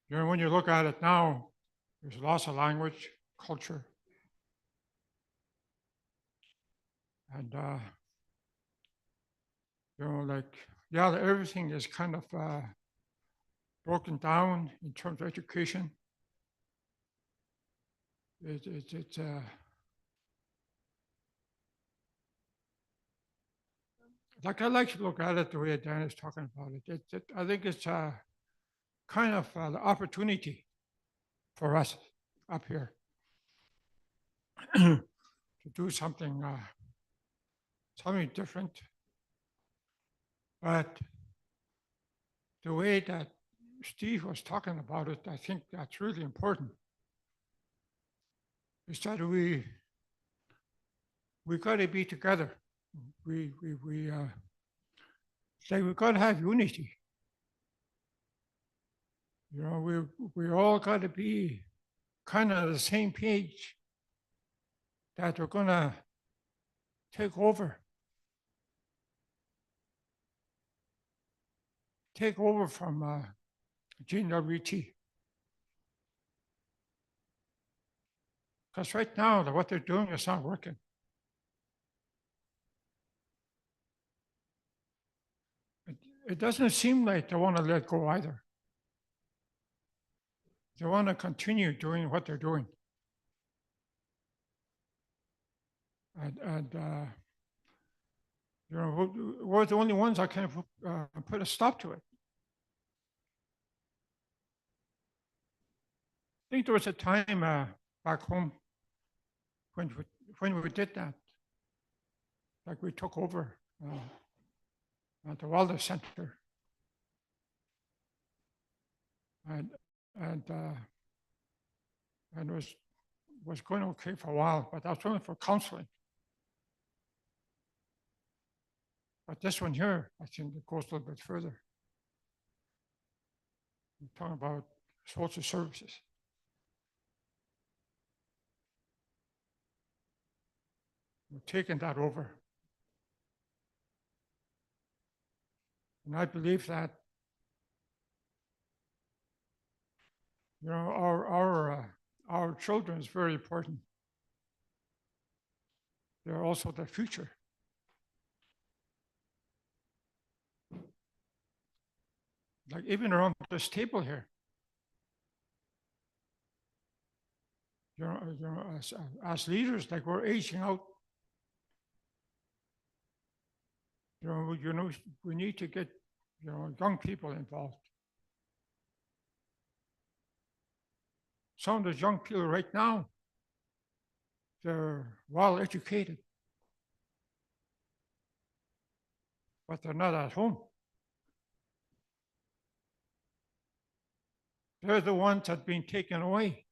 When you look at it now, there's loss of language, culture, and everything is kind of broken down in terms of education. like I like to look at it the way Dan is talking about it. I think it's kind of the opportunity for us up here to do something something different. But the way that Steve was talking about it, I think that's really important. Is that we got to be together. We say we got to have unity. You know, we all got to be kind of on the same page that we're going to take over from GWT. Because right now, what they're doing is not working. It doesn't seem like they want to let go either. They want to continue doing what they're doing. And you know, we're the only ones that can put a stop to it. I think there was a time back home when we did that, like we took over at the Wellness Center, and it was going okay for a while, but that's only for counseling. But this one here, I think it goes a little bit further. We're talking about social services. We're taking that over. And I believe that, you know, our children is very important. They're also the future. Like even around this table here, you know, as leaders, like we're aging out. You know, we need to get, you know, young people involved. Some of the young people right now, they're well educated, but they're not at home. They're the ones that have been taken away.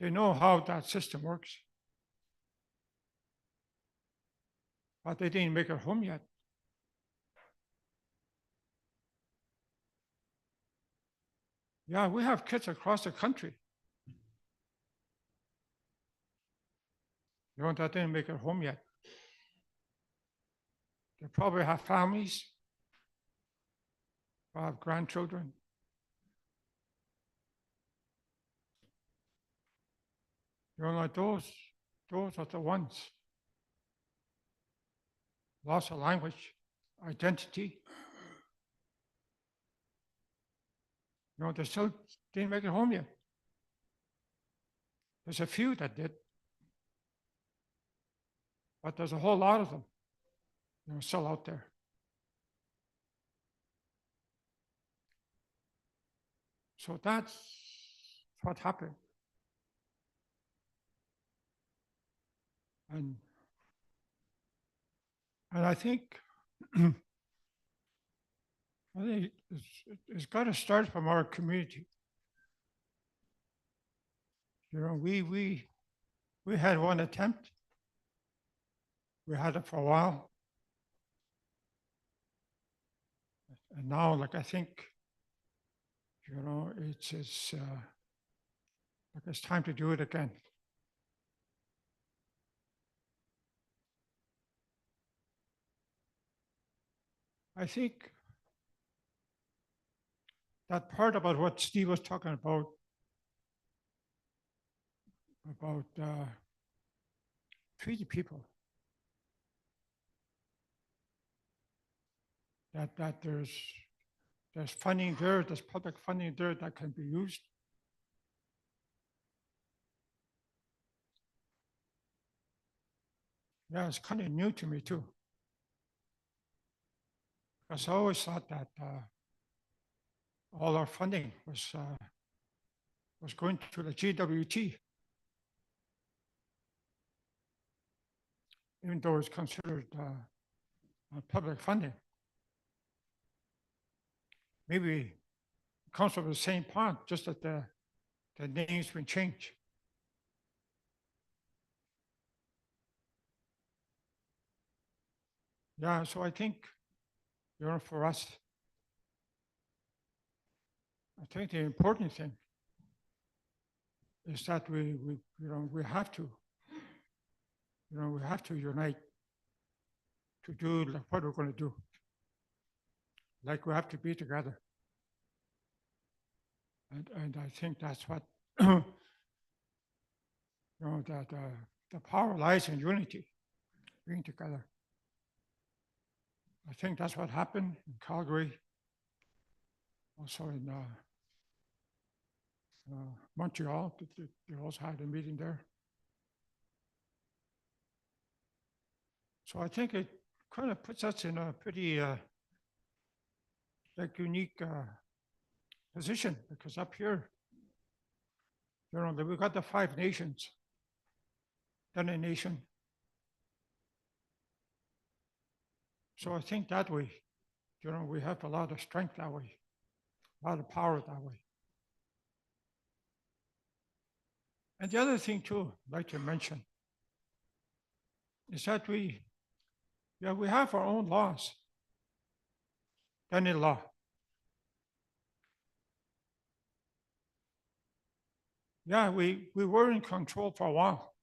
They know how that system works, but they didn't make it home yet. Yeah, we have kids across the country, you know, that didn't make it home yet. They probably have families, have grandchildren. You know, like those are the ones. Loss of language, identity. You know, they still didn't make it home yet. There's a few that did, but there's a whole lot of them, you know, still out there. So that's what happened. And I think it's got to start from our community. You know, we had one attempt. We had it for a while. And now, like, I think, you know, it's like it's time to do it again. I think that part about what Steve was talking about treating people, that there's funding there, there's public funding there that can be used. Yeah, it's kind of new to me too. Because I always thought that all our funding was going to the GWT, even though it's considered public funding. Maybe it comes from the same pot, just that the name's been changed. Yeah, so I think, for us, I think the important thing is that we have to, we have to unite to do like what we're going to do. Like we have to be together. And I think that's what, that the power lies in unity, being together. I think that's what happened in Calgary, also in Montreal. They also had a meeting there. So I think it kind of puts us in a pretty unique position, because up here, we've got the 5 nations, Dene Nation. So I think that way, we have a lot of strength that way, a lot of power that way. And the other thing too, I'd like to mention, is that we have our own laws, Dene law. Yeah, we were in control for a while.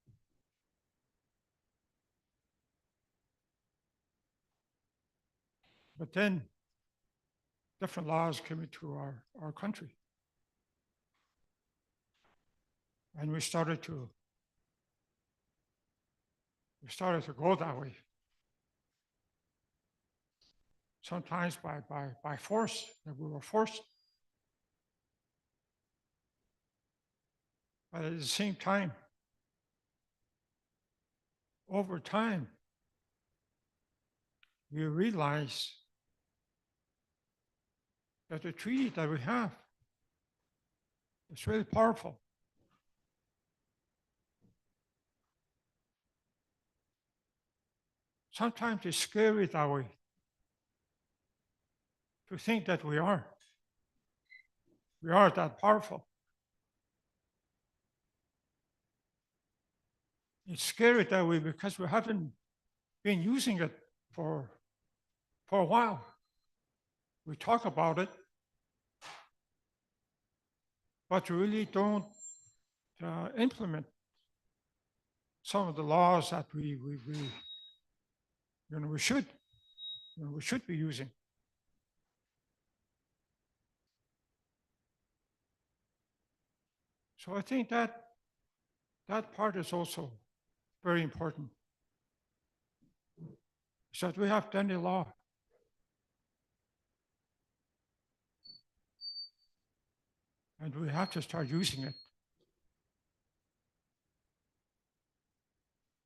But then different laws came into our country. And we started to go that way. Sometimes by force, that we were forced. But at the same time, over time, we realize that the treaty that we have is really powerful. Sometimes it's scary that way, to think that we are that powerful. It's scary that way because we haven't been using it for a while. We talk about it, but we really don't implement some of the laws that we should be using. So I think that part is also very important. So that we have done the law. And we have to start using it.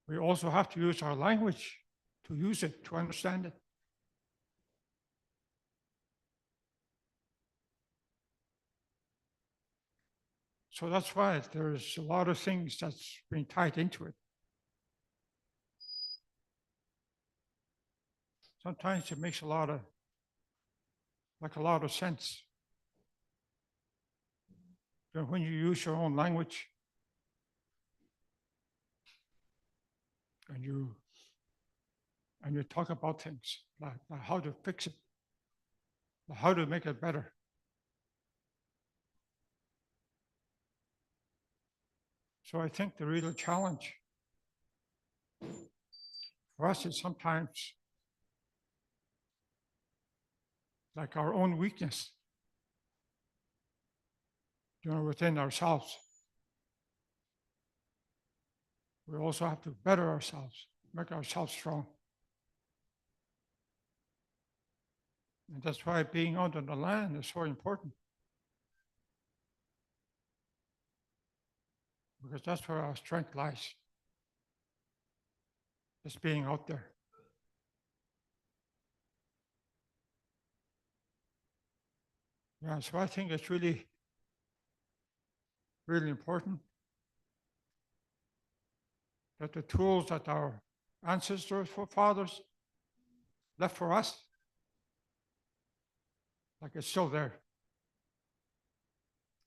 We also have to use our language to use it, to understand it. So that's why there's a lot of things that's been tied into it. Sometimes it makes a lot of sense. When you use your own language and you talk about things like how to fix it, how to make it better. So I think the real challenge for us is sometimes like our own weakness, within ourselves. We also have to better ourselves, make ourselves strong. And that's why being out on the land is so important. Because that's where our strength lies. just being out there. Yeah, so I think it's really, really important that the tools that our ancestors, forefathers left for us, like it's still there.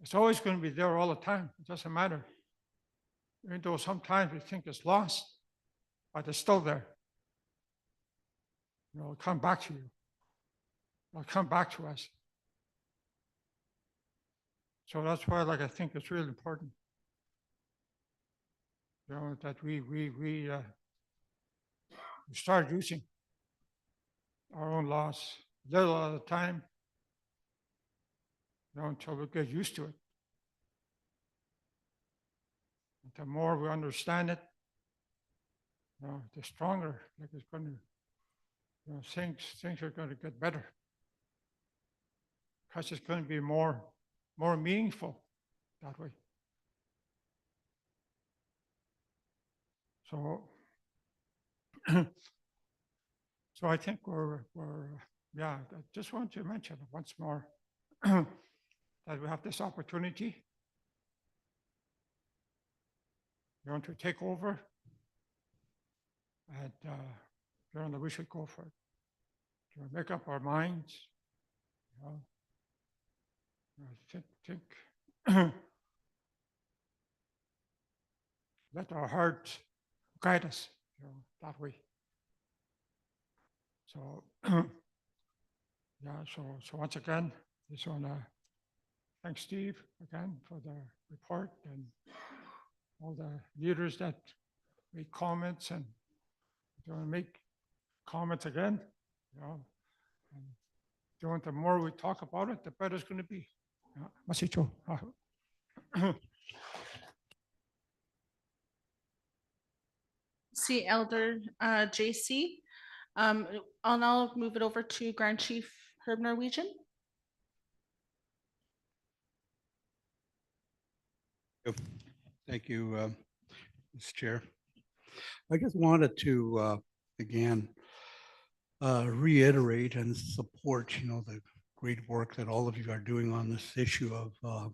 It's always going to be there all the time. It doesn't matter. Even though sometimes we think it's lost, but it's still there. It'll come back to you. It'll come back to us. So that's why, like, I think it's really important, that we start using our own laws a little at a time, until we get used to it. And the more we understand it, the stronger, like, it's going to, things are going to get better, because it's going to be more meaningful that way. So, so I think yeah, I just want to mention once more that we have this opportunity, to take over, and that we should go for it. Make up our minds. Think let our hearts guide us, that way. So, yeah, so once again, I just want to thank Steve again for the report, and all the leaders that made comments and make comments again. And the more we talk about it, the better it's going to be. Masicho. See Elder JC. I'll now move it over to Grand Chief Herb Norwegian. Thank you, Mr. Chair. I just wanted to, again, reiterate and support, the great work that all of you are doing on this issue of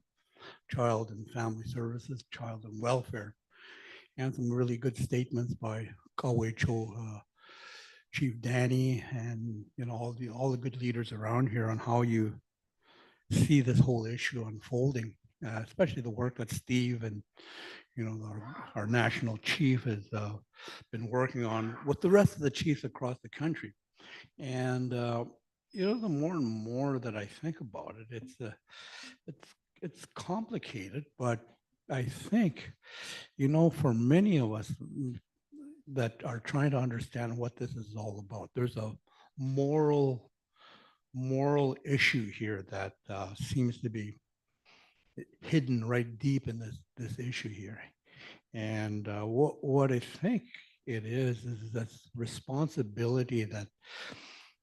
child and family services, child and welfare, and some really good statements by Kawecho, Chief Dene, and all the good leaders around here on how you see this whole issue unfolding, especially the work that Steve and our national chief has been working on with the rest of the chiefs across the country. And the more and more that I think about it, it's complicated, but I think, for many of us that are trying to understand what this is all about, there's a moral issue here that seems to be hidden right deep in this issue here. And what I think it is this responsibility that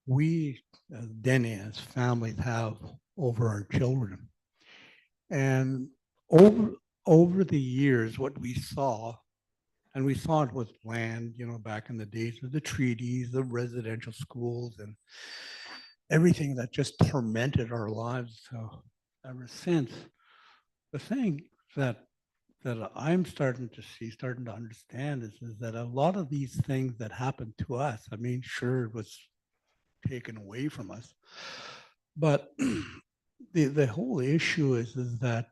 we as Dene, as families, have over our children. And over the years, what we saw, and we saw it with land, back in the days of the treaties, the residential schools, and everything that just tormented our lives ever since. The thing that I'm starting to understand is that a lot of these things that happened to us, I mean, sure, it was taken away from us, but the whole issue is that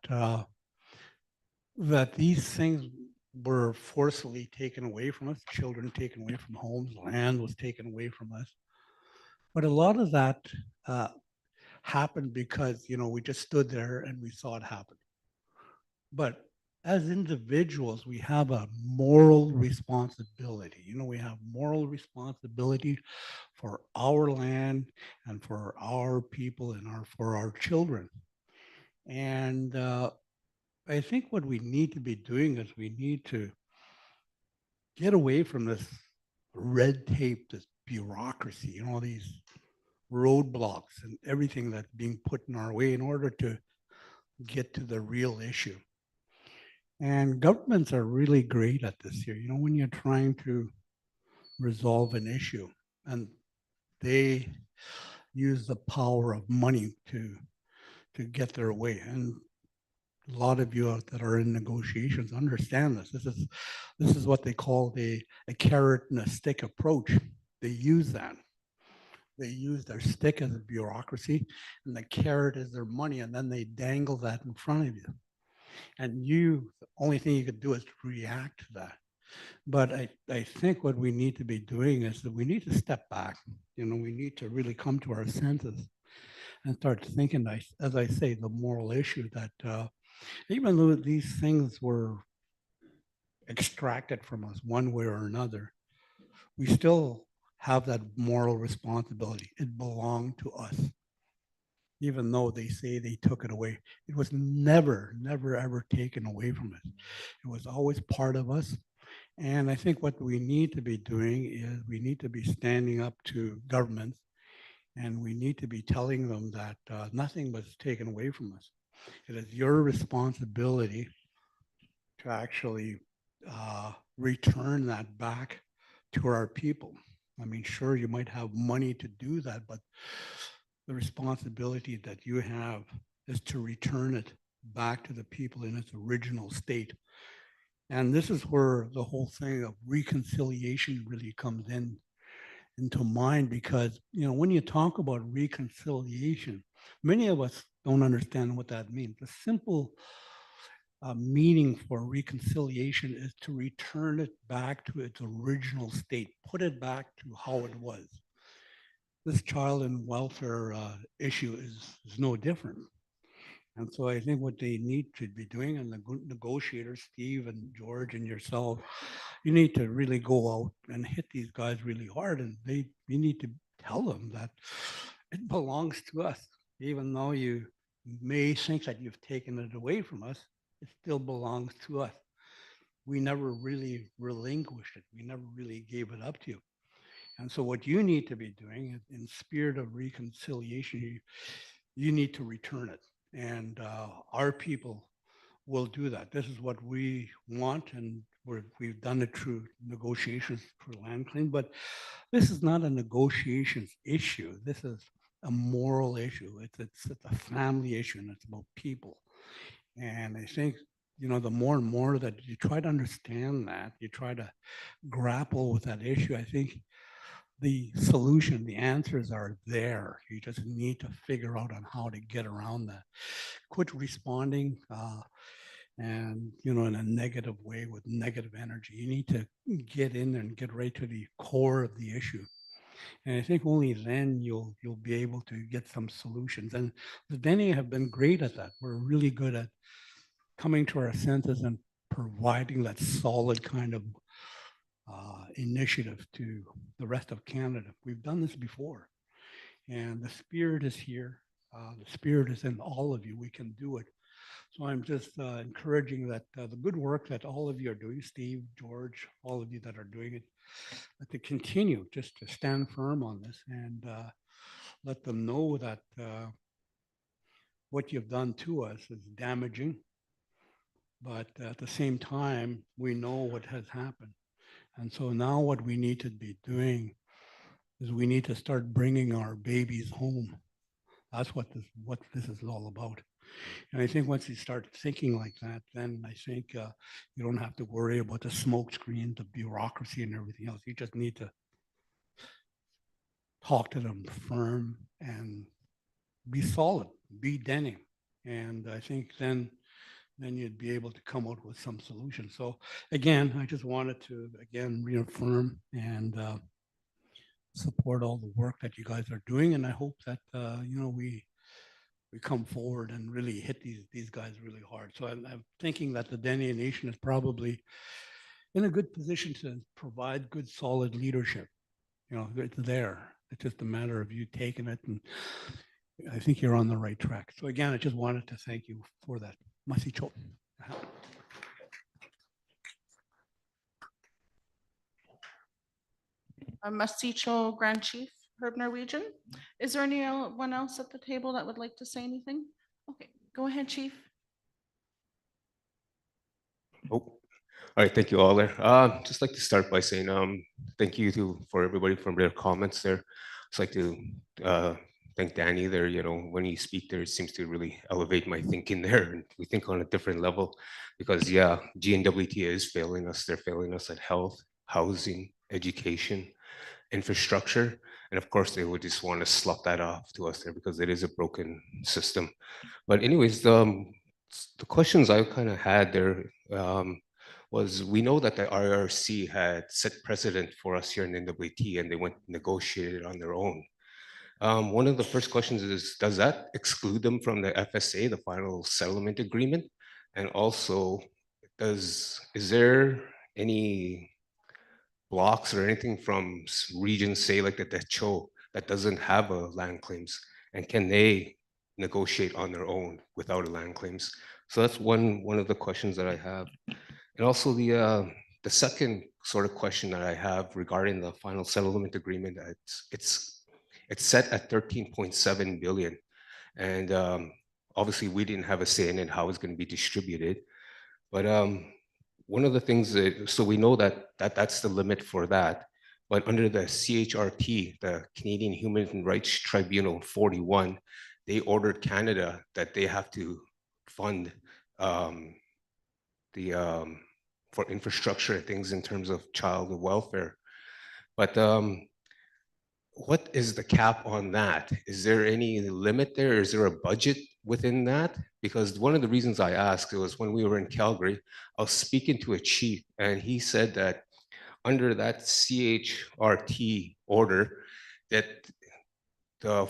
that these things were forcefully taken away from us, children taken away from homes, land was taken away from us. But a lot of that happened because, we just stood there and we saw it happen. But as individuals, we have a moral responsibility. We have moral responsibility for our land and for our people and for our children. And I think what we need to be doing is we need to get away from this red tape, this bureaucracy, these roadblocks and everything that's being put in our way in order to get to the real issue. And governments are really great at this here. When you're trying to resolve an issue. And they use the power of money to get their way. And a lot of you that are in negotiations understand this. This is what they call a carrot and a stick approach. They use that. They use their stick as a bureaucracy, and the carrot is their money, and then they dangle that in front of you. And the only thing you could do is react to that. But I think what we need to be doing is that we need to step back. We need to really come to our senses and start thinking, as I say, the moral issue that even though these things were extracted from us one way or another, we still have that moral responsibility. It belonged to us. Even though they say they took it away, it was never, never, ever taken away from us. It was always part of us. And I think what we need to be doing is we need to be standing up to governments, and we need to be telling them that nothing was taken away from us. It is your responsibility to actually return that back to our people. I mean, sure, you might have money to do that, but the responsibility that you have is to return it back to the people in its original state. And this is where the whole thing of reconciliation really comes into mind, because when you talk about reconciliation, many of us don't understand what that means. The simple meaning for reconciliation is to return it back to its original state, put it back to how it was. This child and welfare issue is no different. And so I think what they need to be doing, and the negotiators, Steve and George and yourself, you need to really go out and hit these guys really hard. And you need to tell them that it belongs to us. Even though you may think that you've taken it away from us, it still belongs to us. We never really relinquished it. We never really gave it up to you. And so what you need to be doing in spirit of reconciliation, you need to return it. And our people will do that. This is what we want, and we've done it through negotiations for land claim, but this is not a negotiations issue. This is a moral issue. It's a family issue, and it's about people. And I think, the more and more that you try to understand that, you try to grapple with that issue, I think the solution, the answers are there. You just need to figure out on how to get around that. Quit responding and, in a negative way with negative energy. You need to get in there and get right to the core of the issue. And I think only then you'll be able to get some solutions. And the Dene have been great at that. We're really good at coming to our senses and providing that solid kind of initiative to the rest of Canada. We've done this before, and the spirit is here. The spirit is in all of you. We can do it. So I'm just encouraging that the good work that all of you are doing, Steve, George, all of you that are doing it, to continue just to stand firm on this and let them know that what you've done to us is damaging. But at the same time, we know what has happened. And so now what we need to be doing is we need to start bringing our babies home. That's what this is all about. And I think once you start thinking like that, then I think you don't have to worry about the smoke screen, the bureaucracy and everything else. You just need to talk to them firm and be solid, be Dene. And I think then you'd be able to come out with some solutions. So again, I just wanted to, reaffirm and support all the work that you guys are doing. And I hope that, we come forward and really hit these guys really hard. So I'm thinking that the Dene Nation is probably in a good position to provide good, solid leadership. It's there. It's just a matter of you taking it. And I think you're on the right track. So again, I just wanted to thank you for that. Masicho. Masicho Grand Chief Herb Norwegian. Is there anyone else at the table that would like to say anything? Okay, go ahead, Chief. Oh, All right, thank you all there. Just like to start by saying thank you for everybody from their comments there. Just like to thank Danny there. You know, when you speak there, it seems to really elevate my thinking there, and we think on a different level. Because yeah, GNWT is failing us. They're failing us at health, housing, education, infrastructure, and of course they would just want to slap that off to us there because it is a broken system. But anyways, the questions I kind of had there was we know that the IRC had set precedent for us here in NWT and they went and negotiated on their own. One of the first questions is, does that exclude them from the FSA, the final settlement agreement? And also, is there any blocks or anything from regions, say like the Techo, that doesn't have a land claims? And can they negotiate on their own without a land claims? So that's one of the questions that I have. And also the second sort of question that I have regarding the final settlement agreement, it's set at 13.7 billion. And obviously we didn't have a say in it, how it's going to be distributed. But one of the things that, so we know that's the limit for that. But under the CHRT, the Canadian Human Rights Tribunal 41, they ordered Canada that they have to fund for infrastructure things in terms of child welfare. But what is the cap on that? Is there any limit there? Is there a budget within that? Because one of the reasons I asked, it was when we were in Calgary, I was speaking to a chief and he said that under that CHRT order, that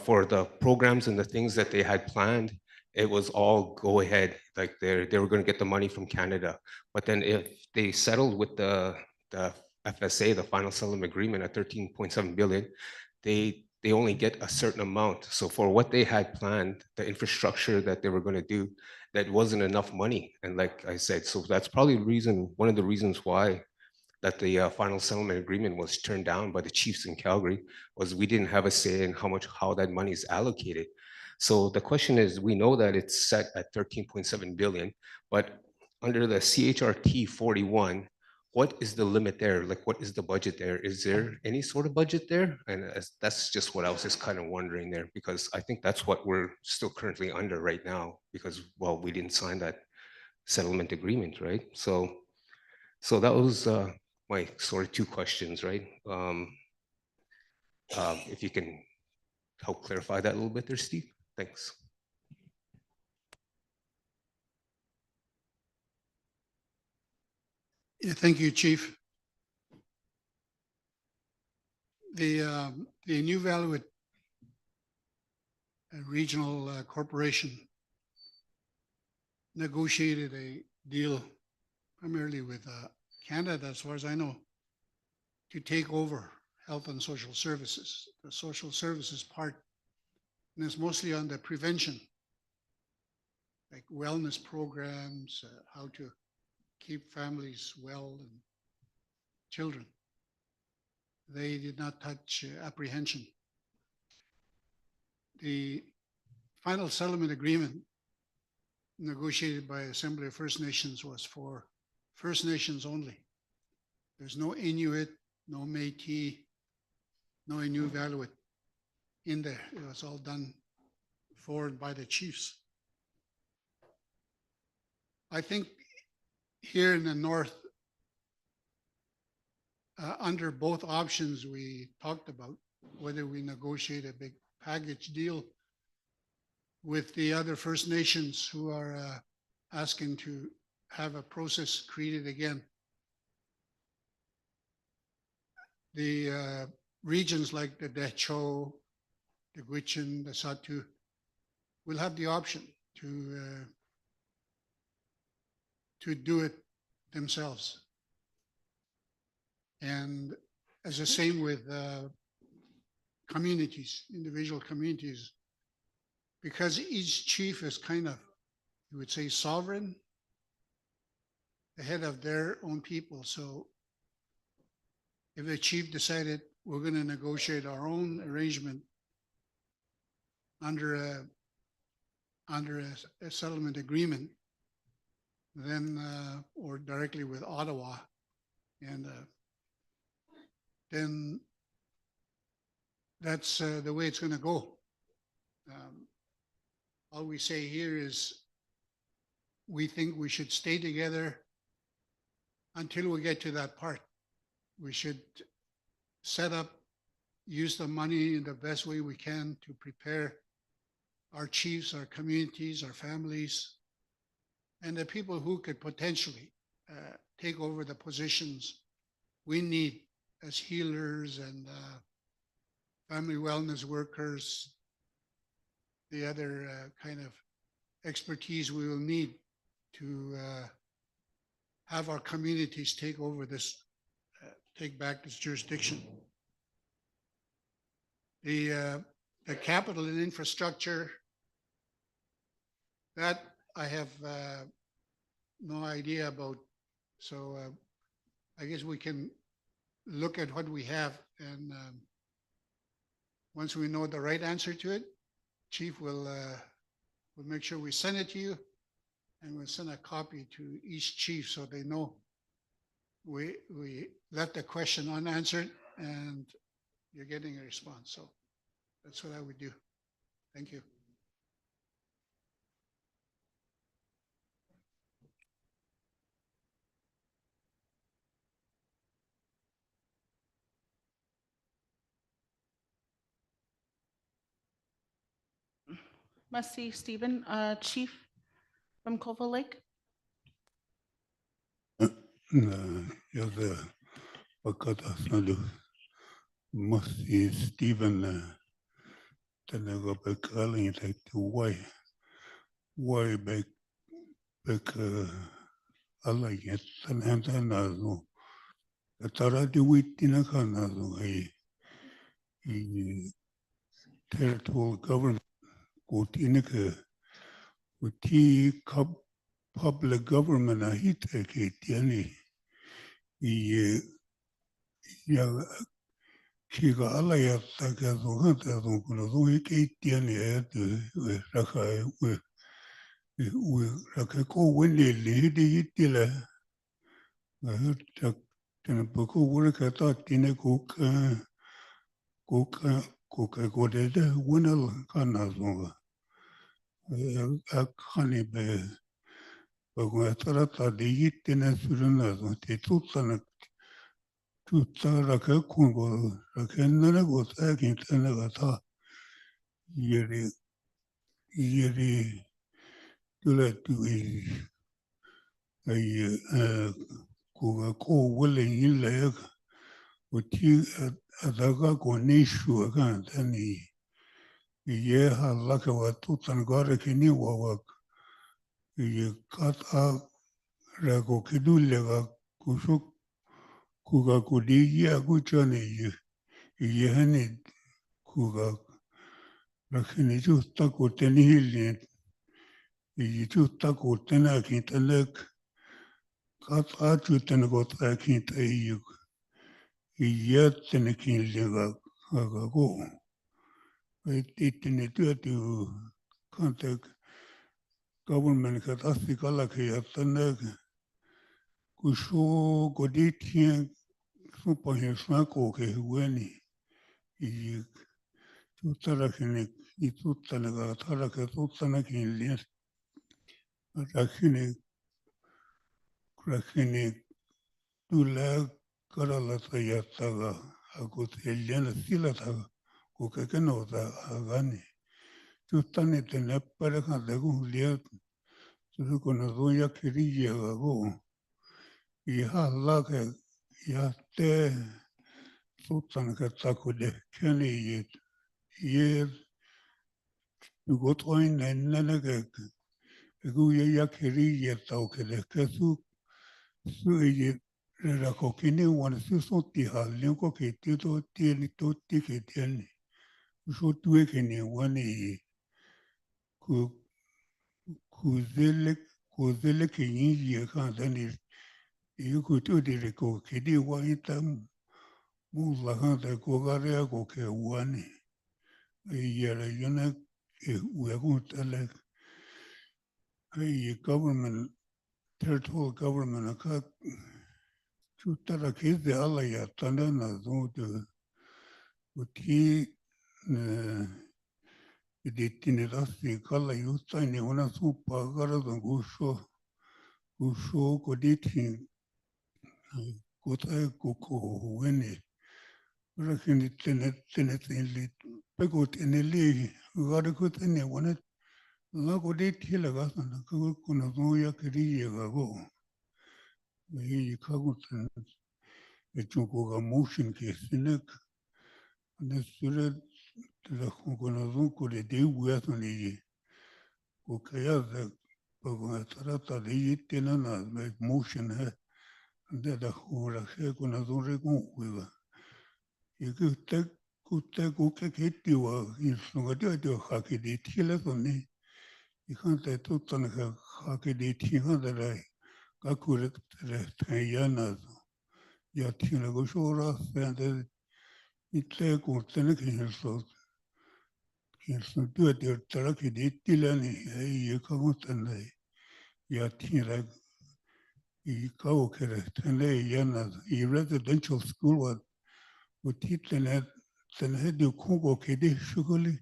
for the programs and the things that they had planned, it was all go ahead, like they were going to get the money from Canada. But then if they settled with the FSA, the final settlement agreement at 13.7 billion, they only get a certain amount. So for what they had planned, the infrastructure that they were going to do, that wasn't enough money. And like I said, so that's probably one of the reasons why that the final settlement agreement was turned down by the chiefs in Calgary, was we didn't have a say in how that money is allocated. So the question is, we know that it's set at 13.7 billion, but under the CHRT 41, what is the limit there? Like, what is the budget there? Is there any sort of budget there? And that's just what I was just kind of wondering there, because I think that's what we're still currently under right now, because, well, we didn't sign that settlement agreement, right? So that was my sort of two questions, right? If you can help clarify that a little bit there, Steve. Thanks. Yeah, thank you, Chief. The New Valuit Regional Corporation negotiated a deal primarily with Canada, as far as I know, to take over health and social services, the social services part. And it's mostly on the prevention, like wellness programs, how to keep families well and children. They did not touch apprehension. The final settlement agreement negotiated by Assembly of First Nations was for First Nations only. There's no Inuit, no Métis, no Inuvialuit in there. It was all done for and by the chiefs. I think here in the north, under both options we talked about, whether we negotiate a big package deal with the other First Nations who are asking to have a process created again. The regions like the Decho, the Gwich'in, the Satu will have the option to do it themselves. And as the same with communities, individual communities, because each chief is kind of, you would say, sovereign, the head of their own people. So if the chief decided we're going to negotiate our own arrangement under a settlement agreement, then, or directly with Ottawa. And then that's the way it's going to go. All we say here is we think we should stay together until we get to that part. We should set up, use the money in the best way we can to prepare our chiefs, our communities, our families, and the people who could potentially take over the positions we need as healers and family wellness workers, the other kind of expertise we will need to have our communities take over this, take back this jurisdiction. The capital and infrastructure, that I have no idea about. So I guess we can look at what we have, and once we know the right answer to it, Chief will make sure we send it to you, and we'll send a copy to each chief so they know we left the question unanswered and you're getting a response. So that's what I would do. Thank you. Must see Stephen, Chief from Cova Lake. Yazı fakat aslında Masti Stephen tenaga bekalın tekti why bek alayet tanhan nazo tara di witina kanazo ay territorial government kutinike uti public government ahite tiani ya kiga alaya takazo hanta kuno zo tiani we raka we raka ko wende lihidi yitila tak tena poko wurika ta tine kuka kodede winal kanazo akani be bagwa tarata de yitina suruna te tutsa raka kungo raka nana go takin tena gata yeri tula tui ay kuga ko wale yilla yak uti adaga ko nishu akan tani ye halaka wa tutan gore kini wawak ye kata rago kidulle ga kusuk kuga kudi ya kuchane ye hani kuga rakini justa ko teni hilne ye justa ko tena kintalek kata jutan ko ta kinta ye tena kinlega ga go itine tu contact government ka tasi kala ke atana kusho goditien supa hisna ko ke weni i tutara kene i tutana ga tara ke tutana kinle rakine tula karala sayata ga ako eliana sila ta ko ke no ta agani tutane tena para ka de gulia tu kono doya kiriya ga go i hala ke ya te tutana ka takude kene ye go toin nana ke gu ya kiriya ta ke de ke su ye la kokini wan su so ti hal ko ke ti to ti ke tieni so tu ke ni wani kuzele ke yinji kan tani yuko to de ko kidi wani tam mu la kan ta ko gare ko ke wani yera yana we ko tele government territorial government aka chutara kids de alla ya tanda na zo de uti iditini rasti kala yusta ni una su pagara da gusho koditi kota kuko weni rakini tene pego tene li gare ko tene wana la koditi la ga sana ko kuna zo ya kiri ya go yi kago tene echuko ga motion ke sinek ne sure la kuna zo ko le de uya tani ko kaya da pagona trata de yi tene na motion hai de la jura que con la don reconjuga y que usted que tiwa y son de haki de tila soni y canta tutto na haki de tila de la kakure de yana ya tila go shora de y te con tene que el so de tara que de tila ni y como tene ya tila y kao que tene yana y residential school was وتي تنهدي كونغو كده شغلي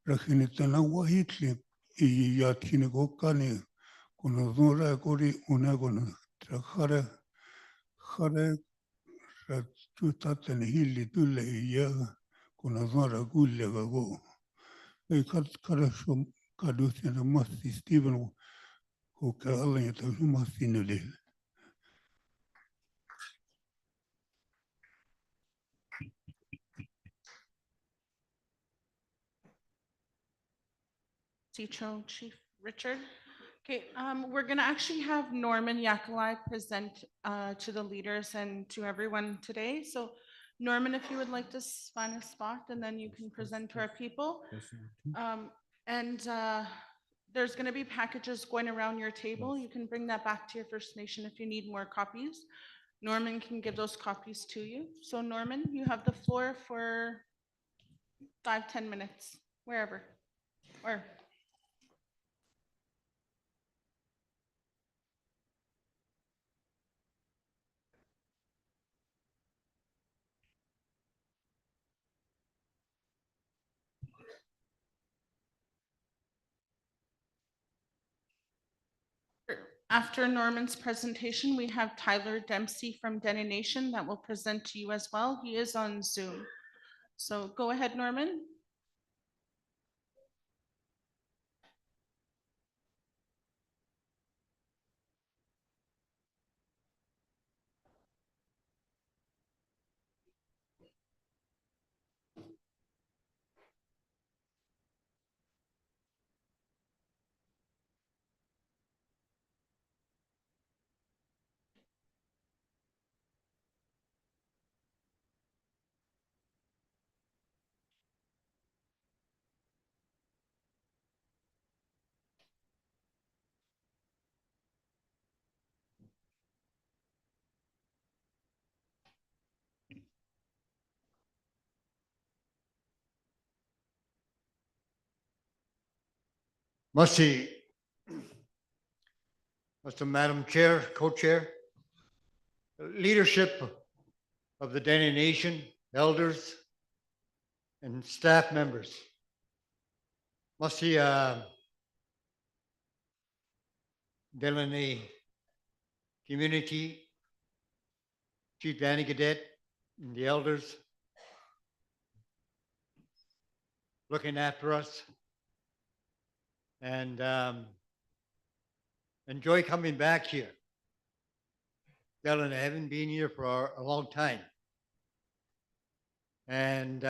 لكن تنوع هيتلي ياتيني كوكاني كنا زورا كوري ونا كنا تخارا خارا شوتا تنهيلي دولا إياه كنا زورا كولي غو أي كارا شو كادو سينا ماسي ستيفن وكا الله يتوشي ماسي نولي Cicho, Chief Richard. Okay, we're gonna actually have Norman Yakalai present to the leaders and to everyone today. So Norman, if you would like to find a spot and then you can present to our people. And there's gonna be packages going around your table. You can bring that back to your First Nation if you need more copies. Norman can give those copies to you. So Norman, you have the floor for 5-10 minutes, wherever, or after Norman's presentation, we have Tyler Dempsey from Dene Nation that will present to you as well. He is on Zoom. So go ahead, Norman. Must Madam Chair, Co-Chair, leadership of the Dene Nation, elders, and staff members. Deline community, Chief Danny Cadet, and the elders looking after us. And enjoy coming back here. Deline, I haven't been here for a long time. And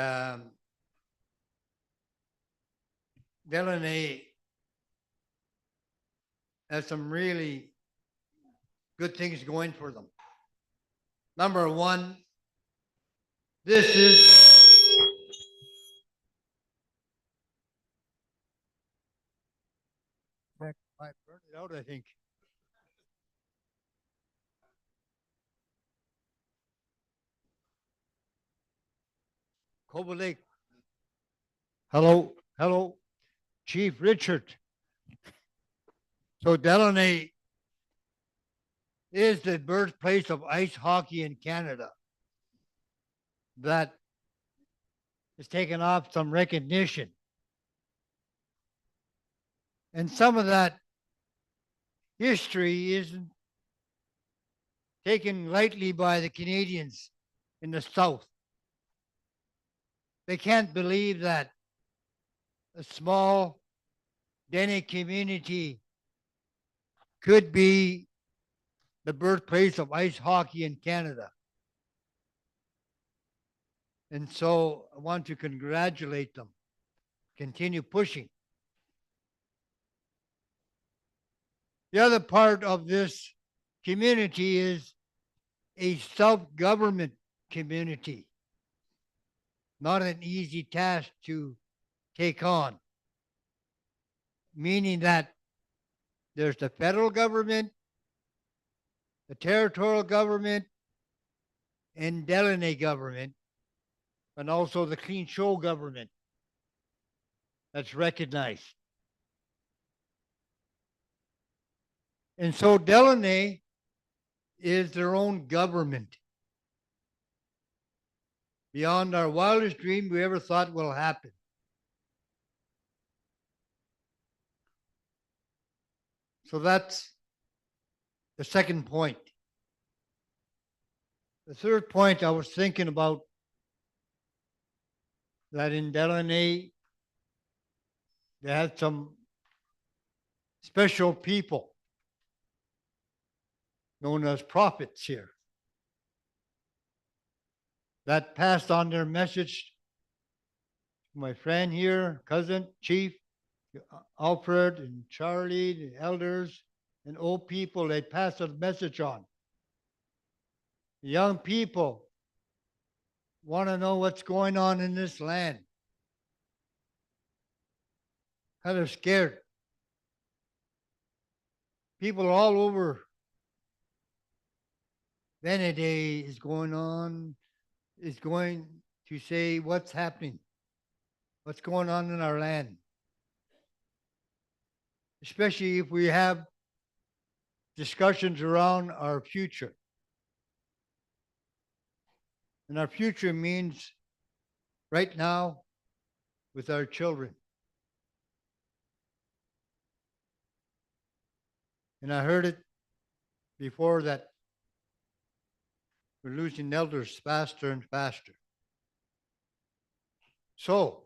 Deline has some really good things going for them. Number one, this is I burned it out, I think. Cobble Lake. Hello, Chief Richard. So Deline is the birthplace of ice hockey in Canada. That has taken off some recognition. And some of that history isn't taken lightly by the Canadians in the South. They can't believe that a small Dene community could be the birthplace of ice hockey in Canada. And so I want to congratulate them. Continue pushing. The other part of this community is a self-government community. Not an easy task to take on. Meaning that there's the federal government, the territorial government, and Deline government, and also the Clean Show government that's recognized. And so Deline is their own government. Beyond our wildest dream we ever thought will happen. So that's the second point. The third point I was thinking about that in Deline, they had some special people known as prophets here that passed on their message to my friend here, cousin, chief, Alfred and Charlie, the elders and old people. They passed the message on. The young people want to know what's going on in this land. Kind of scared. People all over Dene is going on, is going to say what's happening, what's going on in our land. Especially if we have discussions around our future. And our future means right now with our children. And I heard it before that we're losing elders faster and faster. So,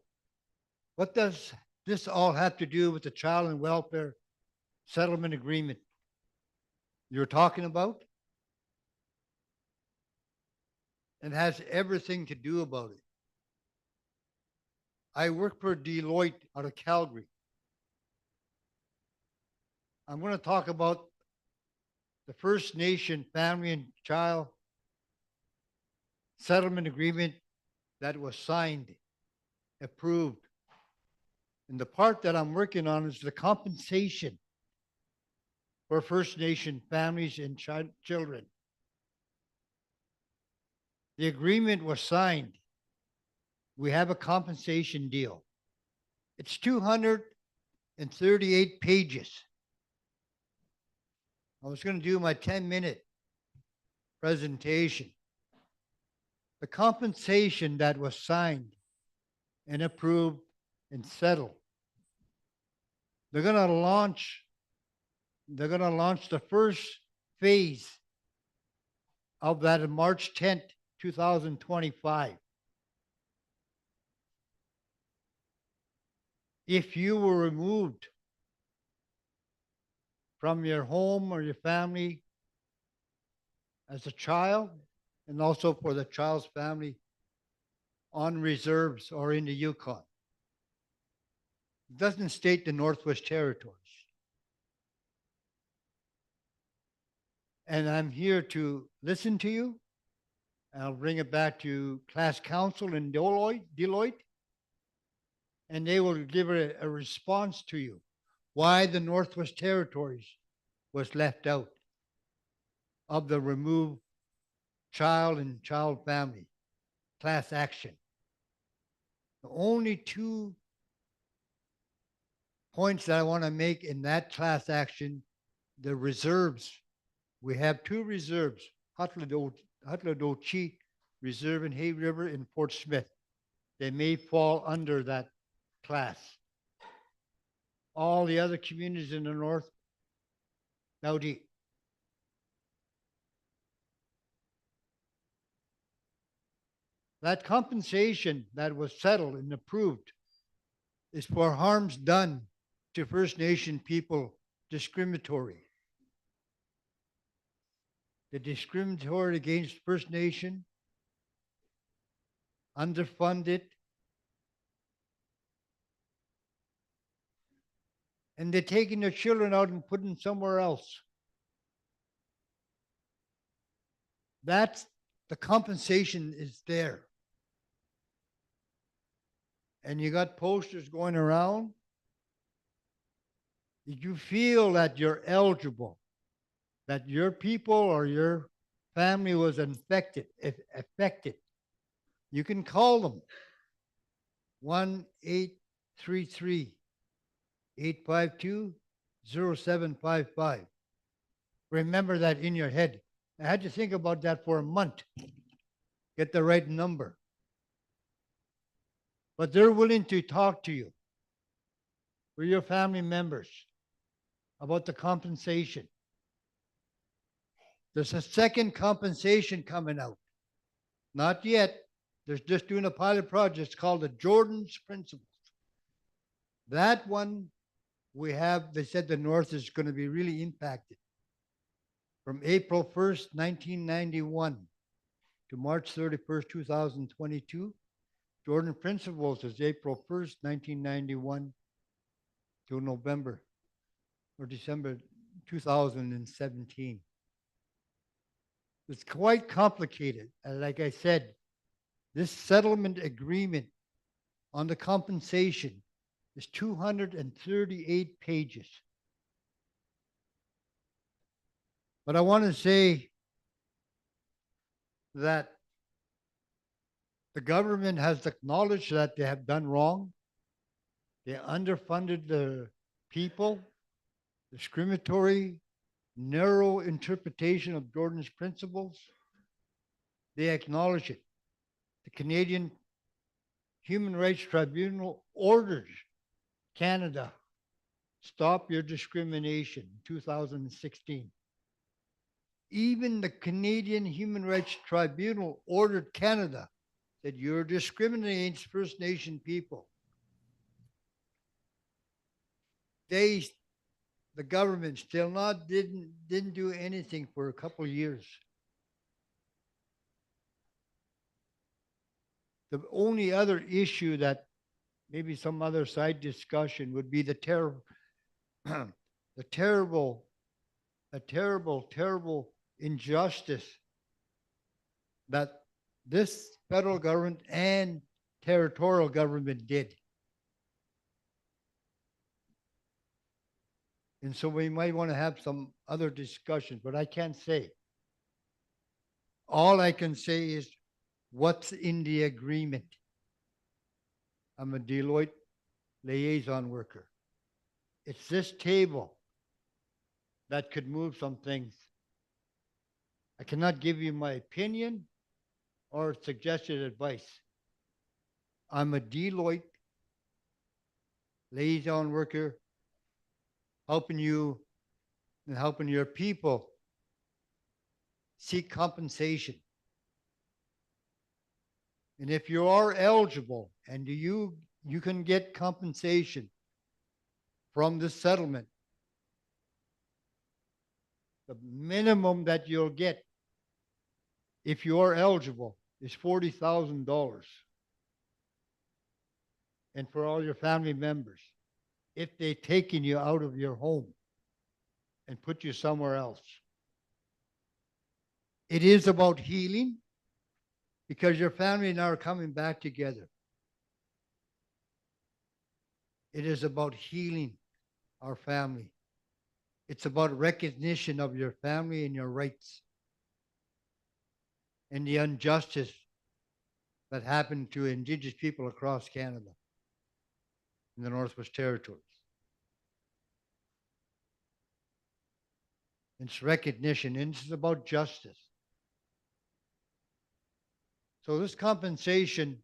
what does this all have to do with the Child and Welfare Settlement Agreement you're talking about? It has everything to do about it. I work for Deloitte out of Calgary. I'm going to talk about the First Nation Family and Child Settlement Agreement that was signed, approved. And the part that I'm working on is the compensation for First Nation families and children. The agreement was signed. We have a compensation deal. It's 238 pages. I was going to do my 10-minute presentation. The compensation that was signed and approved and settled. They're going to launch the first phase of that on March 10th, 2025. If you were removed from your home or your family as a child, and also for the child's family on reserves or in the Yukon. It doesn't state the Northwest Territories. And I'm here to listen to you. I'll bring it back to class council in Deloitte, and they will give a response to you why the Northwest Territories was left out of the removed child and child family class action. The only 2 points that I want to make in that class action, the reserves We have two reserves, Hatladochi Reserve in Hay River and Fort Smith. They may fall under that class. All the other communities in the north, Naudi. That compensation that was settled and approved is for harms done to First Nation people discriminatory. The discriminatory against First Nation, underfunded, and they're taking their children out and putting them somewhere else. That's the compensation is there. And you got posters going around. Did you feel that you're eligible, that your people or your family was affected, you can call them 1-833-852-0755. Remember that in your head. I had to think about that for a month. Get the right number. But they're willing to talk to you, for your family members, about the compensation. There's a second compensation coming out. Not yet. They're just doing a pilot project. It's called the Jordan's Principles. That one they said the North is going to be really impacted. From April 1st, 1991 to March 31st, 2022, Jordan Principles is April 1st, 1991 to November or December 2017. It's quite complicated. And like I said, this settlement agreement on the compensation is 238 pages. But I want to say that the government has acknowledged that they have done wrong. They underfunded the people, discriminatory, narrow interpretation of Jordan's Principles. They acknowledge it. The Canadian Human Rights Tribunal ordered Canada stop your discrimination in 2016. Even the Canadian Human Rights Tribunal ordered Canada that you're discriminating against First Nation people. The government still didn't do anything for a couple of years. The only other issue that maybe some other side discussion would be the terrible injustice that this federal government and territorial government did. And so we might want to have some other discussions, but I can't say. All I can say is what's in the agreement. I'm a Deloitte liaison worker. It's this table that could move some things. I cannot give you my opinion or suggested advice. I'm a Deloitte liaison worker, helping you and helping your people seek compensation. And if you are eligible and you can get compensation from this settlement, the minimum that you'll get if you are eligible is $40,000. And for all your family members, if they've taken you out of your home and put you somewhere else. It is about healing because your family now are coming back together. It is about healing our family. It's about recognition of your family and your rights and the injustice that happened to Indigenous people across Canada in the Northwest Territories. It's recognition, and it's about justice. So this compensation,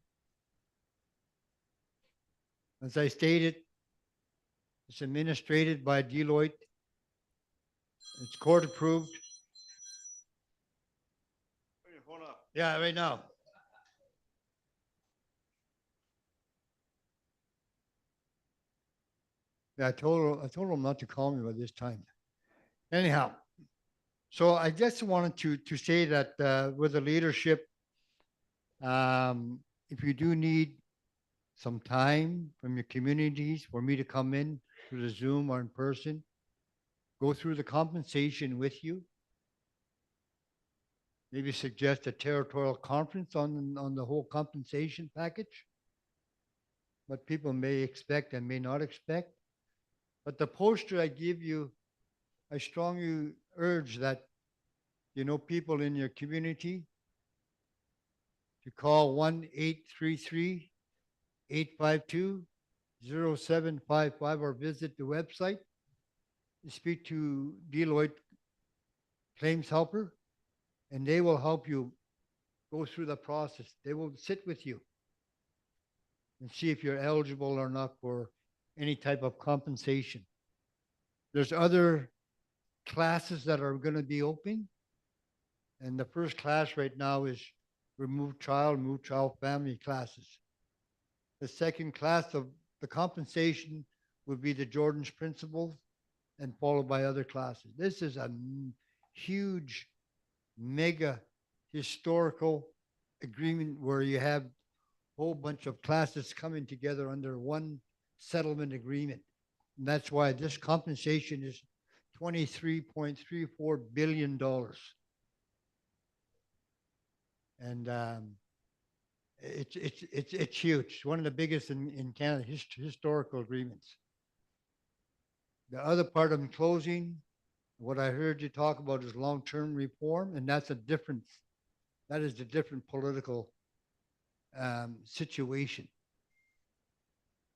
as I stated, it's administered by Deloitte. It's court approved. Yeah, right now. Yeah, I told him not to call me by this time. Anyhow, so I just wanted to say that with the leadership, if you do need some time from your communities for me to come in through the Zoom or in person, go through the compensation with you. Maybe suggest a territorial conference on the whole compensation package. What people may expect and may not expect. But the poster I give you, I strongly urge that, you know, people in your community to call 1-833-852-0755 or visit the website. Speak to Deloitte claims helper, and they will help you go through the process. They will sit with you and see if you're eligible or not for any type of compensation. There's other classes that are going to be open. And the first class right now is remove child family classes. The second class of the compensation would be the Jordan's principles and followed by other classes. This is a huge, mega historical agreement where you have a whole bunch of classes coming together under one settlement agreement. And that's why this compensation is $23.34 billion. And it's huge. It's one of the biggest in Canada, historical agreements. The other part of closing, what I heard you talk about is long-term reform, and that is a different political situation.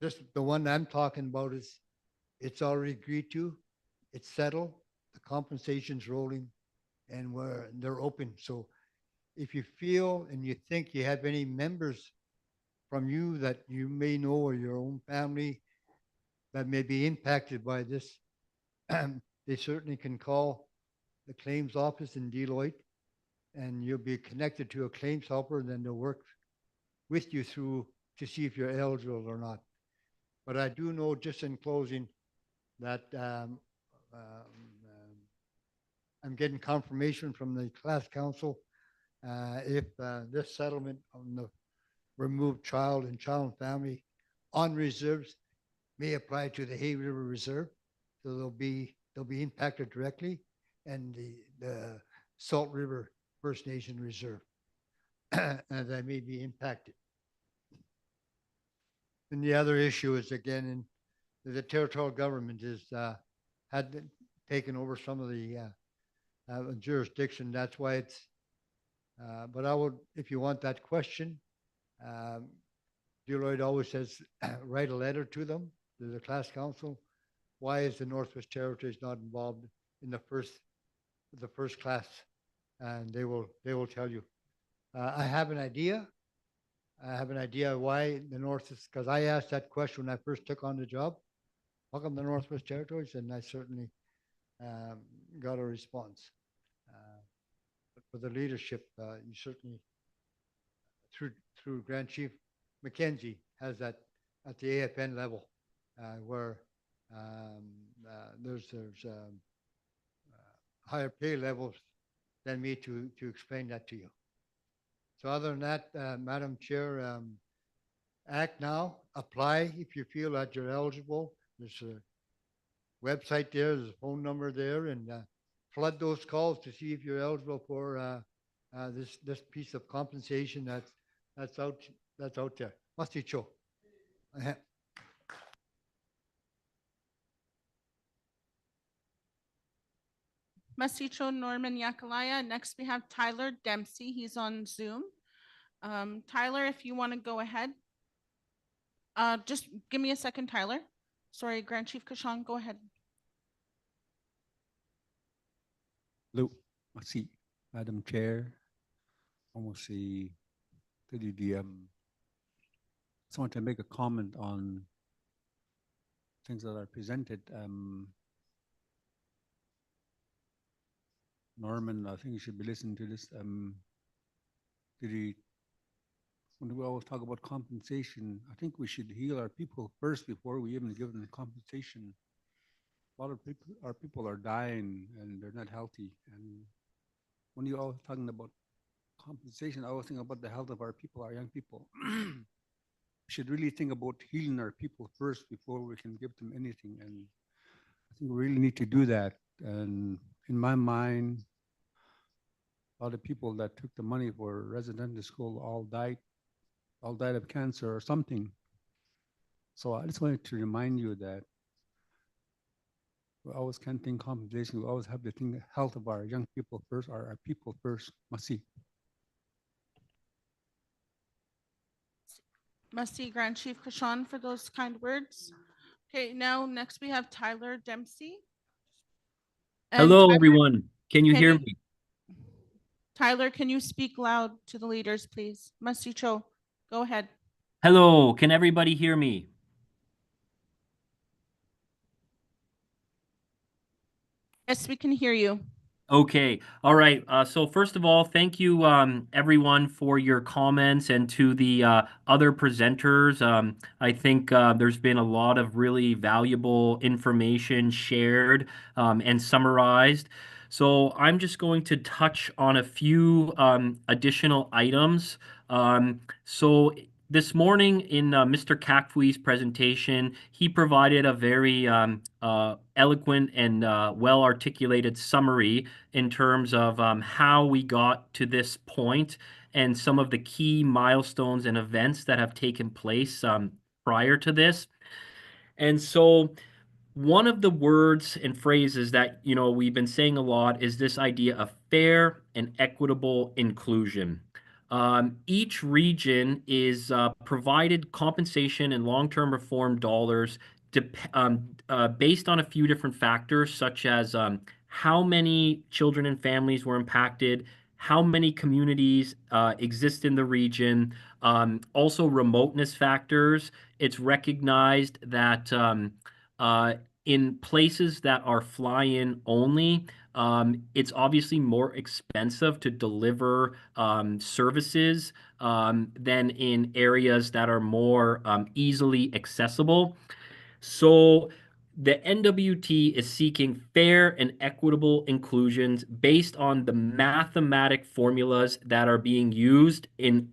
This, the one I'm talking about is, it's already agreed to, it's settled, the compensation's rolling, and they're open. So if you feel and you think you have any members from you that you may know or your own family that may be impacted by this, they certainly can call the claims office in Deloitte, and you'll be connected to a claims helper, and then they'll work with you through to see if you're eligible or not. But I do know, just in closing, that I'm getting confirmation from the class council if this settlement on the removed child and family on reserves may apply to the Hay River Reserve. So they'll be impacted directly, and the Salt River First Nation Reserve, and they may be impacted. And the other issue is, again, the territorial government is had taken over some of the jurisdiction. That's why it's. But I would, if you want that question, Deloitte always says, write a letter to them, to the class council. Why is the Northwest Territories not involved in the first class? And they will tell you. I have an idea. I have an idea why the North is, because I asked that question when I first took on the job. How come the Northwest Territories? And I certainly got a response. But for the leadership, you certainly, through Grand Chief Mackenzie, has that at the AFN level, where there's higher pay levels than me to explain that to you. So other than that, Madam Chair, act now, apply if you feel that you're eligible. There's a website there, there's a phone number there, and flood those calls to see if you're eligible for this piece of compensation that's out there. Masicho. Masicho Norman Yakalaya. Next, we have Tyler Dempsey. He's on Zoom. Tyler, if you want to go ahead. Just give me a second, Tyler. Sorry, Grand Chief Kashan, go ahead. Luke, Masi, Madam Chair, almost the just want to make a comment on things that are presented. Norman, I think you should be listening to this. When we always talk about compensation, I think we should heal our people first before we even give them compensation. A lot of people, our people are dying and they're not healthy. And when you're always talking about compensation, I always think about the health of our people, our young people. We should really think about healing our people first before we can give them anything. And I think we really need to do that. And in my mind, a lot of people that took the money for residential school all died of cancer or something. So I just wanted to remind you that we always can't think compensation. We always have to think the health of our young people first, our people first. Masi. Must Grand Chief Kashan for those kind words. Okay, now next we have Tyler Dempsey. And Hello, Tyler, everyone. Can you can hear you- me? Tyler, can you speak loud to the leaders, please? Must Cho, go ahead. Hello, can everybody hear me? Yes, we can hear you. Okay. All right. So first of all, thank you, everyone, for your comments, and to the other presenters. I think there's been a lot of really valuable information shared and summarized. So I'm just going to touch on a few additional items. So this morning in Mr. Kakfui's presentation, he provided a very eloquent and well-articulated summary in terms of how we got to this point and some of the key milestones and events that have taken place prior to this. And so one of the words and phrases that we've been saying a lot is this idea of fair and equitable inclusion. Each region is provided compensation and long-term reform dollars based on a few different factors, such as how many children and families were impacted, how many communities exist in the region, also remoteness factors. It's recognized that in places that are fly-in only, it's obviously more expensive to deliver services than in areas that are more easily accessible. So the NWT is seeking fair and equitable inclusions based on the mathematic formulas that are being used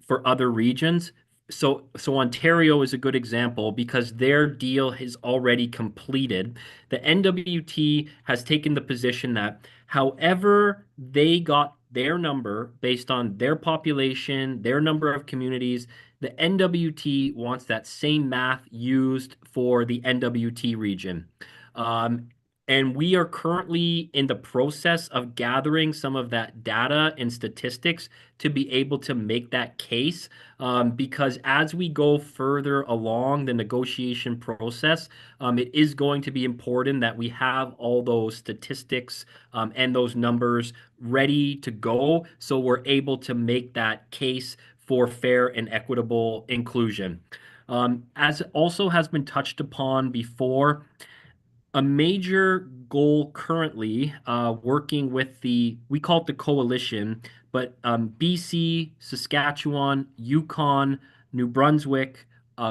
for other regions. So Ontario is a good example because their deal is already completed. The NWT has taken the position that however they got their number based on their population, their number of communities, the NWT wants that same math used for the NWT region. And we are currently in the process of gathering some of that data and statistics to be able to make that case. Because as we go further along the negotiation process, it is going to be important that we have all those statistics and those numbers ready to go so we're able to make that case for fair and equitable inclusion. As also has been touched upon before, a major goal currently working with we call it the coalition, but BC, Saskatchewan, Yukon, New Brunswick,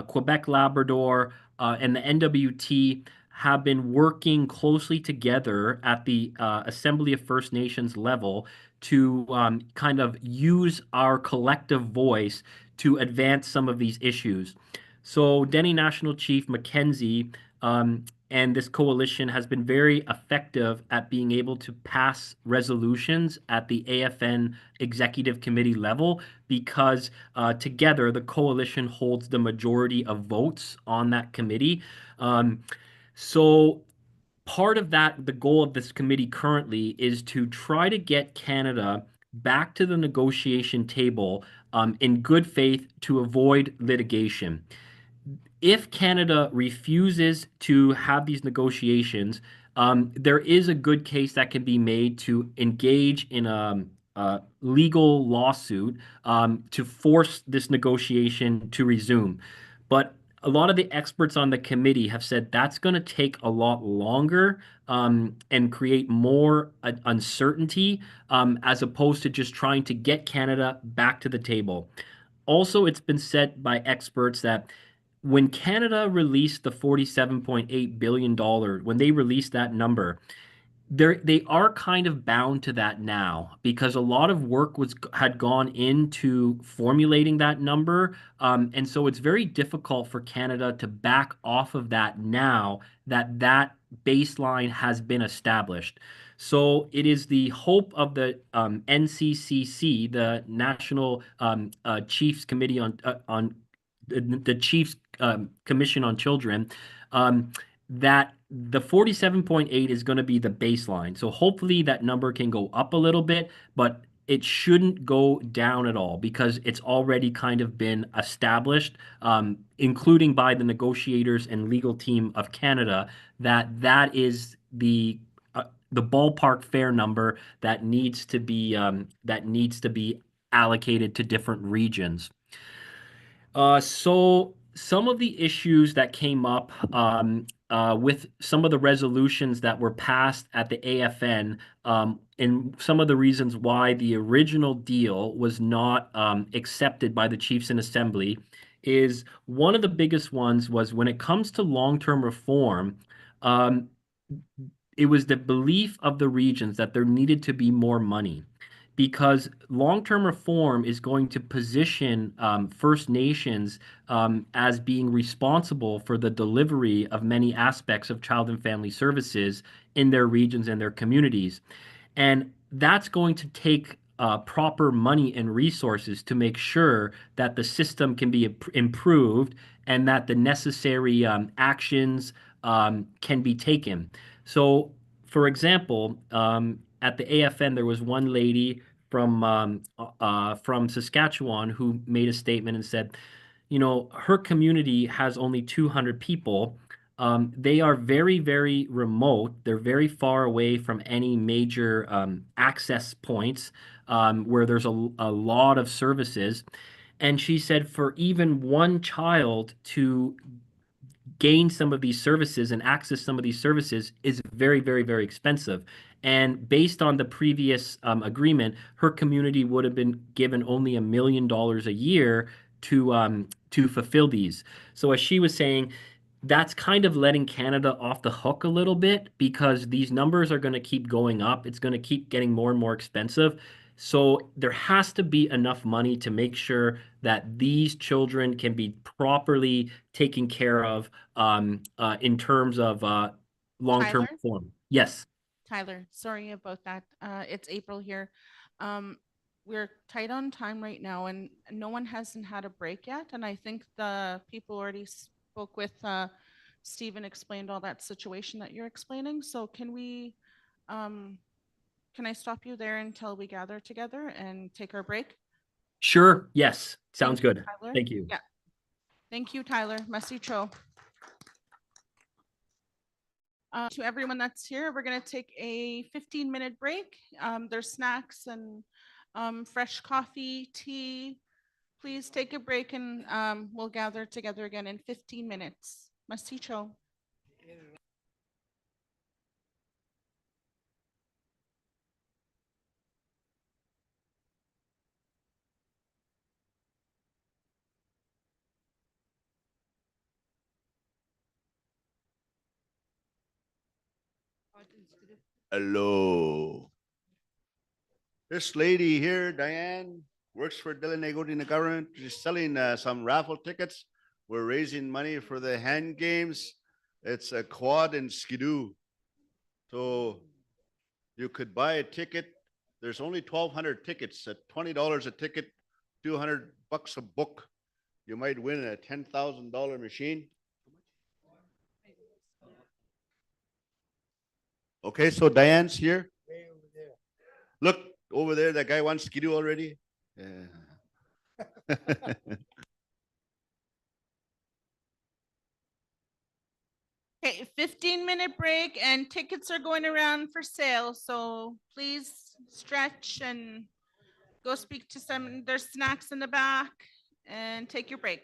Quebec, Labrador, and the NWT have been working closely together at the Assembly of First Nations level to kind of use our collective voice to advance some of these issues. So Dene National Chief Mackenzie and this coalition has been very effective at being able to pass resolutions at the AFN Executive Committee level because together the coalition holds the majority of votes on that committee. So part of that, the goal of this committee currently is to try to get Canada back to the negotiation table in good faith to avoid litigation. If Canada refuses to have these negotiations, there is a good case that can be made to engage in a legal lawsuit to force this negotiation to resume. But a lot of the experts on the committee have said that's going to take a lot longer and create more uncertainty as opposed to just trying to get Canada back to the table. Also, it's been said by experts that when Canada released the $47.8 billion, when they released that number, they are kind of bound to that now because a lot of work had gone into formulating that number, and so it's very difficult for Canada to back off of that now that that baseline has been established. So it is the hope of the NCCC, the National Chiefs Committee on the Chiefs Commission on Children, that the 47.8 is going to be the baseline. So hopefully that number can go up a little bit, but it shouldn't go down at all because it's already kind of been established, including by the negotiators and legal team of Canada, that is the ballpark fair number that needs to be allocated to different regions. So some of the issues that came up with some of the resolutions that were passed at the AFN, and some of the reasons why the original deal was not accepted by the Chiefs in Assembly, is one of the biggest ones was when it comes to long-term reform, it was the belief of the regions that there needed to be more money because long-term reform is going to position First Nations as being responsible for the delivery of many aspects of child and family services in their regions and their communities. And that's going to take proper money and resources to make sure that the system can be improved and that the necessary actions can be taken. So, for example, at the AFN, there was one lady from Saskatchewan who made a statement and said, you know, her community has only 200 people. They are very, very remote. They're very far away from any major access points where there's a lot of services. And she said for even one child to gain some of these services and access some of these services is very, very, very expensive. And based on the previous agreement, her community would have been given only $1 million a year to fulfill these. So as she was saying, that's kind of letting Canada off the hook a little bit because these numbers are going to keep going up. It's going to keep getting more and more expensive. So there has to be enough money to make sure that these children can be properly taken care of in terms of long-term Tyler? reform. Yes. Tyler, sorry about that. It's April here. We're tight on time right now and no one hasn't had a break yet. And I think the people already spoke with Steve and explained all that situation that you're explaining. So can I stop you there until we gather together and take our break? Sure. Yes. Sounds Thank you, good. Tyler. Thank you. Yeah. Thank you, Tyler. Merci trop. To everyone that's here, we're going to take a 15-minute break. There's snacks and fresh coffee, tea. Please take a break and we'll gather together again in 15 minutes. Merci trop. Hello. This lady here, Diane, works for Deline in the government. She's selling some raffle tickets. We're raising money for the hand games. It's a quad and skidoo. So you could buy a ticket. There's only 1,200 tickets at $20 a ticket, $200 a book. You might win a $10,000 machine. Okay, so Diane's here. Look over there, that guy wants skidoo already. Yeah. Okay, 15-minute break and tickets are going around for sale. So please stretch and go speak to some, there's snacks in the back and take your break.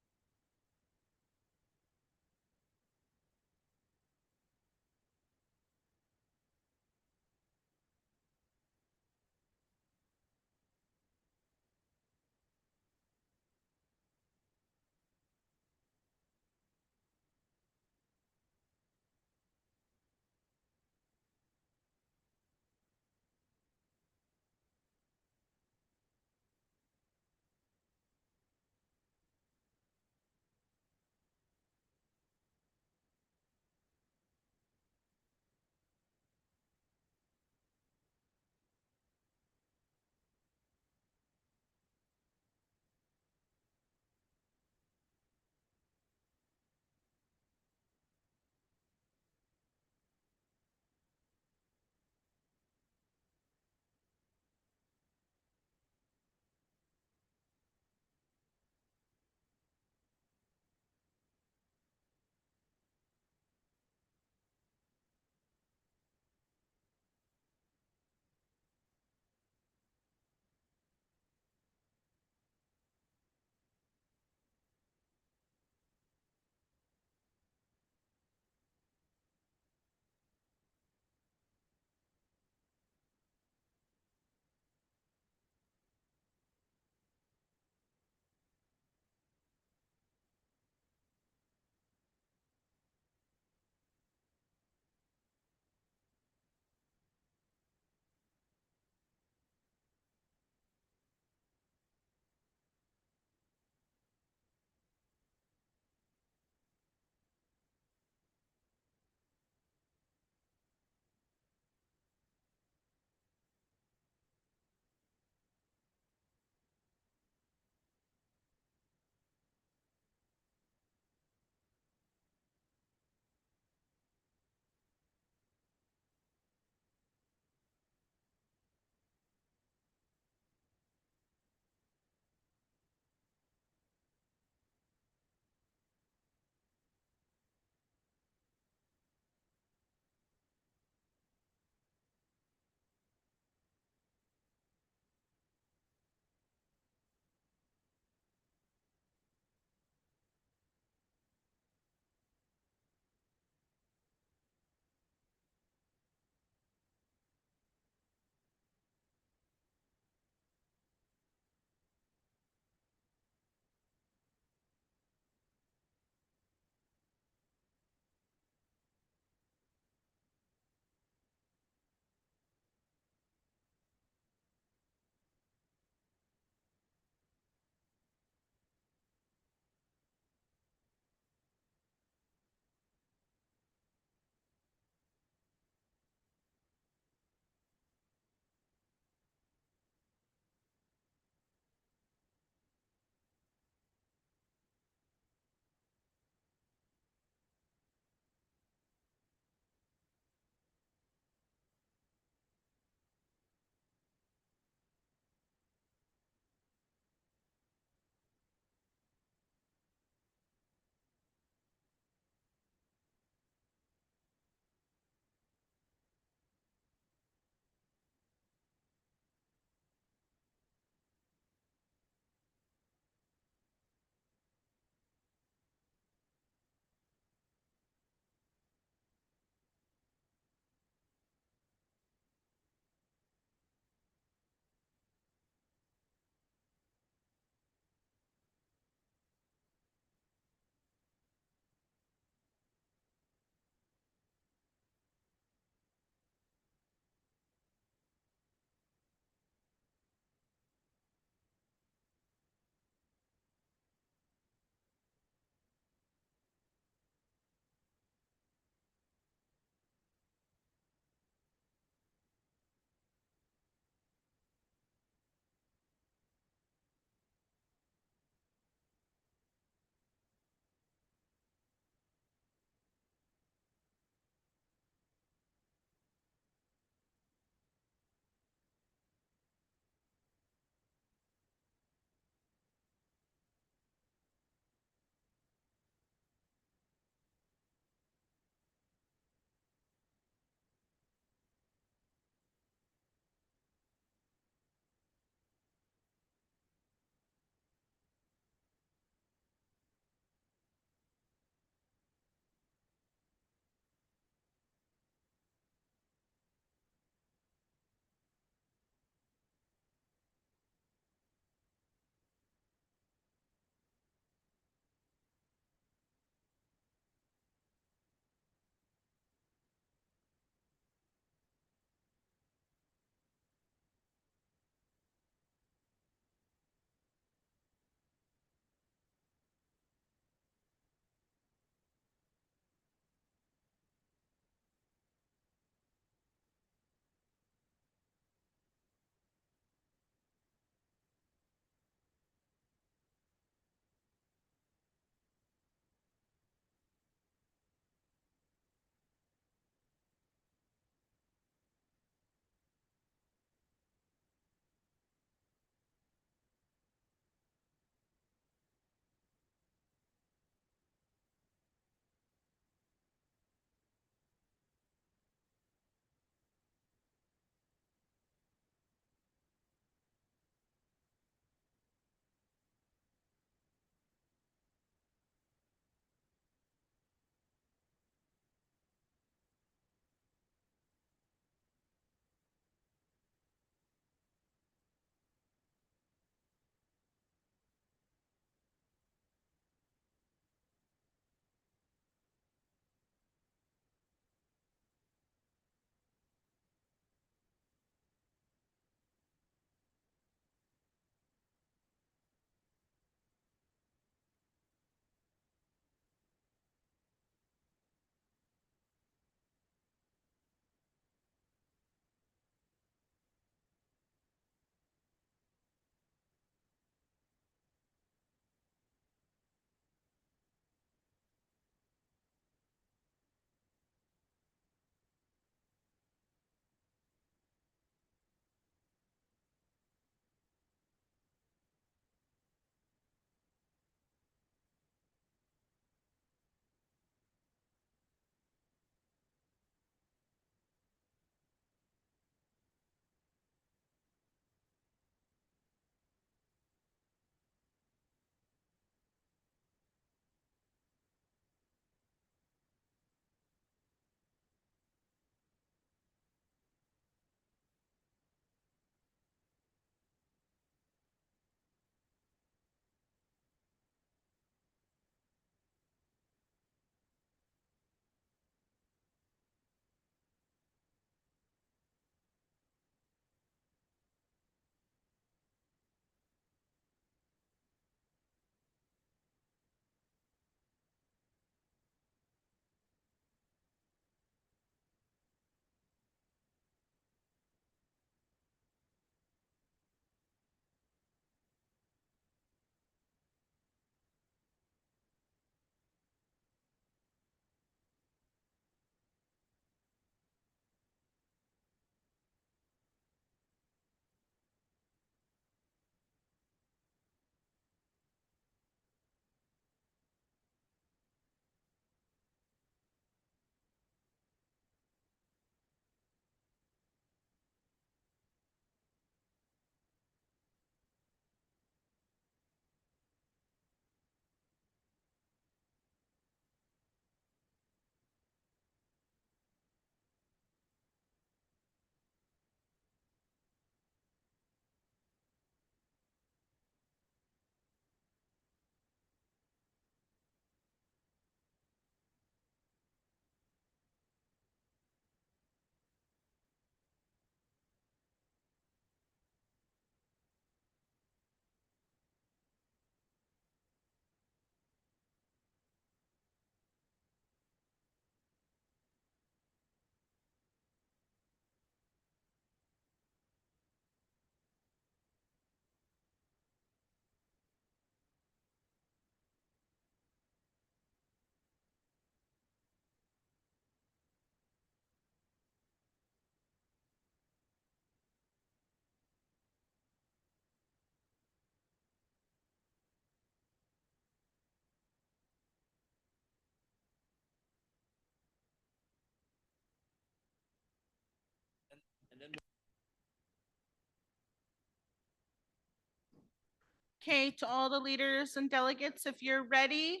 Okay, to all the leaders and delegates, if you're ready,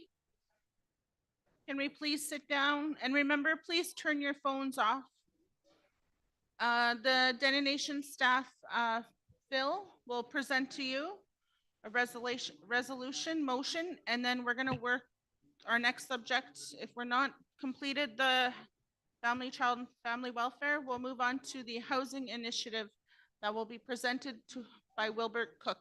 can we please sit down? And remember, please turn your phones off. The Dene Nation staff, Phil, will present to you a resolution motion, and then we're gonna work our next subject. If we're not completed the child and family welfare, we'll move on to the housing initiative that will be presented by Wilbert Cook.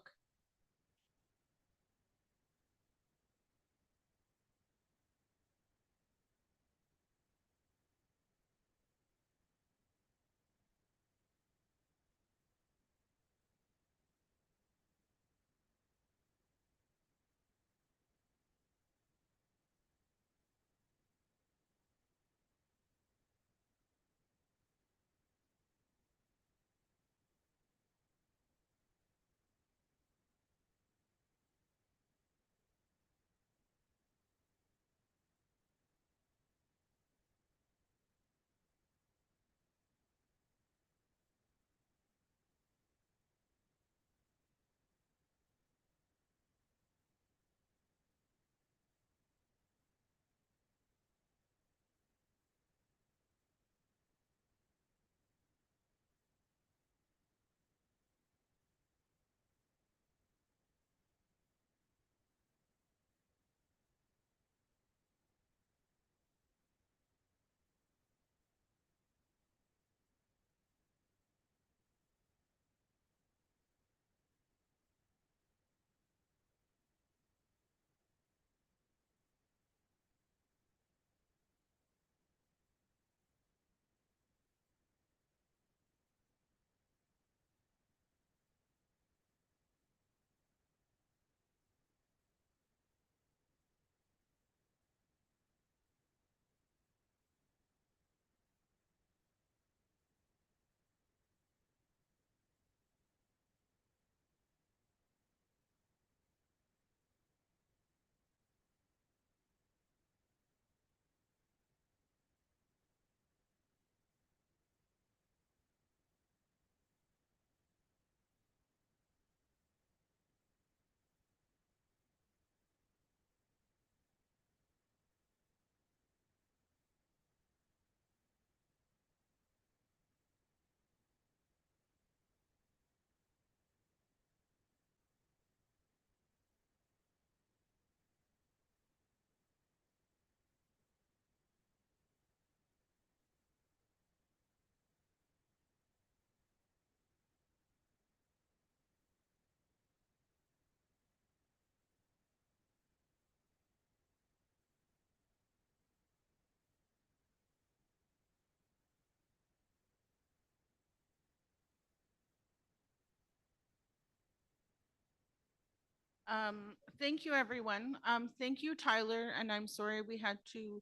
Thank you, everyone. Thank you, Tyler, and I'm sorry we had to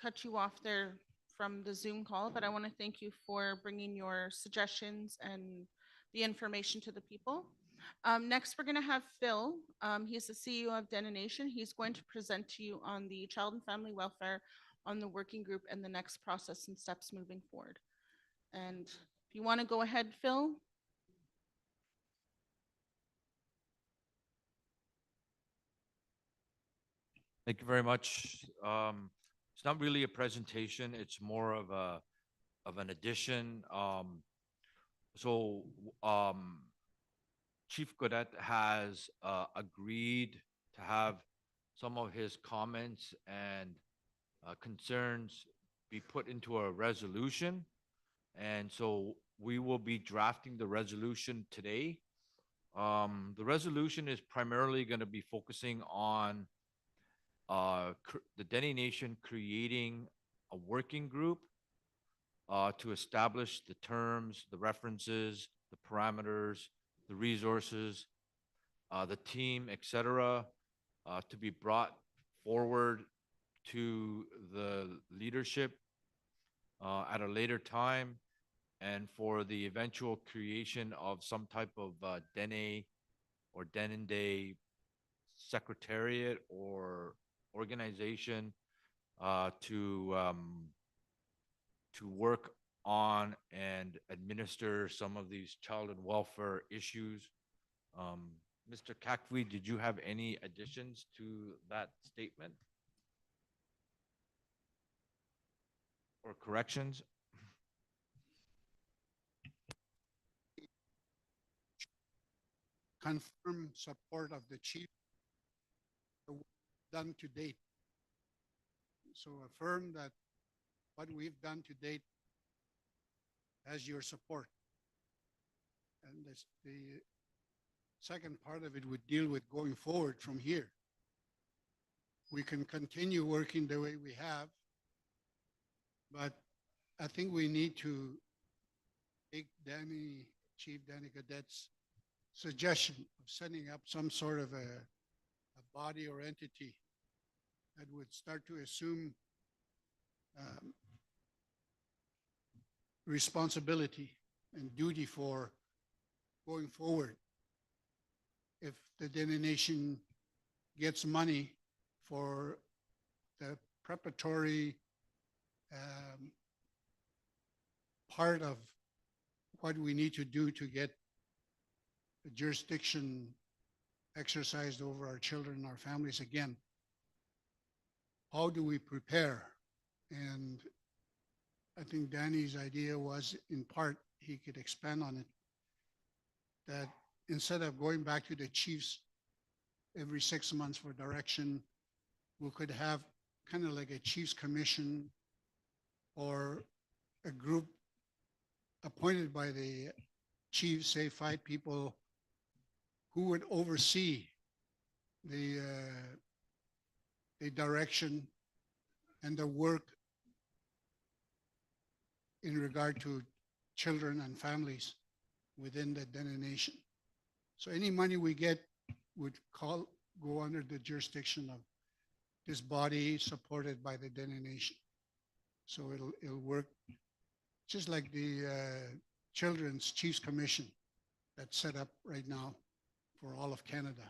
cut you off there from the Zoom call, but I want to thank you for bringing your suggestions and the information to the people. Next, we're going to have Phil. He's the CEO of Dene Nation. He's going to present to you on the child and family welfare, on the working group, and the next process and steps moving forward. And if you want to go ahead, Phil. Thank you very much. It's not really a presentation. It's more of an addition. Chief Godet has agreed to have some of his comments and concerns be put into a resolution. And so we will be drafting the resolution today. The resolution is primarily going to be focusing on the Dene Nation creating a working group to establish the terms, the references, the parameters, the resources, the team, etc., to be brought forward to the leadership at a later time, and for the eventual creation of some type of Dene or Denende secretariat or organization to work on and administer some of these child and welfare issues. Mr. Kakvi, did you have any additions to that statement? Or corrections? Confirm support of the chief the work done to date. So affirm that what we've done to date has your support. And the second part of it would deal with going forward from here. We can continue working the way we have, but I think we need to take Chief Dene Cadet's suggestion of setting up some sort of a body or entity that would start to assume responsibility and duty for going forward. If the Dene Nation gets money for the preparatory part of what we need to do to get the jurisdiction exercised over our children and our families again, how do we prepare? And I think Danny's idea was, in part, he could expand on it, that instead of going back to the chiefs every 6 months for direction, we could have kind of like a chiefs commission or a group appointed by the chiefs, say 5 people, who would oversee the direction and the work in regard to children and families within the Dene Nation. So any money we get would go under the jurisdiction of this body supported by the Dene Nation. So it'll work just like the Children's Chiefs Commission that's set up right now for all of Canada.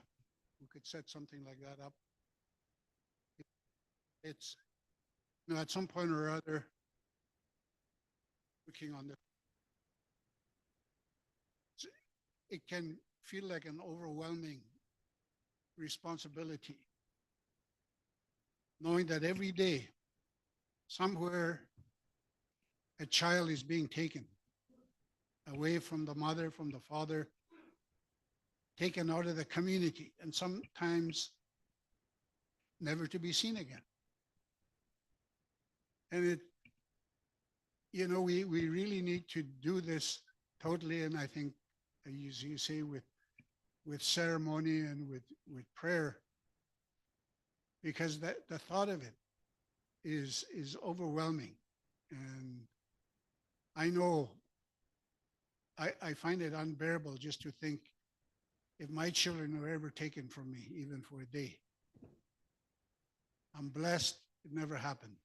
We could set something like that up. It's, at some point or other, working on it can feel like an overwhelming responsibility, knowing that every day, somewhere, a child is being taken away from the mother, from the father, taken out of the community, and sometimes never to be seen again. And we really need to do this totally, and I think, as you say, with ceremony and with prayer, because the thought of it is overwhelming. And I know I find it unbearable just to think if my children were ever taken from me, even for a day. I'm blessed it never happened.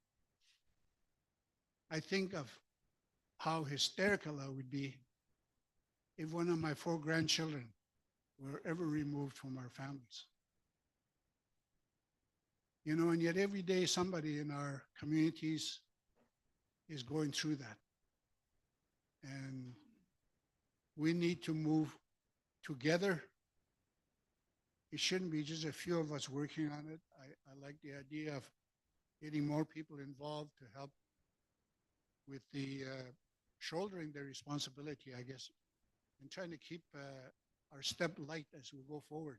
I think of how hysterical I would be if one of my 4 grandchildren were ever removed from our families. And yet every day somebody in our communities is going through that. And we need to move together. It shouldn't be just a few of us working on it. I like the idea of getting more people involved to help with the shouldering the responsibility, I guess, and trying to keep our step light as we go forward.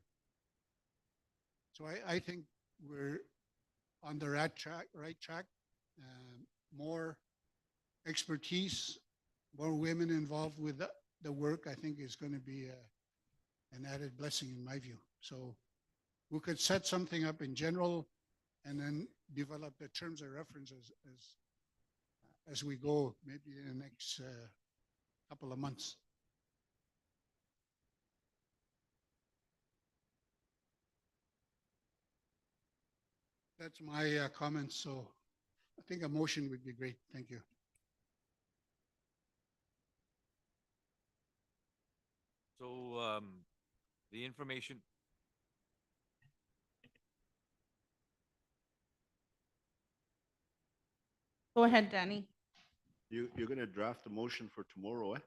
So I think we're on the right track. More expertise, more women involved with the work, I think is going to be an added blessing in my view. So we could set something up in general and then develop the terms of reference as we go, maybe in the next couple of months. That's my comments. So I think a motion would be great. Thank you. So the information. Go ahead, Danny. You're going to draft a motion for tomorrow, eh?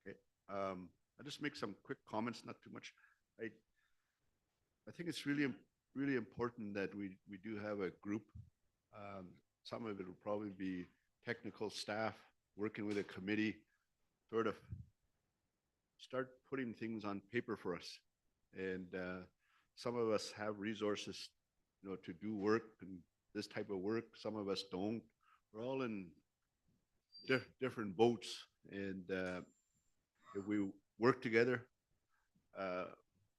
Okay. I'll just make some quick comments, not too much. I, I think it's really important that we do have a group. Some of it will probably be technical staff working with a committee, sort of start putting things on paper for us. And some of us have resources, to do work and this type of work. Some of us don't. We're all in different boats, and if we work together, uh,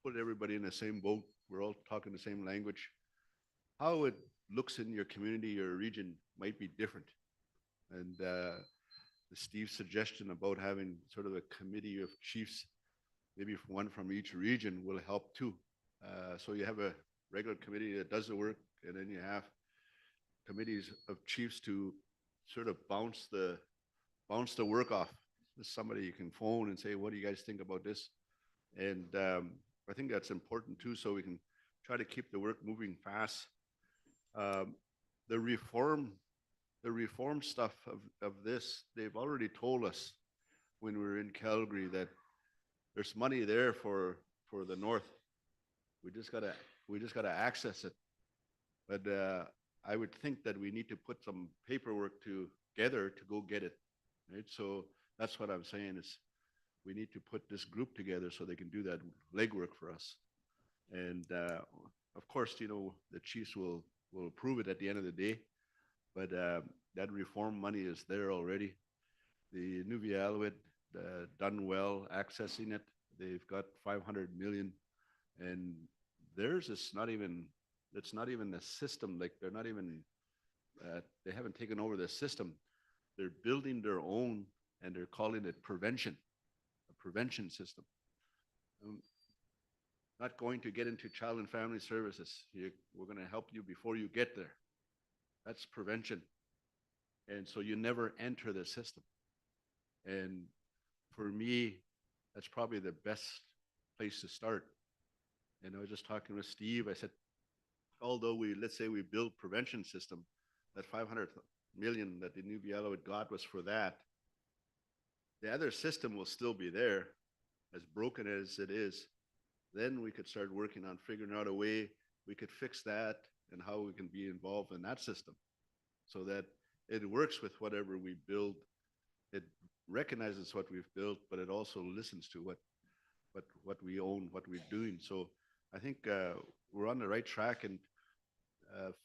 put everybody in the same boat, we're all talking the same language. How it looks in your community or region might be different. And Steve's suggestion about having sort of a committee of chiefs, maybe one from each region, will help too. So you have a regular committee that does the work, and then you have committees of chiefs to sort of bounce the work off. There's somebody you can phone and say, what do you guys think about this? And I think that's important too, so we can try to keep the work moving fast. The reform stuff of this, they've already told us when we were in Calgary that there's money there for the north. We just gotta access it. But I would think that we need to put some paperwork together to go get it, right? So that's what I'm saying is we need to put this group together so they can do that legwork for us. And of course, the chiefs will approve it at the end of the day, but that reform money is there already. The Nuvialuit done well accessing it. They've got 500 million, and theirs is not even, it's not even the system. Like they're not even, they haven't taken over the system. They're building their own, and they're calling it prevention, a prevention system. Not going to get into child and family services. We're going to help you before you get there. That's prevention. And so you never enter the system. And for me, that's probably the best place to start. And I was just talking with Steve. I said, although let's say we build prevention system, that 500 million that the New Bielo got was for that. The other system will still be there, as broken as it is. Then we could start working on figuring out a way we could fix that and how we can be involved in that system so that it works with whatever we build. It recognizes what we've built, but it also listens to what we own, what we're doing. So I think we're on the right track, and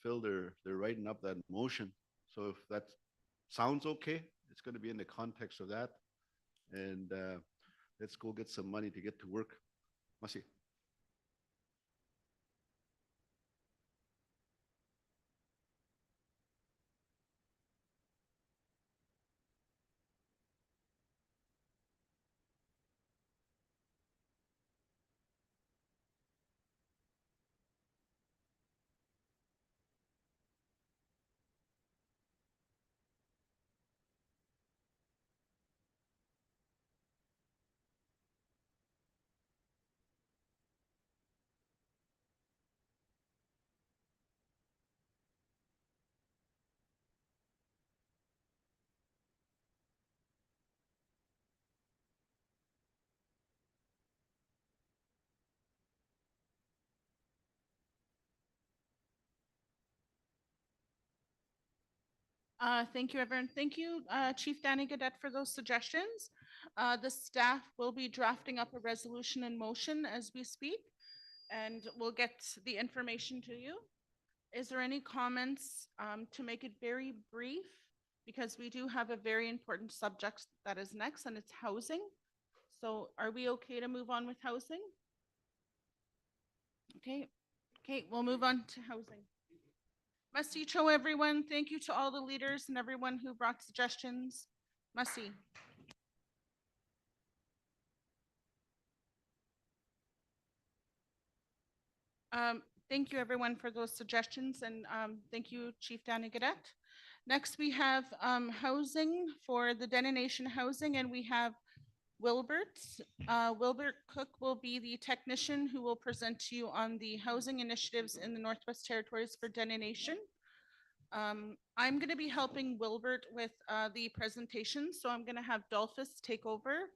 Phil, they're writing up that motion. So if that sounds okay, it's going to be in the context of that. And let's go get some money to get to work. Masi. Thank you, everyone. Thank you, Chief Danny Gadet, for those suggestions. The staff will be drafting up a resolution in motion as we speak, and we'll get the information to you. Is there any comments to make it very brief? Because we do have a very important subject that is next, and it's housing. So are we okay to move on with housing? Okay, we'll move on to housing. Masicho, everyone. Thank you to all the leaders and everyone who brought suggestions. Masi. Thank you, everyone, for those suggestions, and thank you, Chief Danny Gadet. Next, we have housing for the Dene Nation housing, and we have Wilbert. Wilbert Cook will be the technician who will present to you on the housing initiatives in the Northwest Territories for Dene Nation. I'm going to be helping Wilbert with the presentation, so I'm going to have Dolphus take over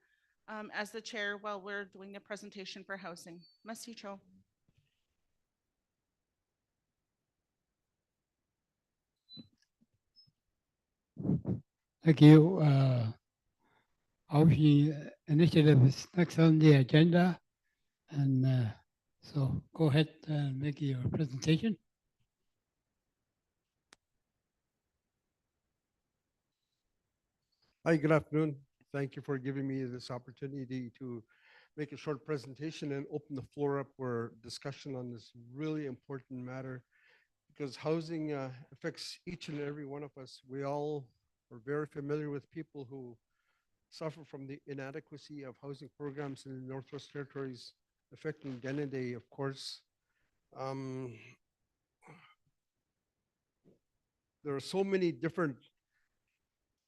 as the chair while we're doing the presentation for housing. Merci, Cho. Thank you. Housing initiative is next on the agenda. And so go ahead and make your presentation. Hi, good afternoon. Thank you for giving me this opportunity to make a short presentation and open the floor up for discussion on this really important matter, because housing affects each and every one of us. We all are very familiar with people who suffer from the inadequacy of housing programs in the Northwest Territories, affecting Dene, of course. There are so many different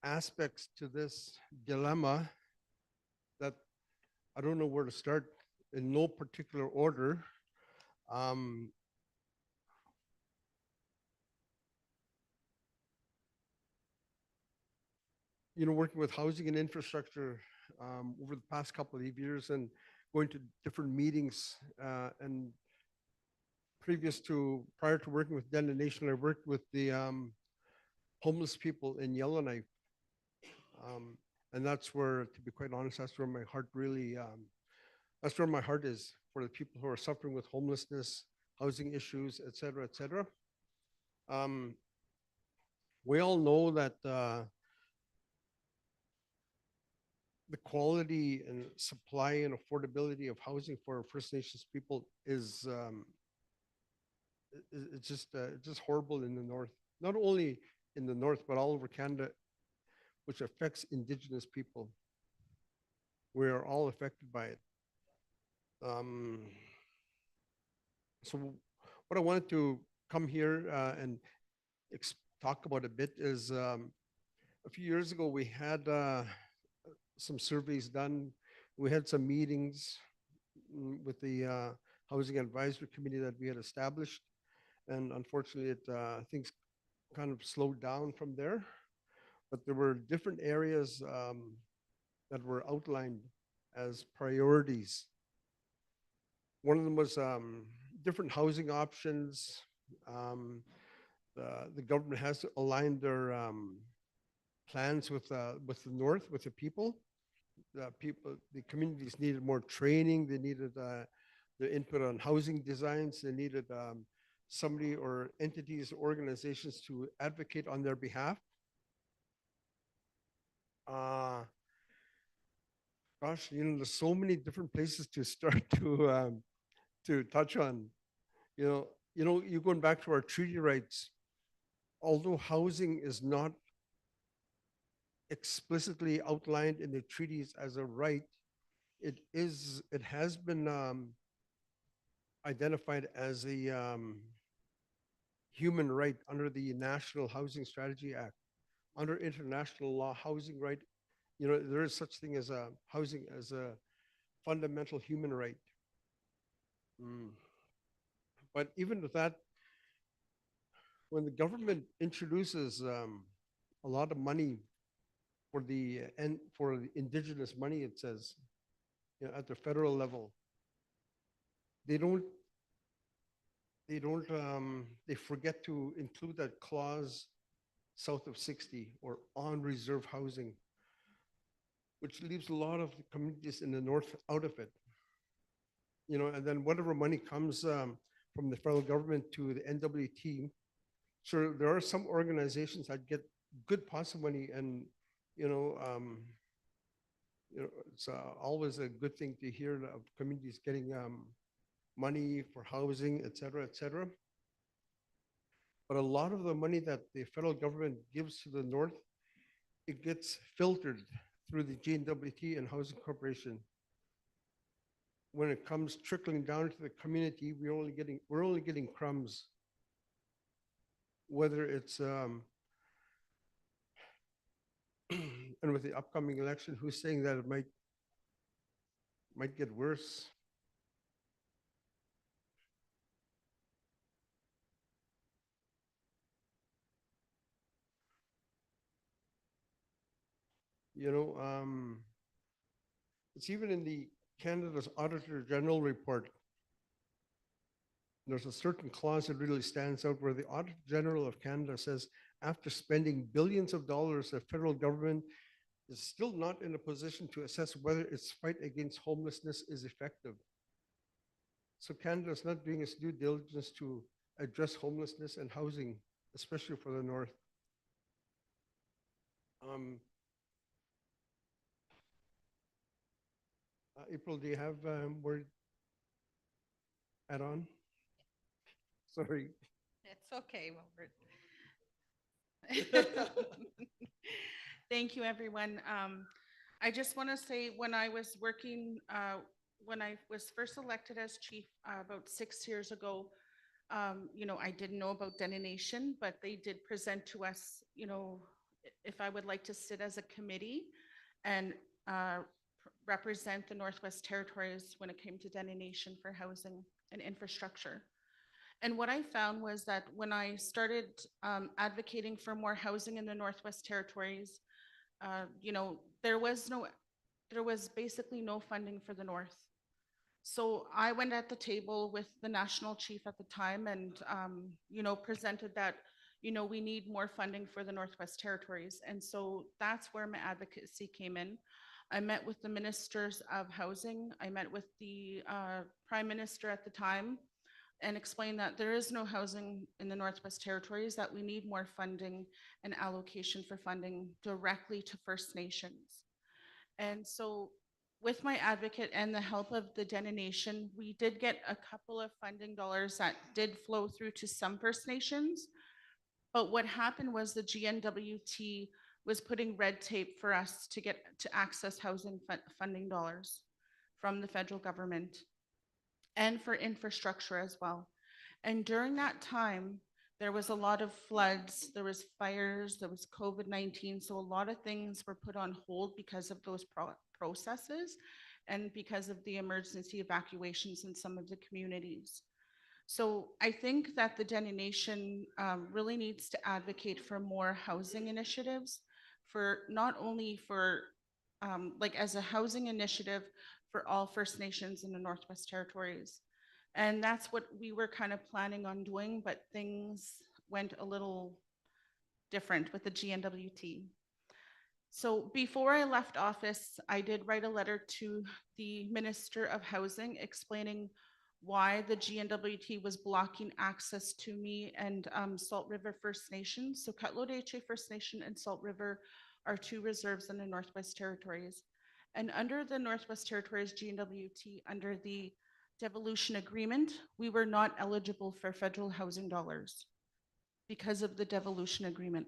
aspects to this dilemma that I don't know where to start in no particular order. Working with housing and infrastructure over the past couple of years and going to different meetings and prior to working with Dene Nation, I worked with the homeless people in Yellowknife. And that's where, to be quite honest, that's where my heart really, that's where my heart is, for the people who are suffering with homelessness, housing issues, et cetera, et cetera. We all know that the quality and supply and affordability of housing for First Nations people is it's just horrible in the north. Not only in the north, but all over Canada, which affects Indigenous people. We are all affected by it. So what I wanted to come here and talk about a bit is a few years ago we had some surveys done. We had some meetings with the Housing Advisory Committee that we had established. And unfortunately, things kind of slowed down from there. But there were different areas that were outlined as priorities. One of them was different housing options. The government has to align their plans with the north, with the people. The communities needed more training. They needed the input on housing designs. They needed somebody or entities, organizations to advocate on their behalf. Gosh, there's so many different places to start to touch on. You going back to our treaty rights, although housing is not explicitly outlined in the treaties as a right, it has been identified as a human right under the National Housing Strategy Act. Under international law, housing right, there is such thing as a housing as a fundamental human right. But even with that, when the government introduces a lot of money for the Indigenous money, it says, at the federal level, they forget to include that clause south of 60 or on reserve housing, which leaves a lot of the communities in the north out of it. And then whatever money comes from the federal government to the NWT, sure, there are some organizations that get good possible money, and it's always a good thing to hear of communities getting money for housing, et cetera, et cetera. But a lot of the money that the federal government gives to the north, it gets filtered through the GNWT and Housing Corporation. When it comes trickling down to the community, we're only getting crumbs. Whether it's and with the upcoming election, who's saying that it might get worse? It's even in the Canada's Auditor General report. There's a certain clause that really stands out where the Auditor General of Canada says, after spending billions of dollars, the federal government is still not in a position to assess whether its fight against homelessness is effective. So Canada is not doing its due diligence to address homelessness and housing, especially for the North. April, do you have word add on? Sorry. It's okay, Wilbert. Thank you, everyone. I just want to say when I was working, when I was first elected as chief about 6 years ago, I didn't know about Dene, but they did present to us, if I would like to sit as a committee and represent the Northwest Territories when it came to Dene for housing and infrastructure. And what I found was that when I started advocating for more housing in the Northwest Territories, there was basically no funding for the North. So I went at the table with the national chief at the time and, presented that, we need more funding for the Northwest Territories. And so that's where my advocacy came in. I met with the ministers of housing. I met with the prime minister at the time and explained that there is no housing in the Northwest Territories, that we need more funding and allocation for funding directly to First Nations. And so with my advocate and the help of the Dene, we did get a couple of funding dollars that did flow through to some First Nations. But what happened was the GNWT was putting red tape for us to get to access housing funding dollars from the federal government and for infrastructure as well. And during that time, there was a lot of floods, there was fires, there was COVID-19. So a lot of things were put on hold because of those processes and because of the emergency evacuations in some of the communities. So I think that the Dene really needs to advocate for more housing initiatives, for not only for as a housing initiative for all First Nations in the Northwest Territories. And that's what we were kind of planning on doing, but things went a little different with the GNWT. So before I left office, I did write a letter to the Minister of Housing explaining why the GNWT was blocking access to me and Salt River First Nation. So Cutlo-Deche First Nation and Salt River are two reserves in the Northwest Territories. And under the Northwest Territories GNWT, under the devolution agreement, we were not eligible for federal housing dollars because of the devolution agreement.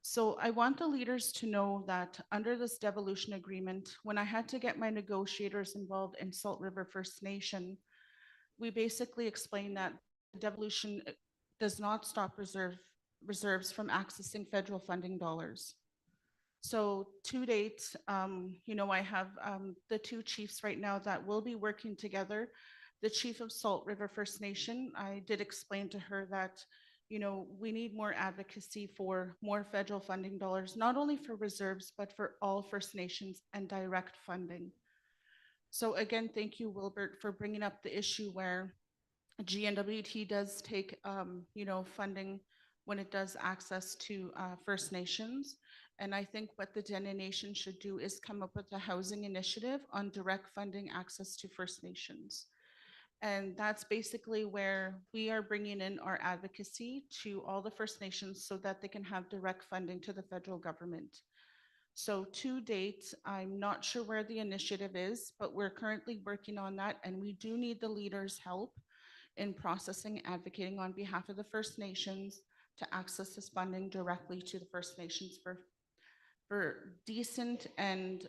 So I want the leaders to know that under this devolution agreement, when I had to get my negotiators involved in Salt River First Nation, we basically explained that devolution does not stop reserves from accessing federal funding dollars. So to date, I have the two chiefs right now that will be working together. The chief of Salt River First Nation, I did explain to her that, we need more advocacy for more federal funding dollars, not only for reserves, but for all First Nations and direct funding. So again, thank you, Wilbert, for bringing up the issue where GNWT does take, funding when it does access to First Nations. And I think what the Dene should do is come up with a housing initiative on direct funding access to First Nations. And that's basically where we are bringing in our advocacy to all the First Nations so that they can have direct funding to the federal government. So to date, I'm not sure where the initiative is, but we're currently working on that. And we do need the leaders' help in processing, advocating on behalf of the First Nations to access this funding directly to the First Nations for decent and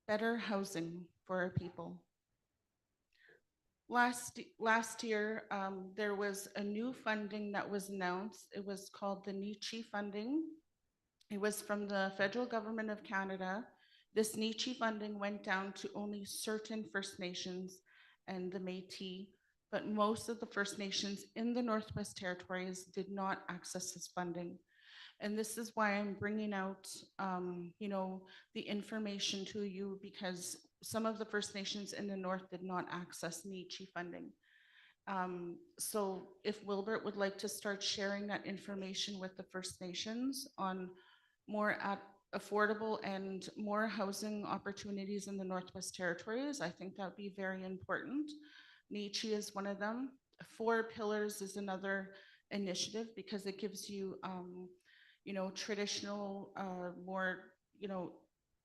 better housing for our people. Last year, there was a new funding that was announced. It was called the NICHI funding. It was from the federal government of Canada. This NICHI funding went down to only certain First Nations and the Métis, but most of the First Nations in the Northwest Territories did not access this funding. And this is why I'm bringing out, the information to you, because some of the First Nations in the North did not access NICHI funding. So if Wilbert would like to start sharing that information with the First Nations on more affordable and more housing opportunities in the Northwest Territories, I think that would be very important. NICHI is one of them. 4 Pillars is another initiative because it gives you, traditional, more,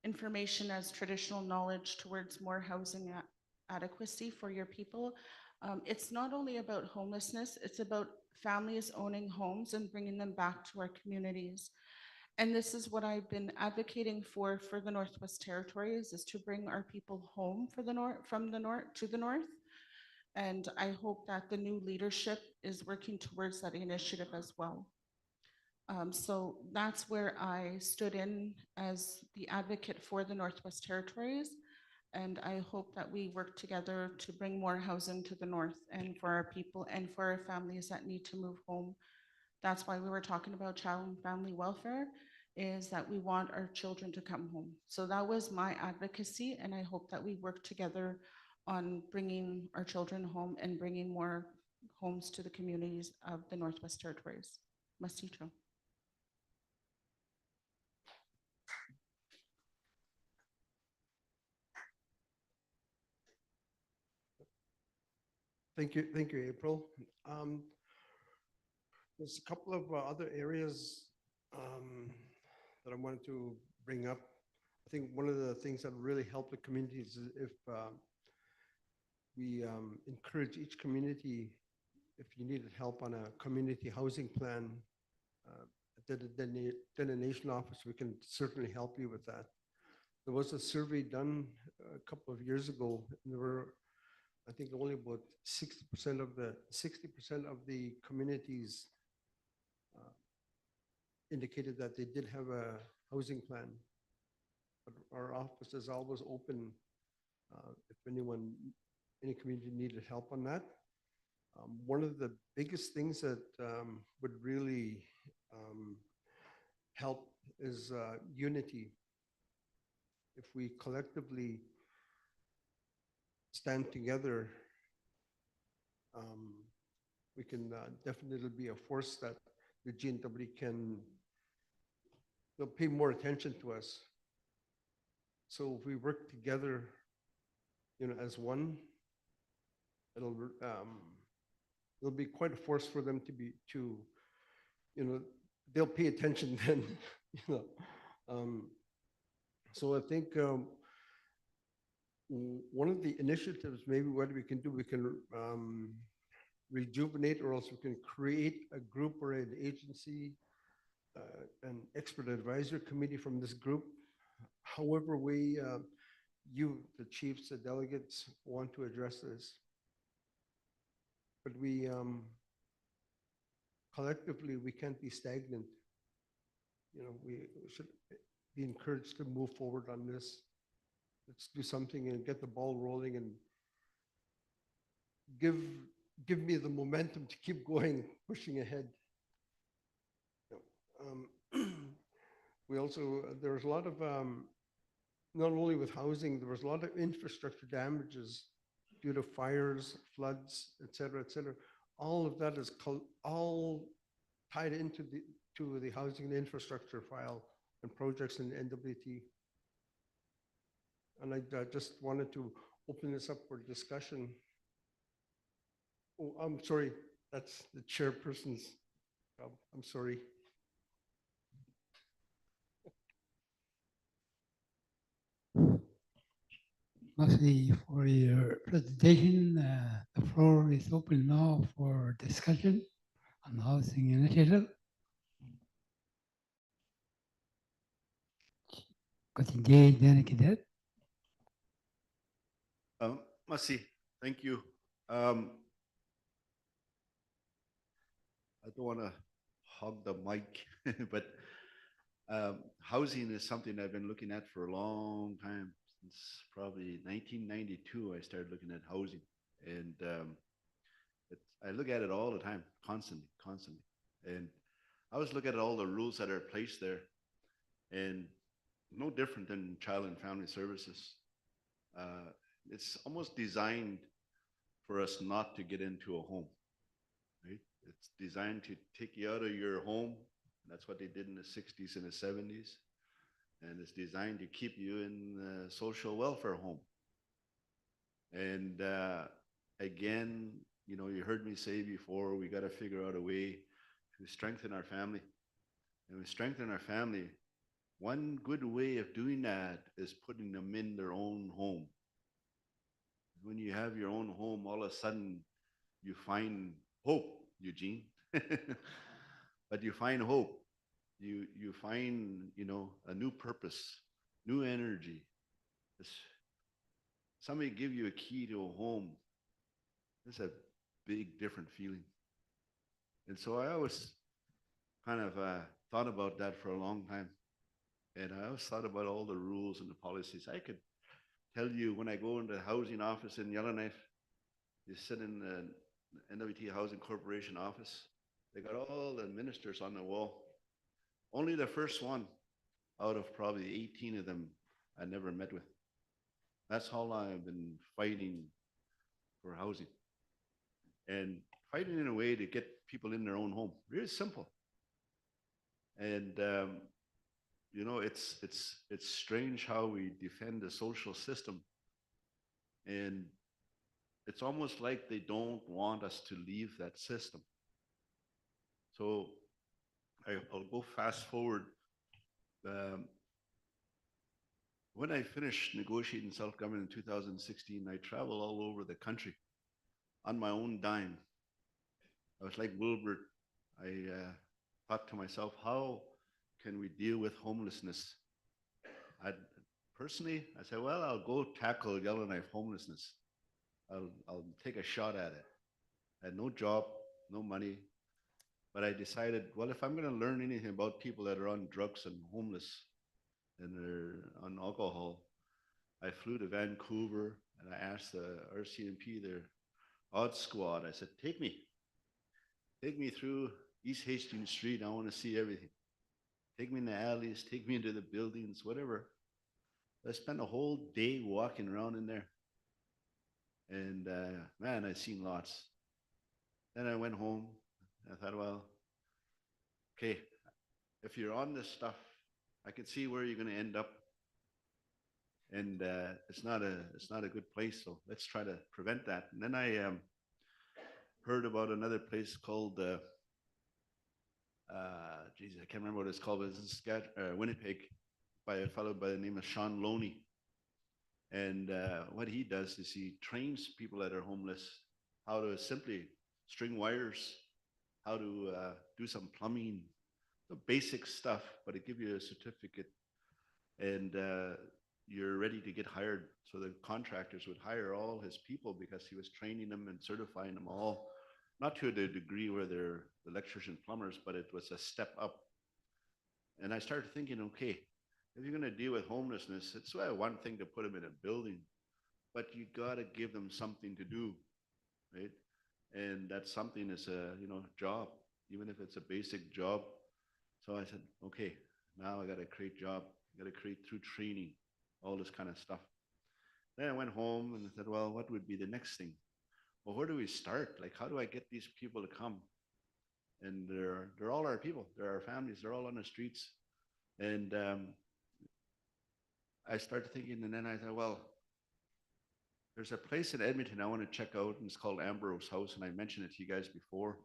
information as traditional knowledge towards more housing adequacy for your people. It's not only about homelessness, it's about families owning homes and bringing them back to our communities. And this is what I've been advocating for the Northwest Territories, is to bring our people home for the north, from the north to the north. And I hope that the new leadership is working towards that initiative as well. So that's where I stood in as the advocate for the Northwest Territories. And I hope that we work together to bring more housing to the north and for our people and for our families that need to move home. That's why we were talking about child and family welfare, is that we want our children to come home. So that was my advocacy, and I hope that we work together on bringing our children home and bringing more homes to the communities of the Northwest Territories. Masicho. Thank you, April. There's a couple of other areas that I wanted to bring up. I think one of the things that really help the communities is if we encourage each community, if you needed help on a community housing plan, at the Dene office, we can certainly help you with that. There was a survey done a couple of years ago, and there were, I think, only about 60% of the communities indicated that they did have a housing plan. But our office is always open if any community needed help on that. One of the biggest things that would really help is unity. If we collectively stand together, we can definitely be a force that the GNW they'll pay more attention to us. So if we work together, as one, it'll be quite a force for them they'll pay attention then, So I think one of the initiatives, maybe what we can do, we can rejuvenate, or else we can create a group or an agency, an expert advisor committee from this group. However you, the chiefs, the delegates, want to address this. But we collectively, we can't be stagnant. We should be encouraged to move forward on this. Let's do something and get the ball rolling and give me the momentum to keep going, pushing ahead. We also, there's a lot of, not only with housing, there was a lot of infrastructure damages due to fires, floods, et cetera, et cetera. All of that is all tied into the housing and infrastructure file and projects in NWT. And I just wanted to open this up for discussion. Oh, I'm sorry, that's the chairperson's job. I'm sorry. Mostly for your presentation. The floor is open now for discussion on the housing initiative. Continue, Dene Cadet. Masi, thank you. I don't want to hog the mic, but housing is something I've been looking at for a long time. Since probably 1992, I started looking at housing, and I look at it all the time, constantly. And I was looking at all the rules that are placed there, and no different than Child and Family Services. It's almost designed for us not to get into a home, right? It's designed to take you out of your home. That's what they did in the 60s and the 70s. And it's designed to keep you in the social welfare home. And again, you know, you heard me say before, we got to figure out a way to strengthen our family. And we strengthen our family. One good way of doing that is putting them in their own home. When you have your own home, all of a sudden you find hope, Eugene. But you find hope. You find, you know, a new purpose, new energy. Somebody give you a key to a home. It's a big different feeling. And so I always kind of thought about that for a long time. And I always thought about all the rules and the policies. I could tell you when I go into the housing office in Yellowknife, you sit in the NWT Housing Corporation office, they got all the ministers on the wall. Only the first one out of probably 18 of them I never met with. That's how long I've been fighting for housing. And fighting in a way to get people in their own home. Really simple. And you know, it's strange how we defend the social system. And it's almost like they don't want us to leave that system. So I'll go fast forward. When I finished negotiating self-government in 2016, I traveled all over the country on my own dime. I was like Wilbert. I thought to myself, how can we deal with homelessness? Personally, I said, well, I'll go tackle Yellowknife homelessness. I'll take a shot at it. I had no job, no money, but I decided, well, if I'm going to learn anything about people that are on drugs and homeless and they're on alcohol, I flew to Vancouver and I asked the RCMP, their odd squad, I said, take me through East Hastings Street. I want to see everything. Take me in the alleys, take me into the buildings, whatever. I spent a whole day walking around in there. And man, I've seen lots. Then I went home. I thought, well, okay, if you're on this stuff, I can see where you're going to end up. And it's not a good place. So let's try to prevent that. And then I heard about another place called, geez, I can't remember what it's called, but it's in Winnipeg by a fellow by the name of Sean Loney. And what he does is he trains people that are homeless how to simply string wires, how to do some plumbing, the basic stuff, but it gives you a certificate and you're ready to get hired. So the contractors would hire all his people because he was training them and certifying them all, not to the degree where they're electrician plumbers, but it was a step up. And I started thinking, okay, if you're going to deal with homelessness, it's one thing to put them in a building, but you got to give them something to do, right? And that something is a job, even if it's a basic job. So I said, okay, now I got to create job. I got to create through training, all this kind of stuff. Then I went home and I said, well, what would be the next thing? Well, where do we start? Like, how do I get these people to come? And they're all our people. They're our families. They're all on the streets. And I started thinking, and then I thought, well, there's a place in Edmonton I want to check out, and it's called Ambrose House, and I mentioned it to you guys before.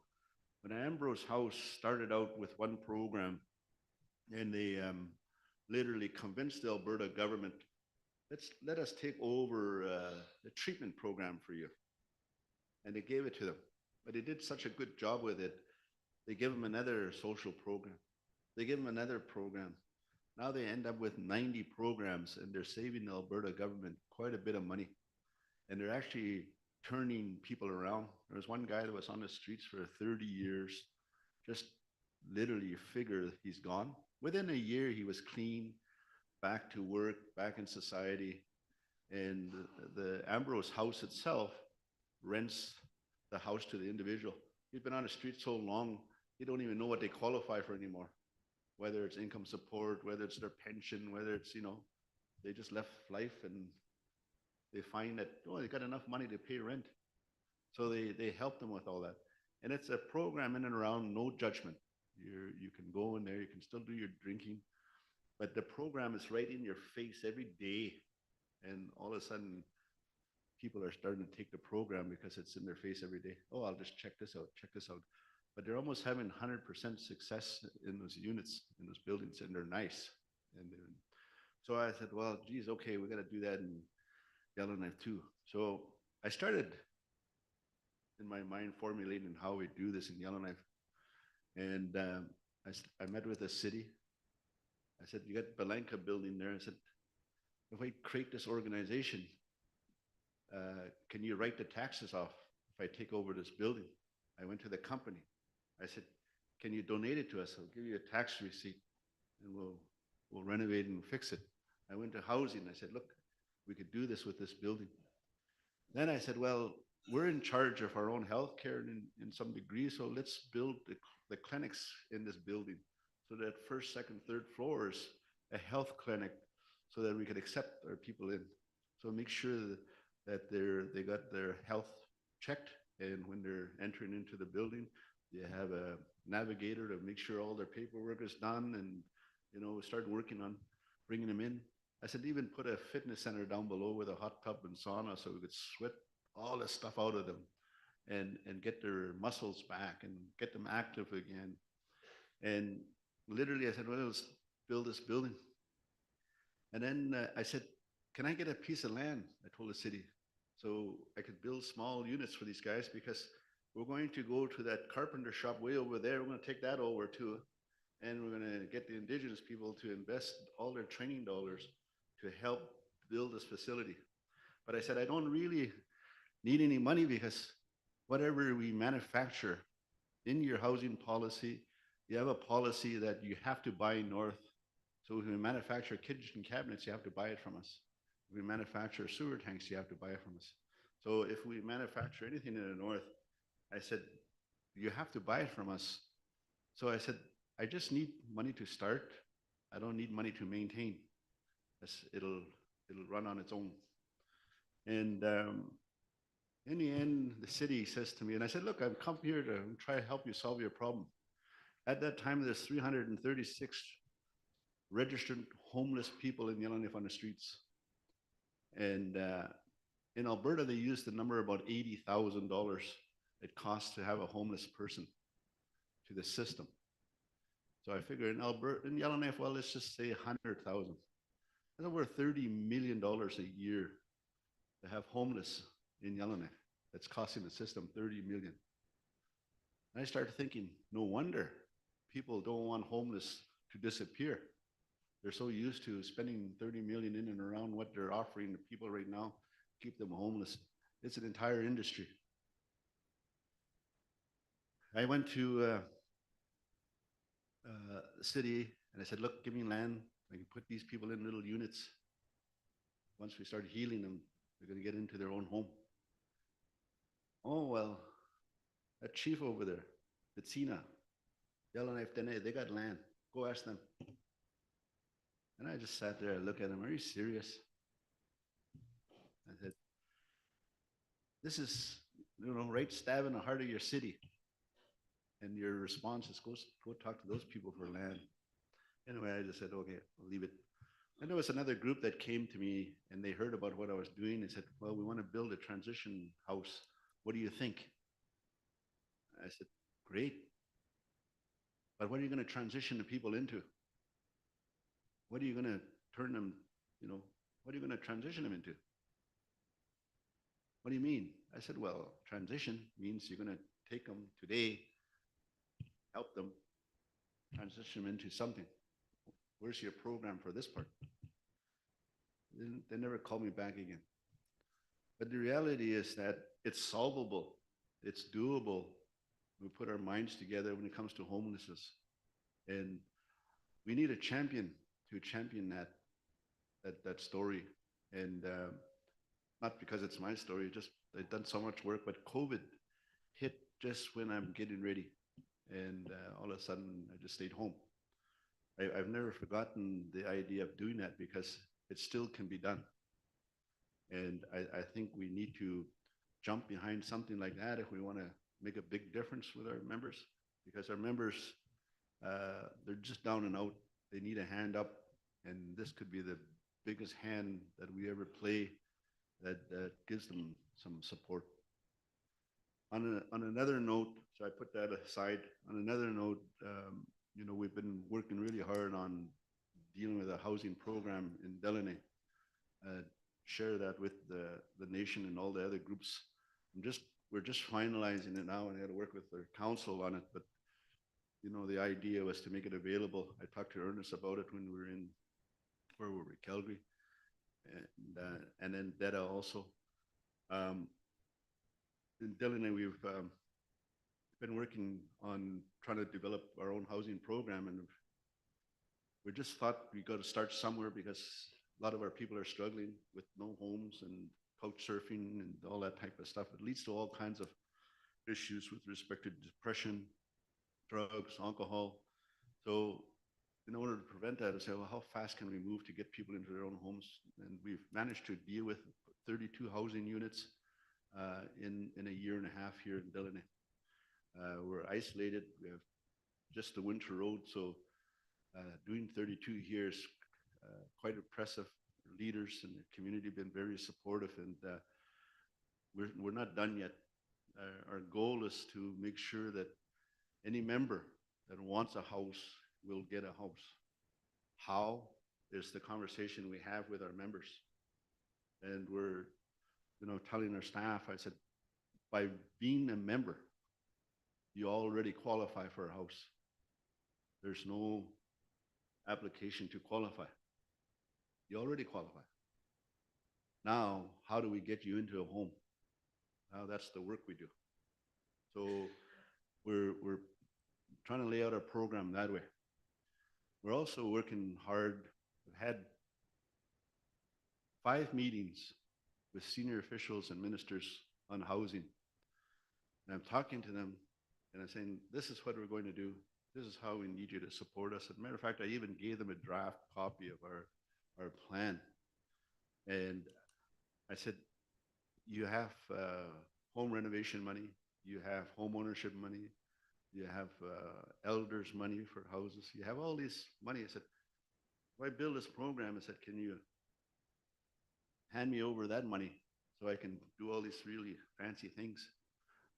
But Ambrose House started out with one program, and they literally convinced the Alberta government, let us take over the treatment program for you. And they gave it to them. But they did such a good job with it, they gave them another social program. They give them another program. Now they end up with 90 programs, and they're saving the Alberta government quite a bit of money. And they're actually turning people around. There was one guy that was on the streets for 30 years, just literally you figure he's gone. Within a year, he was clean, back to work, back in society. And the Ambrose House itself rents the house to the individual. He's been on the street so long, they don't even know what they qualify for anymore, whether it's income support, whether it's their pension, whether it's, they just left life and they find that, oh, they got enough money to pay rent. So they help them with all that. And it's a program in and around no judgment. You can go in there, you can still do your drinking, but the program is right in your face every day. And all of a sudden, people are starting to take the program because it's in their face every day. Oh, I'll just check this out, check this out. But they're almost having 100% success in those units, in those buildings, and they're nice. And so I said, well, geez, okay, we got to do that in Yellowknife too. So I started in my mind formulating how we do this in Yellowknife. And I met with the city. I said, you got Belenka building there. I said, if I create this organization, can you write the taxes off if I take over this building? I went to the company. I said, can you donate it to us? I'll give you a tax receipt and we'll renovate and fix it. I went to housing. I said, look, we could do this with this building. Then I said, well, we're in charge of our own healthcare in some degree, so let's build the clinics in this building. So that first, second, third floor is a health clinic so that we could accept our people in. So make sure that they got their health checked, and when they're entering into the building, they have a navigator to make sure all their paperwork is done, and start working on bringing them in. I said, even put a fitness center down below with a hot tub and sauna so we could sweat all this stuff out of them and get their muscles back and get them active again. And literally I said, well, let's build this building. And then I said, can I get a piece of land? I told the city, so I could build small units for these guys, because we're going to go to that carpenter shop way over there. We're going to take that over too. And we're going to get the indigenous people to invest all their training dollars to help build this facility. But I said, I don't really need any money, because whatever we manufacture in your housing policy, you have a policy that you have to buy north. So if we manufacture kitchen cabinets, you have to buy it from us. If we manufacture sewer tanks, you have to buy it from us. So if we manufacture anything in the north, I said, you have to buy it from us. So I said, I just need money to start. I don't need money to maintain. It'll run on its own. And in the end, the city says to me, and I said, look, I've come here to try to help you solve your problem. At that time, there's 336 registered homeless people in Yellowknife on the streets. And in Alberta, they used the number about $80,000 it costs to have a homeless person to the system. So I figure in Alberta, in Yellowknife, well, let's just say 100,000. That's over $30 million a year to have homeless in Yellowknife. That's costing the system $30 million. And I started thinking, no wonder people don't want homeless to disappear. They're so used to spending $30 million in and around what they're offering to people right now, keep them homeless. It's an entire industry. I went to the city and I said, look, give me land. I can put these people in little units. Once we start healing them, they're going to get into their own home. Oh, well, that chief over there, the Tina, Yellowknife, Dene, they got land. Go ask them. And I just sat there and looked at him. Are you serious? I said, this is, right stab in the heart of your city. And your response is go talk to those people for land. Anyway, I just said, okay, I'll leave it. And there was another group that came to me and they heard about what I was doing and said, well, we want to build a transition house. What do you think? I said, great. But what are you going to transition the people into? What are you going to turn them, what are you going to transition them into? What do you mean? I said, well, transition means you're going to take them today, help them, transition them into something. Where's your program for this part? They never called me back again. But the reality is that it's solvable. It's doable. We put our minds together when it comes to homelessness. And we need a champion to champion that story. And not because it's my story, just I've done so much work, but COVID hit just when I'm getting ready. And all of a sudden, I just stayed home. I've never forgotten the idea of doing that because it still can be done. And I think we need to jump behind something like that if we want to make a big difference with our members, because our members, they're just down and out. They need a hand up, and this could be the biggest hand that we ever play that gives them some support. On another note, so I put that aside. On another note, we've been working really hard on dealing with a housing program in Deline. Share that with the nation and all the other groups. We're just finalizing it now, and I got to work with the council on it. But the idea was to make it available. I talked to Ernest about it when we were in, where were we, Calgary, and then Dene also. In Deline, we've been working on trying to develop our own housing program, and we just thought we got to start somewhere because a lot of our people are struggling with no homes and couch surfing and all that type of stuff. It leads to all kinds of issues with respect to depression, drugs, alcohol. So in order to prevent that, I say, well, how fast can we move to get people into their own homes? And we've managed to deal with 32 housing units in a year and a half here in Deline. We're isolated. We have just the winter road, so doing 32 here is quite impressive. Leaders in the community have been very supportive, and we're not done yet. Our goal is to make sure that any member that wants a house will get a house. How is the conversation we have with our members, and we're telling our staff. I said, by being a member, you already qualify for a house. There's no application to qualify. You already qualify. Now, how do we get you into a home? Now that's the work we do. So we're trying to lay out our program that way. We're also working hard. We've had 5 meetings with senior officials and ministers on housing. And I'm talking to them and I'm saying, this is what we're going to do. This is how we need you to support us. As a matter of fact, I even gave them a draft copy of our plan. And I said, you have home renovation money, you have home ownership money, you have elders money for houses, you have all this money. I said, if I build this program, I said, can you hand me over that money so I can do all these really fancy things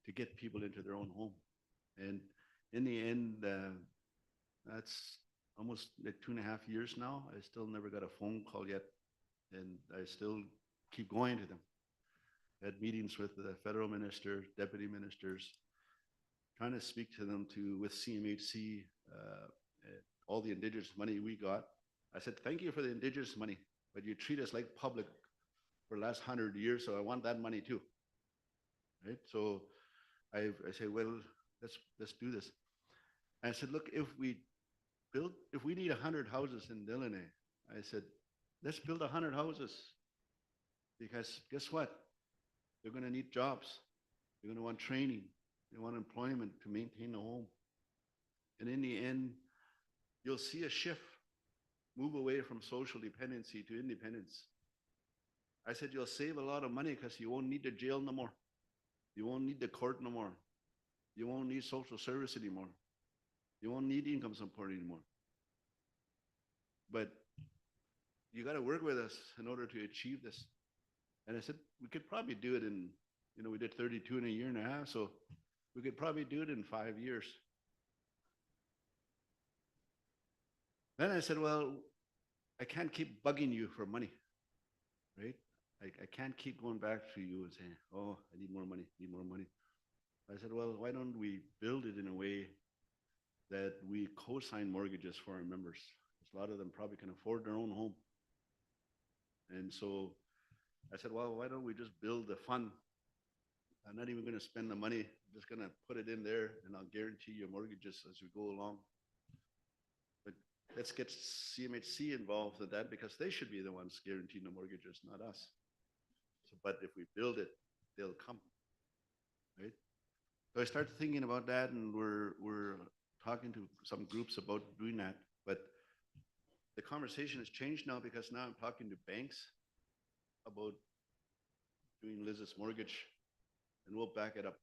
to get people into their own home? And in the end, that's almost like 2.5 years now. I still never got a phone call yet, and I still keep going to them. I had meetings with the federal minister, deputy ministers, trying to speak to them with CMHC, all the Indigenous money we got. I said, thank you for the Indigenous money, but you treat us like public for the last 100 years, so I want that money too. Right? So I say, well, let's do this. And I said, look, if we need 100 houses in Deline, I said, let's build 100 houses, because guess what? They're going to need jobs. They're going to want training. They want employment to maintain the home. And in the end, you'll see a shift, move away from social dependency to independence. I said, you'll save a lot of money because you won't need the jail no more. You won't need the court no more. You won't need social service anymore. You won't need income support anymore. But you got to work with us in order to achieve this. And I said, we could probably do it in, we did 32 in a year and a half, so we could probably do it in 5 years. Then I said, well, I can't keep bugging you for money, right? I can't keep going back to you and saying, oh, I need more money, need more money. I said, well, why don't we build it in a way that we co-sign mortgages for our members? Because a lot of them probably can afford their own home. And so I said, well, why don't we just build a fund? I'm not even going to spend the money. I'm just going to put it in there, and I'll guarantee your mortgages as we go along. But let's get CMHC involved in that, because they should be the ones guaranteeing the mortgages, not us. So, but if we build it, they'll come, right? So I started thinking about that, and we're talking to some groups about doing that. But the conversation has changed now because now I'm talking to banks about doing Liz's mortgage, and we'll back it up.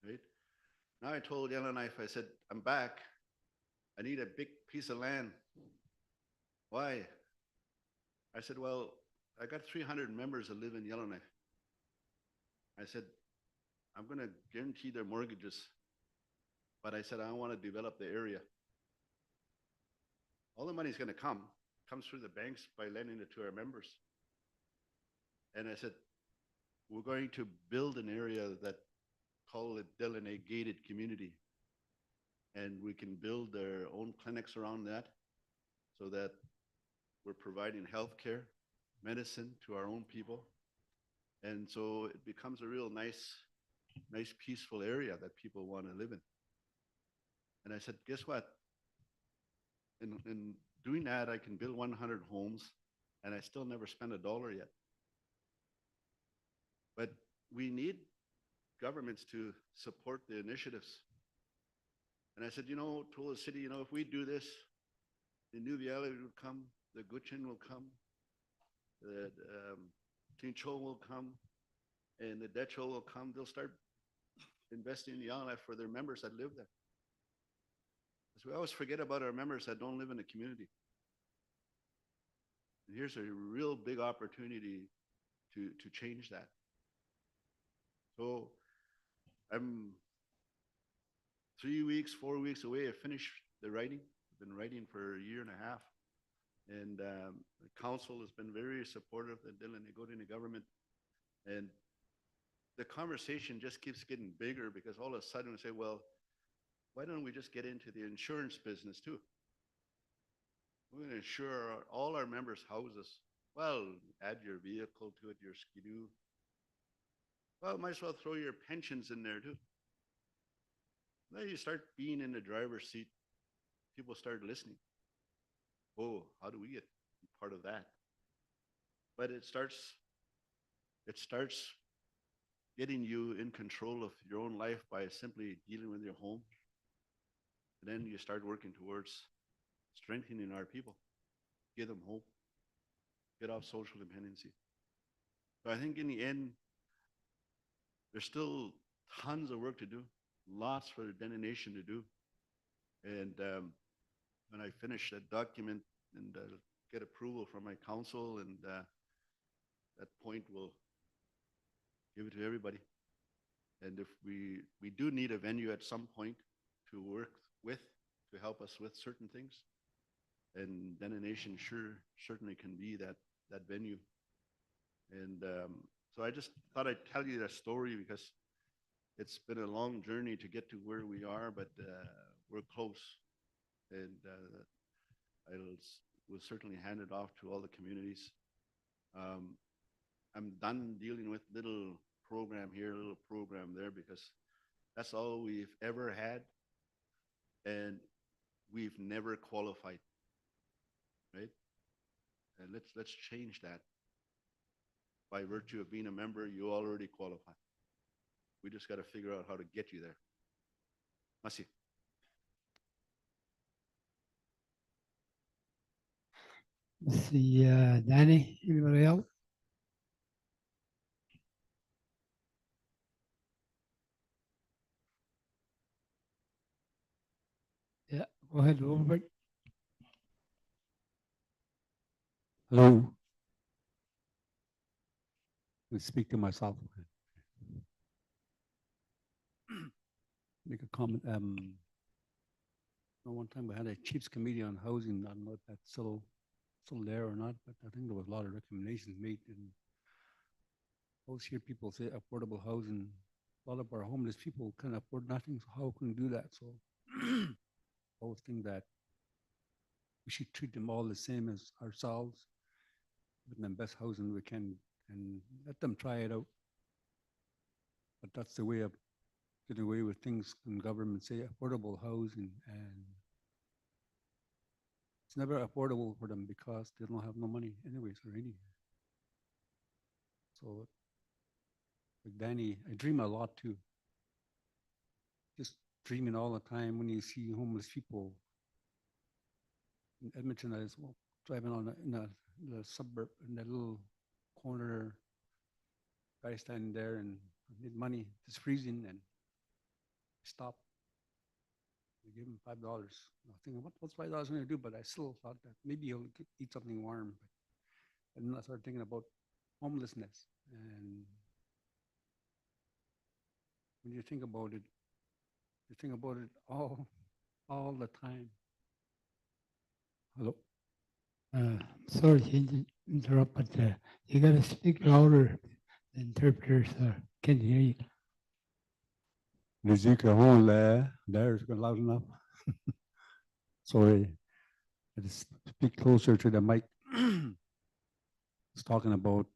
Right? Now I told Yellowknife, I said, I'm back. I need a big piece of land. Why? I said, well, I got 300 members that live in Yellowknife. I said, I'm going to guarantee their mortgages, but I said, I want to develop the area. All the money's going to comes through the banks by lending it to our members. And I said, we're going to build an area that call it Deline gated community. And we can build their own clinics around that so that we're providing healthcare, medicine to our own people. And so it becomes a real nice, peaceful area that people want to live in. And I said, guess what? In doing that, I can build 100 homes, and I still never spent $1 yet. But we need governments to support the initiatives. And I said, told the city, if we do this, the New Valley will come, the Guchin will come, the Tincho will come, and the Decho will come. They'll start investing in Yellowknife for their members that live there. Because we always forget about our members that don't live in the community. And here's a real big opportunity to change that. So I'm 3 weeks, 4 weeks away. I finished the writing. I've been writing for a year and a half. And the council has been very supportive, the Deline government. And the conversation just keeps getting bigger because all of a sudden we say, well, why don't we just get into the insurance business too? We're going to insure all our members' houses. Well, add your vehicle to it, your skidoo. Well, might as well throw your pensions in there too. Then you start being in the driver's seat. People start listening. Oh, how do we get part of that? But it starts getting you in control of your own life by simply dealing with your home. And then you start working towards strengthening our people, give them hope, get off social dependency. So I think in the end, there's still tons of work to do, lots for the Dene Nation to do. And when I finish that document and get approval from my council, and that point we'll give it to everybody. And if we do need a venue at some point to work with, to help us with certain things, and Dene Nation certainly can be that venue. And so I just thought I'd tell you that story because it's been a long journey to get to where we are, but we're close. And we'll certainly hand it off to all the communities. I'm done dealing with little program here, little program there, because that's all we've ever had. And we've never qualified, right? And let's change that. By virtue of being a member, you already qualify. We just got to figure out how to get you there. Merci. Let's see, Danny, anybody else? Yeah, go ahead, Robert. Hello. I speak to myself. Make a comment. One time we had a Chiefs Committee on Housing. I don't know if that's still there or not, but I think there was a lot of recommendations made. And I always hear people say affordable housing. A lot of our homeless people can afford nothing. So how can we do that? So I always think that we should treat them all the same as ourselves, give them the best housing we can, and let them try it out. But that's the way of getting away with things when government say affordable housing, and it's never affordable for them because they don't have no money anyways already. So like Danny, I dream a lot too. just dreaming all the time when you see homeless people in Edmonton. I was driving on the suburb in that little corner, guy standing there and I need money. It's freezing and stop. I gave him $5. I was thinking, what's $5 going to do? But I still thought that maybe he'll eat something warm. But then I started thinking about homelessness. And when you think about it, you think about it all the time. Hello? Sorry to interrupt, but you got to speak louder. The interpreters can't hear you. There's loud enough. Sorry, I just speak closer to the mic. It's talking about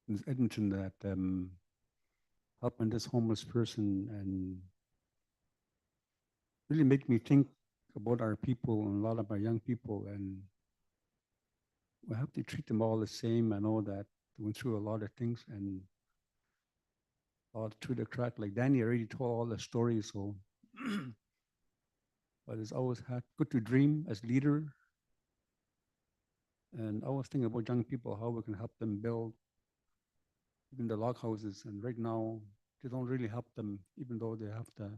in Edmonton that helping this homeless person and really make me think about our people and a lot of our young people, and we have to treat them all the same. I know that they went through a lot of things and all through the crack. Like Danny already told all the stories, so but it's always good to dream as leader. And I was thinking about young people, how we can help them build even the log houses. And right now, they don't really help them, even though they have the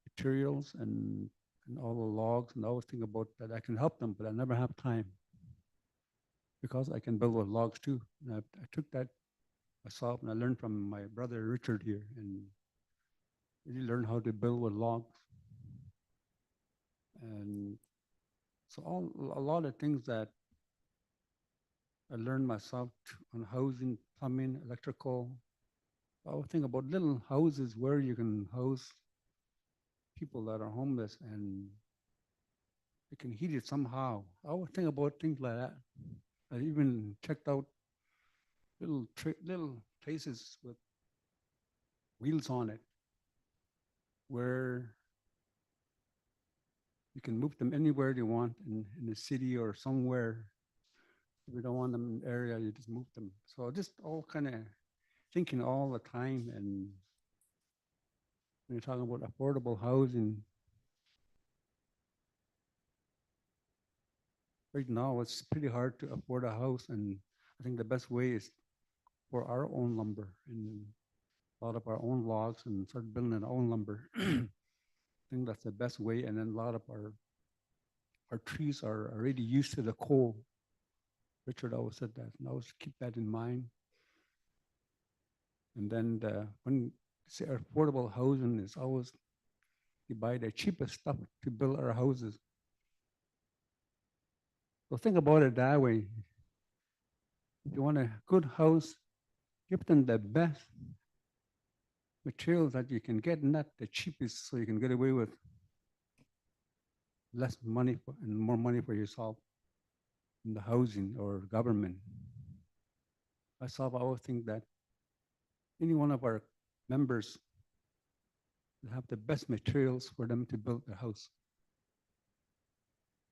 materials and all the logs. And I always think about that I can help them, but I never have time because I can build with logs too. And I took that myself and I learned from my brother Richard here and really learned how to build with logs. And so a lot of things that I learned myself on housing, plumbing, electrical. I would think about little houses where you can house people that are homeless and they can heat it somehow. I would think about things like that. I even checked out little places with wheels on it where you can move them anywhere you want in the city or somewhere. If you don't want them in the area, you just move them. So just all kind of thinking all the time. And when you're talking about affordable housing, right now it's pretty hard to afford a house. And I think the best way is for our own lumber and a lot of our own logs and start building our own lumber. I think that's the best way. And then a lot of our trees are already used to the coal. Richard always said that, and I always keep that in mind. And then when you say affordable housing is always you buy the cheapest stuff to build our houses. So think about it that way. If you want a good house, give them the best materials that you can get, not the cheapest, so you can get away with less money and more money for yourself in the housing or government. Myself, I always think that any one of our members will have the best materials for them to build their house.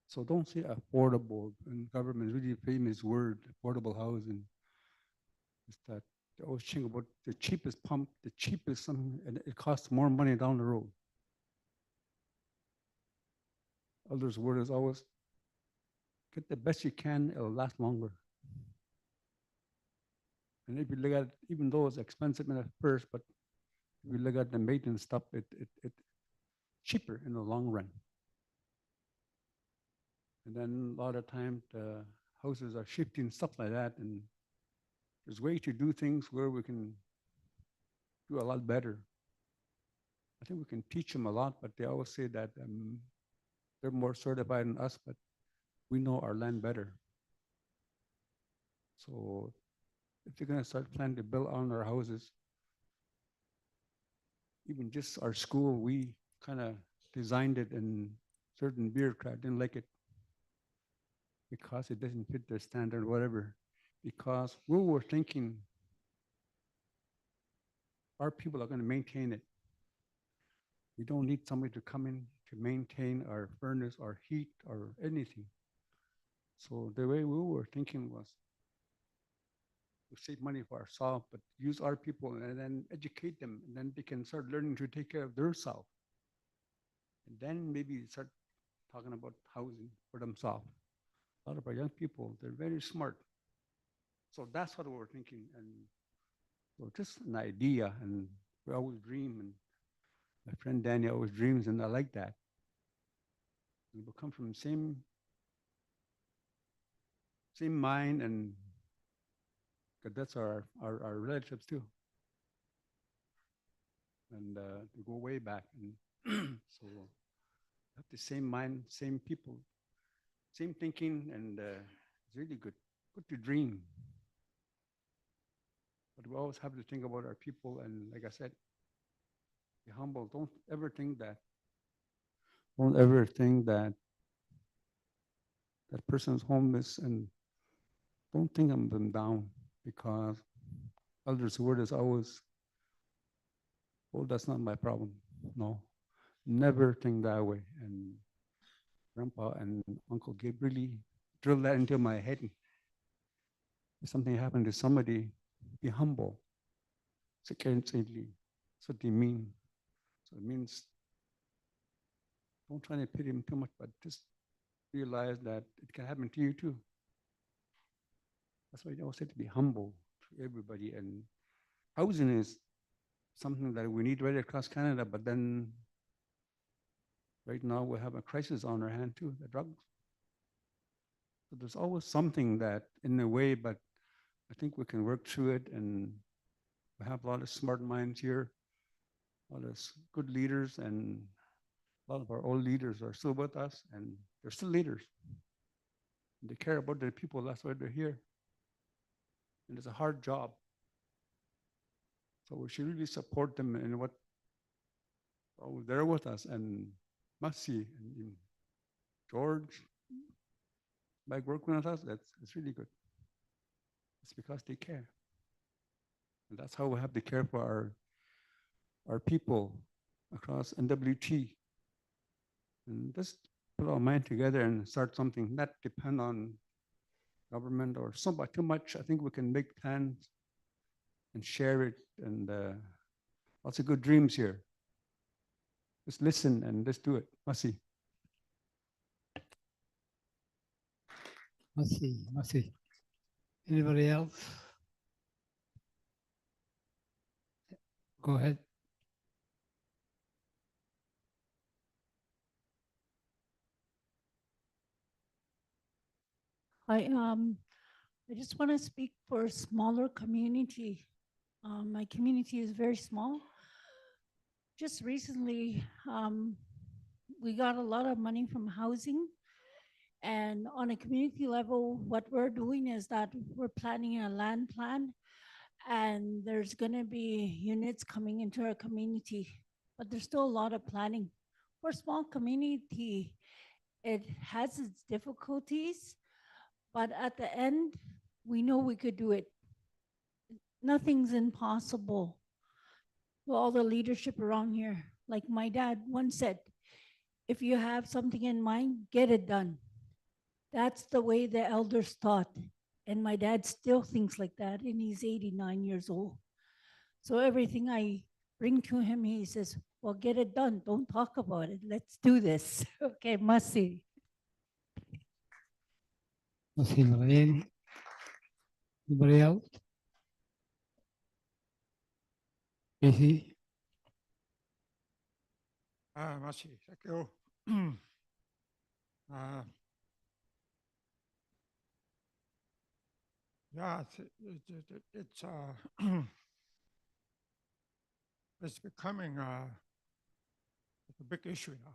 So don't say affordable, and government really famous word, affordable housing. Is that they always think about the cheapest pump, the cheapest something, and it costs more money down the road. Others' word is always get the best you can, it'll last longer. And if you look at it, even though it's expensive at first, but if you look at the maintenance stuff, it's cheaper in the long run. And then a lot of times the houses are shifting, stuff like that. And there's ways to do things where we can do a lot better. I think we can teach them a lot, but they always say that they're more certified than us, but we know our land better. So if they're going to start planning to build on our houses, even just our school, we kind of designed it and certain bureaucrat didn't like it because it doesn't fit their standard, whatever. Because we were thinking our people are going to maintain it. We don't need somebody to come in to maintain our furnace or heat or anything. So the way we were thinking was we save money for ourselves, but use our people and then educate them, and then they can start learning to take care of themselves. And then maybe start talking about housing for themselves. A lot of our young people, they're very smart. So that's what we're thinking. And so just an idea, and we always dream, and my friend Danny always dreams, and I like that. We will come from the same mind, and 'cause that's our relatives too. And we go way back. And so have the same mind, same people, same thinking, and it's really good. Good to dream. But we always have to think about our people, and like I said, be humble. Don't ever think that that person's homeless, and don't think of them down, because elders' word is always, oh, that's not my problem. No, never think that way. And Grandpa and Uncle Gabe really drilled that into my head. If something happened to somebody, be humble. Secondly, that's what they mean. So it means don't try to pity him too much, but just realize that it can happen to you too. That's why I always say to be humble to everybody. And housing is something that we need right across Canada, but then right now we have a crisis on our hand too, the drugs. So there's always something that in a way, but I think we can work through it, and we have a lot of smart minds here, a lot of good leaders, and a lot of our old leaders are still with us, and they're still leaders. They care about the people, that's why they're here. And it's a hard job. So we should really support them in what they're with us, and Masi and George, like working with us, it's really good. It's because they care. And that's how we have to care for our people across NWT. And just put our mind together and start something, not depend on government or somebody too much. I think we can make plans and share it, and lots of good dreams here. Just listen and just do it. Masi. Masi. Anybody else? Go ahead. I just want to speak for a smaller community. My community is very small. Just recently, we got a lot of money from housing. And on a community level, what we're doing is that we're planning a land plan, and there's going to be units coming into our community. But there's still a lot of planning. For a small community, it has its difficulties, but at the end, we know we could do it. Nothing's impossible. Well, all the leadership around here, like my dad once said, if you have something in mind, get it done. That's the way the elders thought. And my dad still thinks like that, and he's 89 years old. So everything I bring to him, he says, well, get it done. Don't talk about it. Let's do this. Okay, Masi. Masi Lorraine. Anybody else? Casey? Masi, thank you. Yeah, it's it's becoming a big issue now.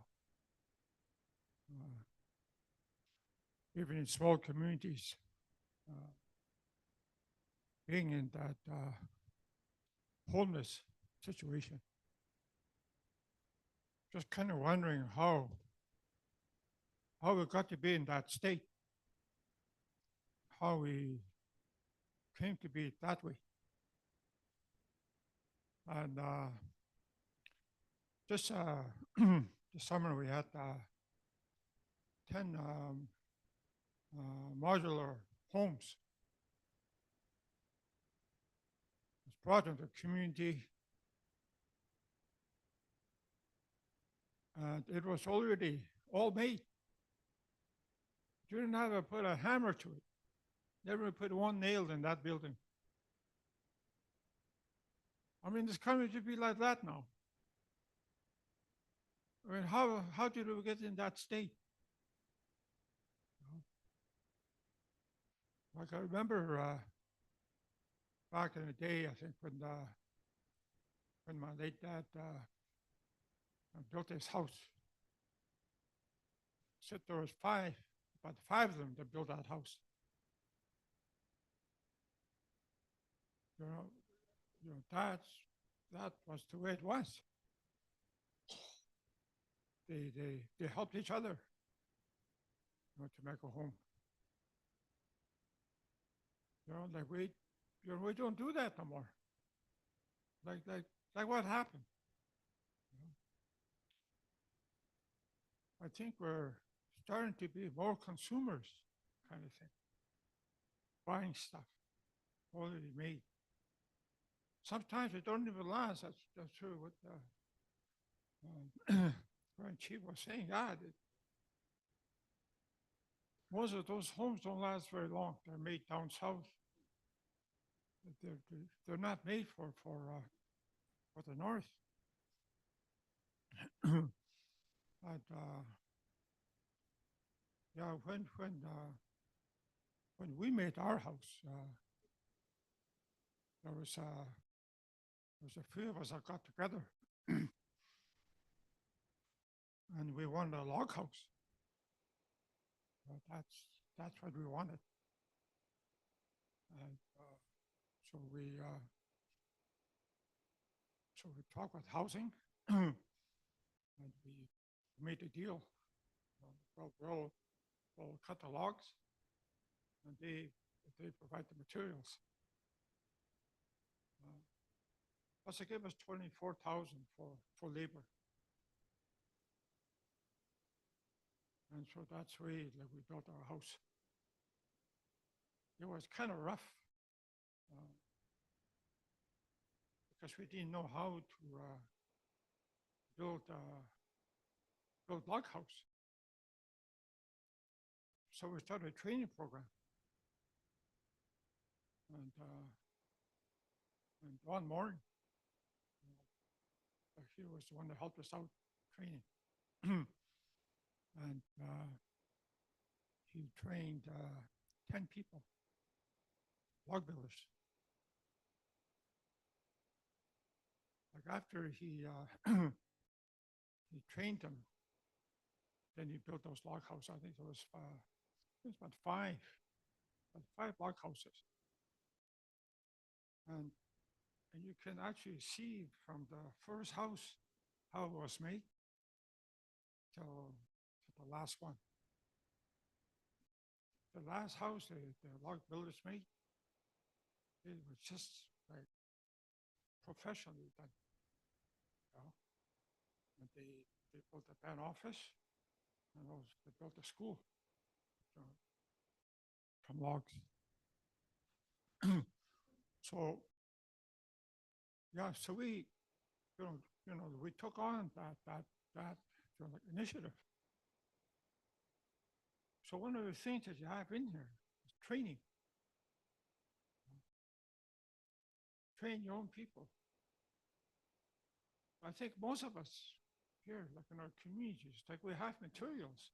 Even in small communities, being in that homeless situation. Just kind of wondering how we got to be in that state, how we came to be that way. And this summer we had 10 modular homes brought in the community. And it was already all made. You didn't have to put a hammer to it. Never put one nail in that building. I mean, it's coming to be like that now. I mean, how did we get in that state? Like I remember back in the day, I think when my late dad built his house. Said there was about five of them that built that house. You know, that was the way it was. They helped each other, you know, to make a home. You know, like we don't do that no more. Like what happened? I think we're starting to be more consumers, kind of thing. Buying stuff already made. Sometimes it don't even last. That's true. What Grand Chief was saying. Most of those homes don't last very long. They're made down south. They're not made for the north. But yeah, when we made our house, there was a few of us that got together, and we wanted a log house. Well, that's what we wanted, and so we talked with housing, and we made a deal. Well, we'll cut the logs, and they provide the materials. Plus, they gave us $24,000 for labor, and so that's the way we built our house. It was kind of rough because we didn't know how to build log house. So we started a training program, and one morning, he was the one that helped us out training, and he trained 10 people, log builders. Like after he he trained them, then he built those log houses. I think there was about five log houses, and you can actually see from the first house how it was made till the last one. The last house the log builders made, it was just like professionally done. You know? And they built a band office, and they built a school from logs. So yeah, so we, we took on that initiative. So one of the things that you have in here is training. Train your own people. I think most of us here, like in our communities, like we have materials.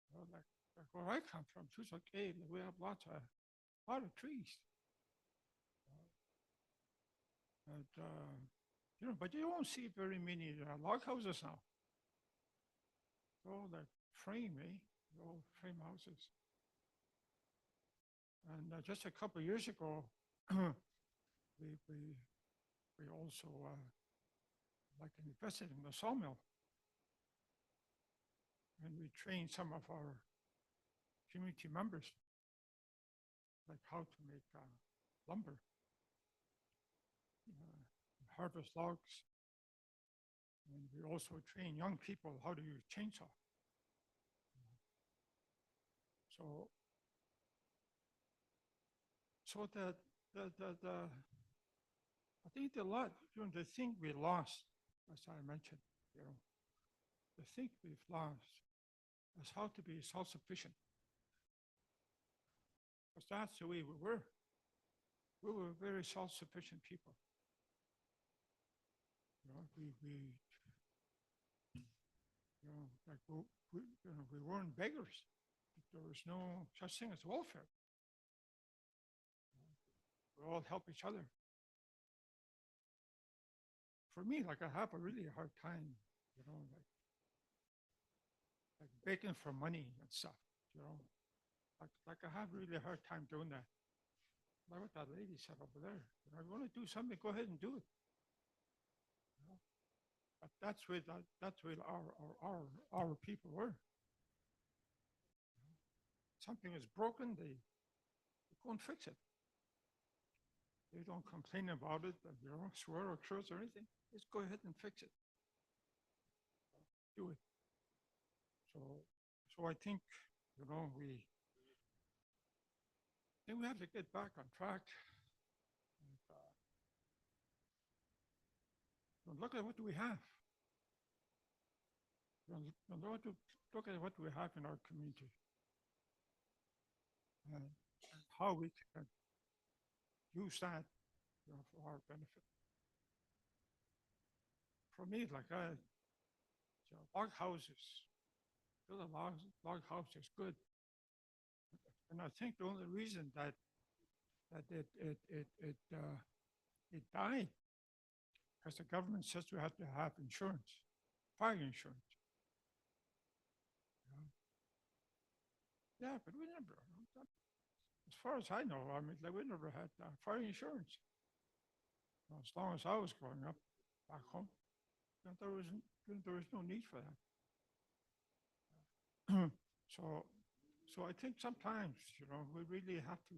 You know, like where I come from, we have a lot of trees. And but you don't see very many log houses now. They're all like frame, They're all frame houses. And just a couple of years ago, we also invested in the sawmill, and we trained some of our community members, like how to make lumber, harvest logs, and we also train young people how to use chainsaw. So the I think the lot, the thing we lost, as I mentioned, the thing we've lost is how to be self-sufficient. Because that's the way we were. We were very self-sufficient people. We weren't beggars. There was no such thing as welfare. We all help each other. For me, like I have a really hard time, like begging for money and stuff, like I have really hard time doing that. Like what that lady said over there, you want to do something, go ahead and do it. But that's where our people were. Something is broken, they go and fix it. They don't complain about it, swear or curse or anything. Just go ahead and fix it. Do it. So I think, we have to get back on track. And, look at what we have. Look at what we have in our community. And how we can use that for our benefit. For me, like log houses, build a log house is good. And I think the only reason that it died because the government says we have to have insurance, fire insurance. Yeah, but we never, as far as I know, we never had fire insurance. As long as I was growing up back home, there was no need for that. So I think sometimes, we really have to,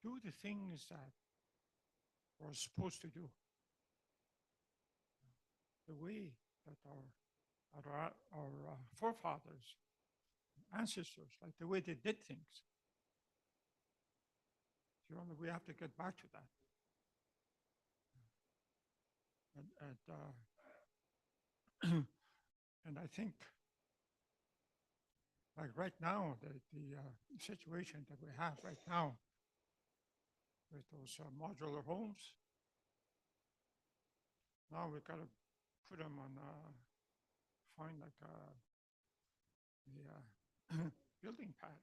do the things that we're supposed to do. The way that our forefathers, ancestors, like the way they did things. We have to get back to that. And I think, like right now, the situation that we have right now with those modular homes, now we've got to put them on, find like the building pad.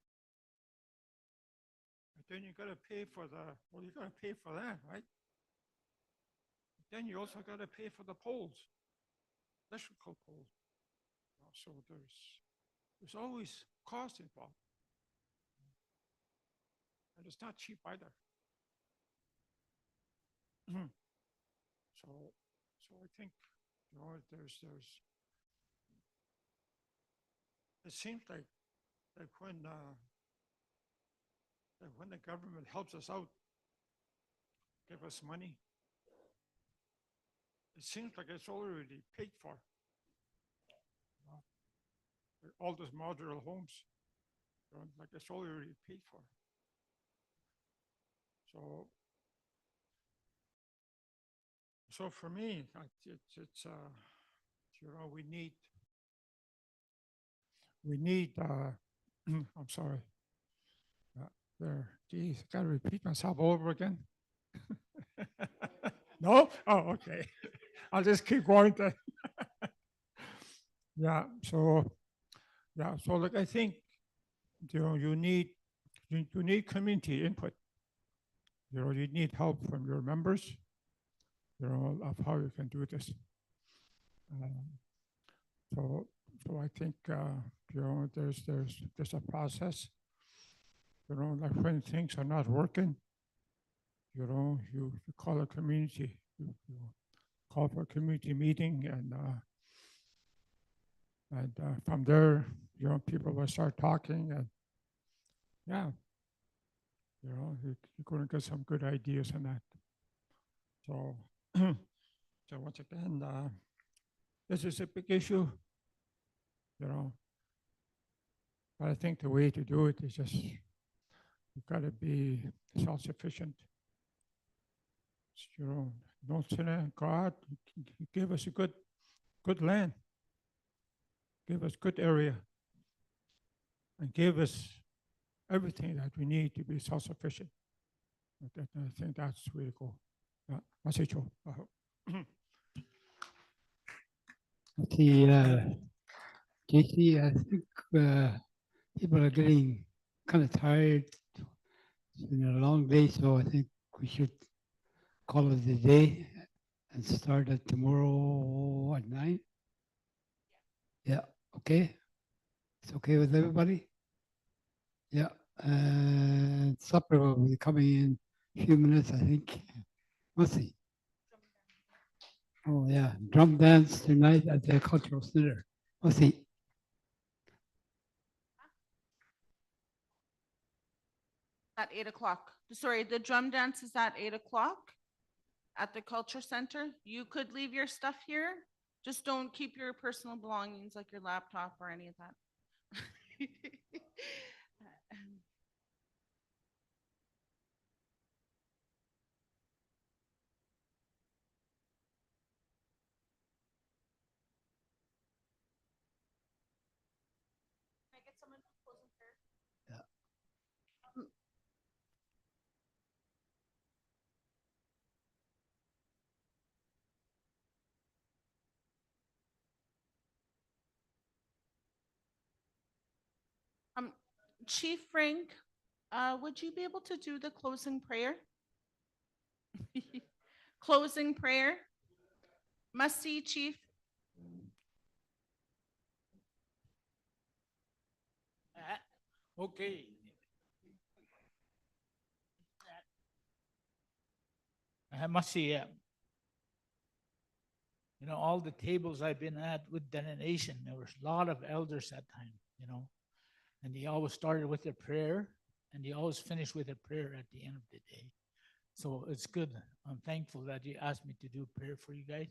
But then you got to pay for you got to pay for that, right? Then you also got to pay for the poles, electrical poles. So there's always cost involved. And it's not cheap either. So I think, it seems like when the government helps us out, give us money, it seems like it's already paid for. All those modular homes, like it's already paid for. So for me, it's we need. I'm sorry. Geez, I gotta repeat myself all over again. No? Oh, okay. I'll just keep going then. Yeah. So like I think you need community input. You need help from your members. Of how you can do this. So I think there's a process. Like when things are not working, you call a community, you call for a community meeting, and from there, people will start talking, and yeah, you're going to get some good ideas on that. So once again, this is a big issue, but I think the way to do it is just You gotta be self-sufficient. It's your own. Don't say that. God give us a good land. Give us good area. And give us everything that we need to be self-sufficient. I think that's really cool. Masicho. The JC, I think people are getting kind of tired. It's been a long day, so I think we should call it a day and start it tomorrow at 9. Yeah, okay. It's okay with everybody? Yeah, and supper will be coming in a few minutes, I think. Let's see. Oh, yeah, drum dance tonight at the Cultural Center. Let's see. At 8 o'clock. Sorry, the drum dance is at 8 o'clock at the Culture Center. You could leave your stuff here. Just don't keep your personal belongings like your laptop or any of that. Can I get someone to close in prayer? Chief Frank, would you be able to do the closing prayer? Closing prayer. Must see, Chief. Okay. I must say, all the tables I've been at with Deline, there was a lot of elders that time, and they always started with a prayer, and they always finished with a prayer at the end of the day. So it's good. I'm thankful that you asked me to do prayer for you guys.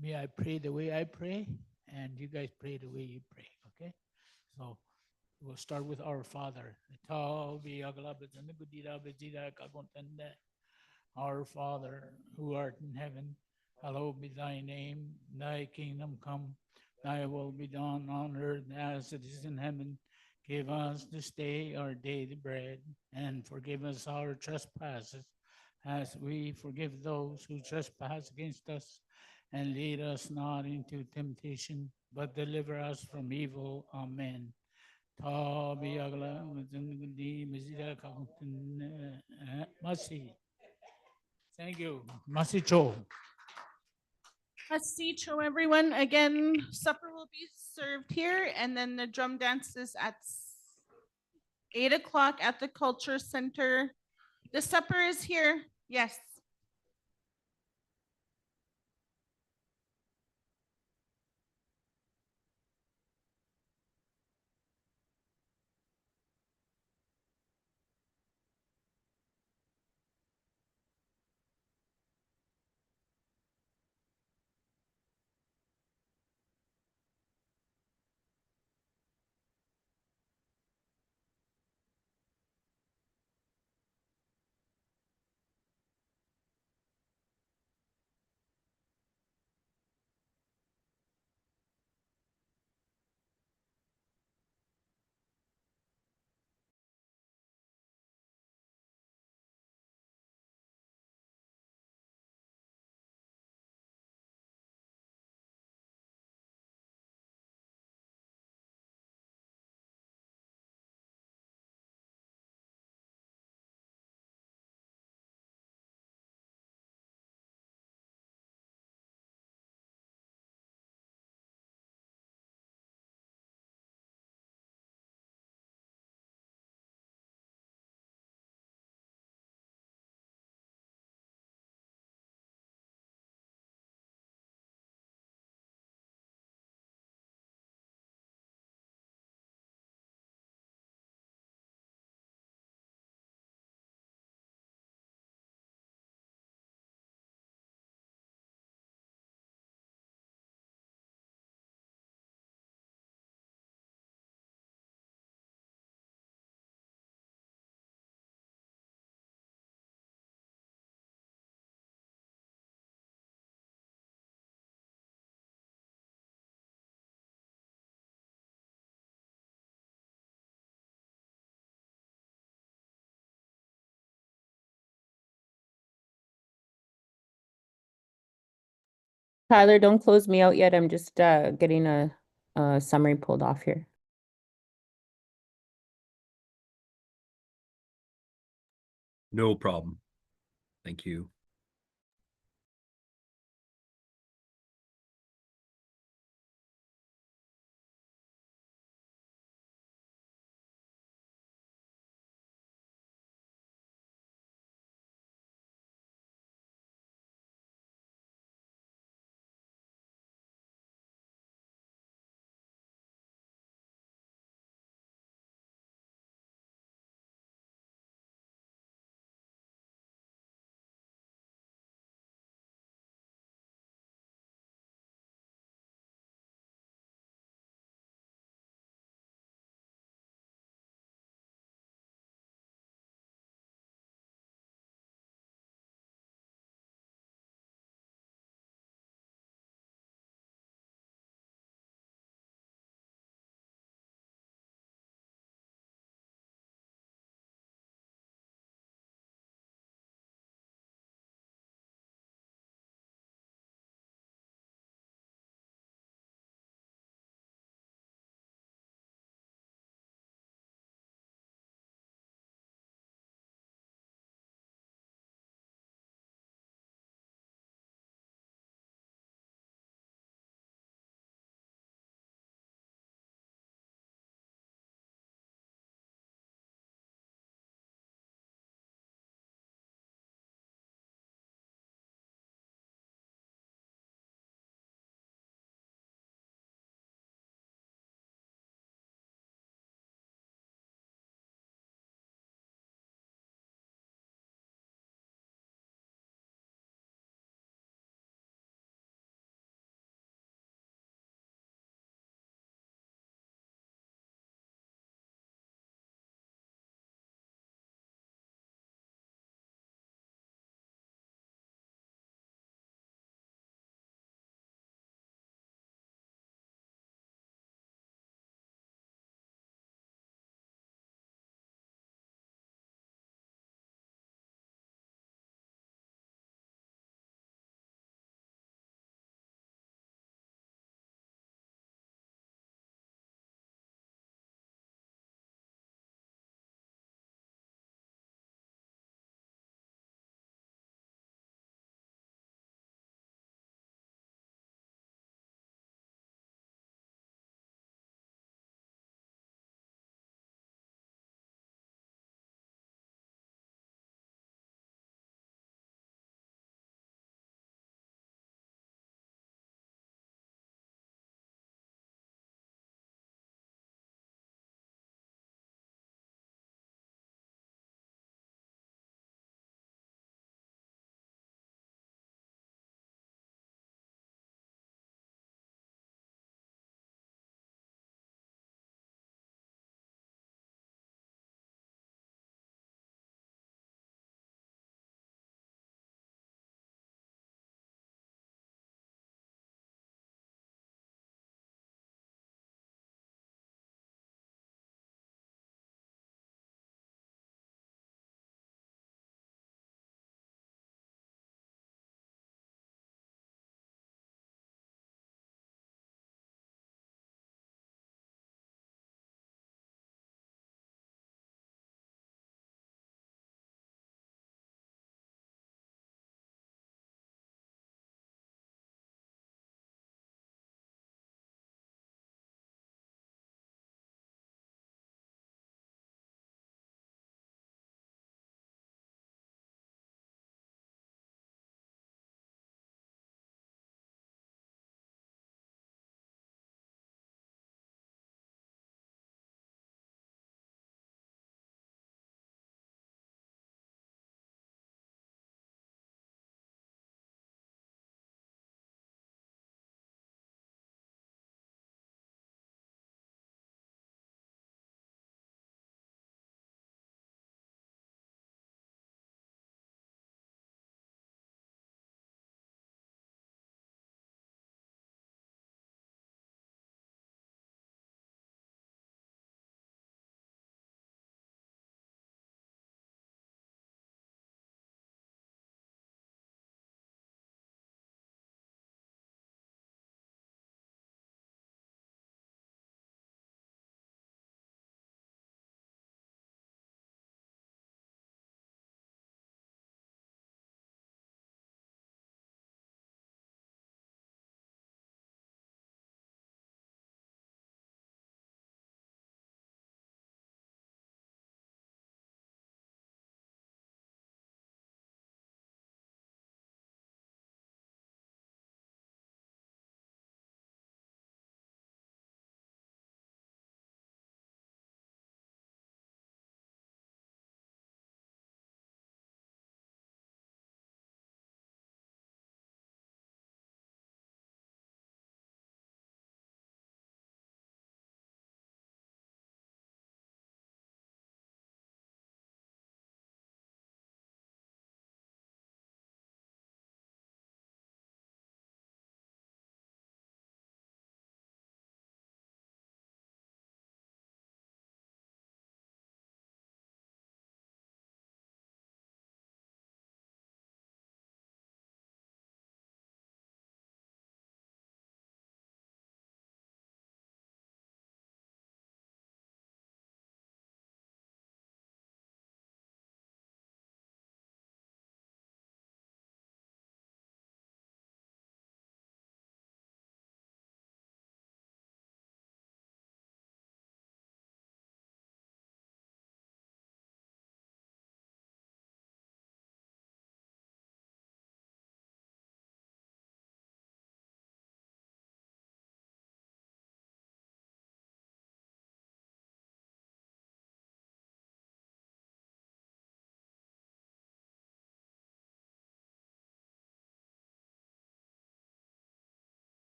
Me, I pray the way I pray, and you guys pray the way you pray, okay? So we'll start with our Father. Our Father, who art in heaven, hallowed be thy name. Thy kingdom come, thy will be done on earth as it is in heaven. Give us this day our daily bread, and forgive us our trespasses, as we forgive those who trespass against us. And lead us not into temptation, but deliver us from evil. Amen. Thank you. Masicho. Masicho, everyone. Again, supper will be served here, and then the drum dance is at 8 o'clock at the Culture Center. The supper is here. Yes. Tyler, don't close me out yet. I'm just getting a summary pulled off here. No problem. Thank you.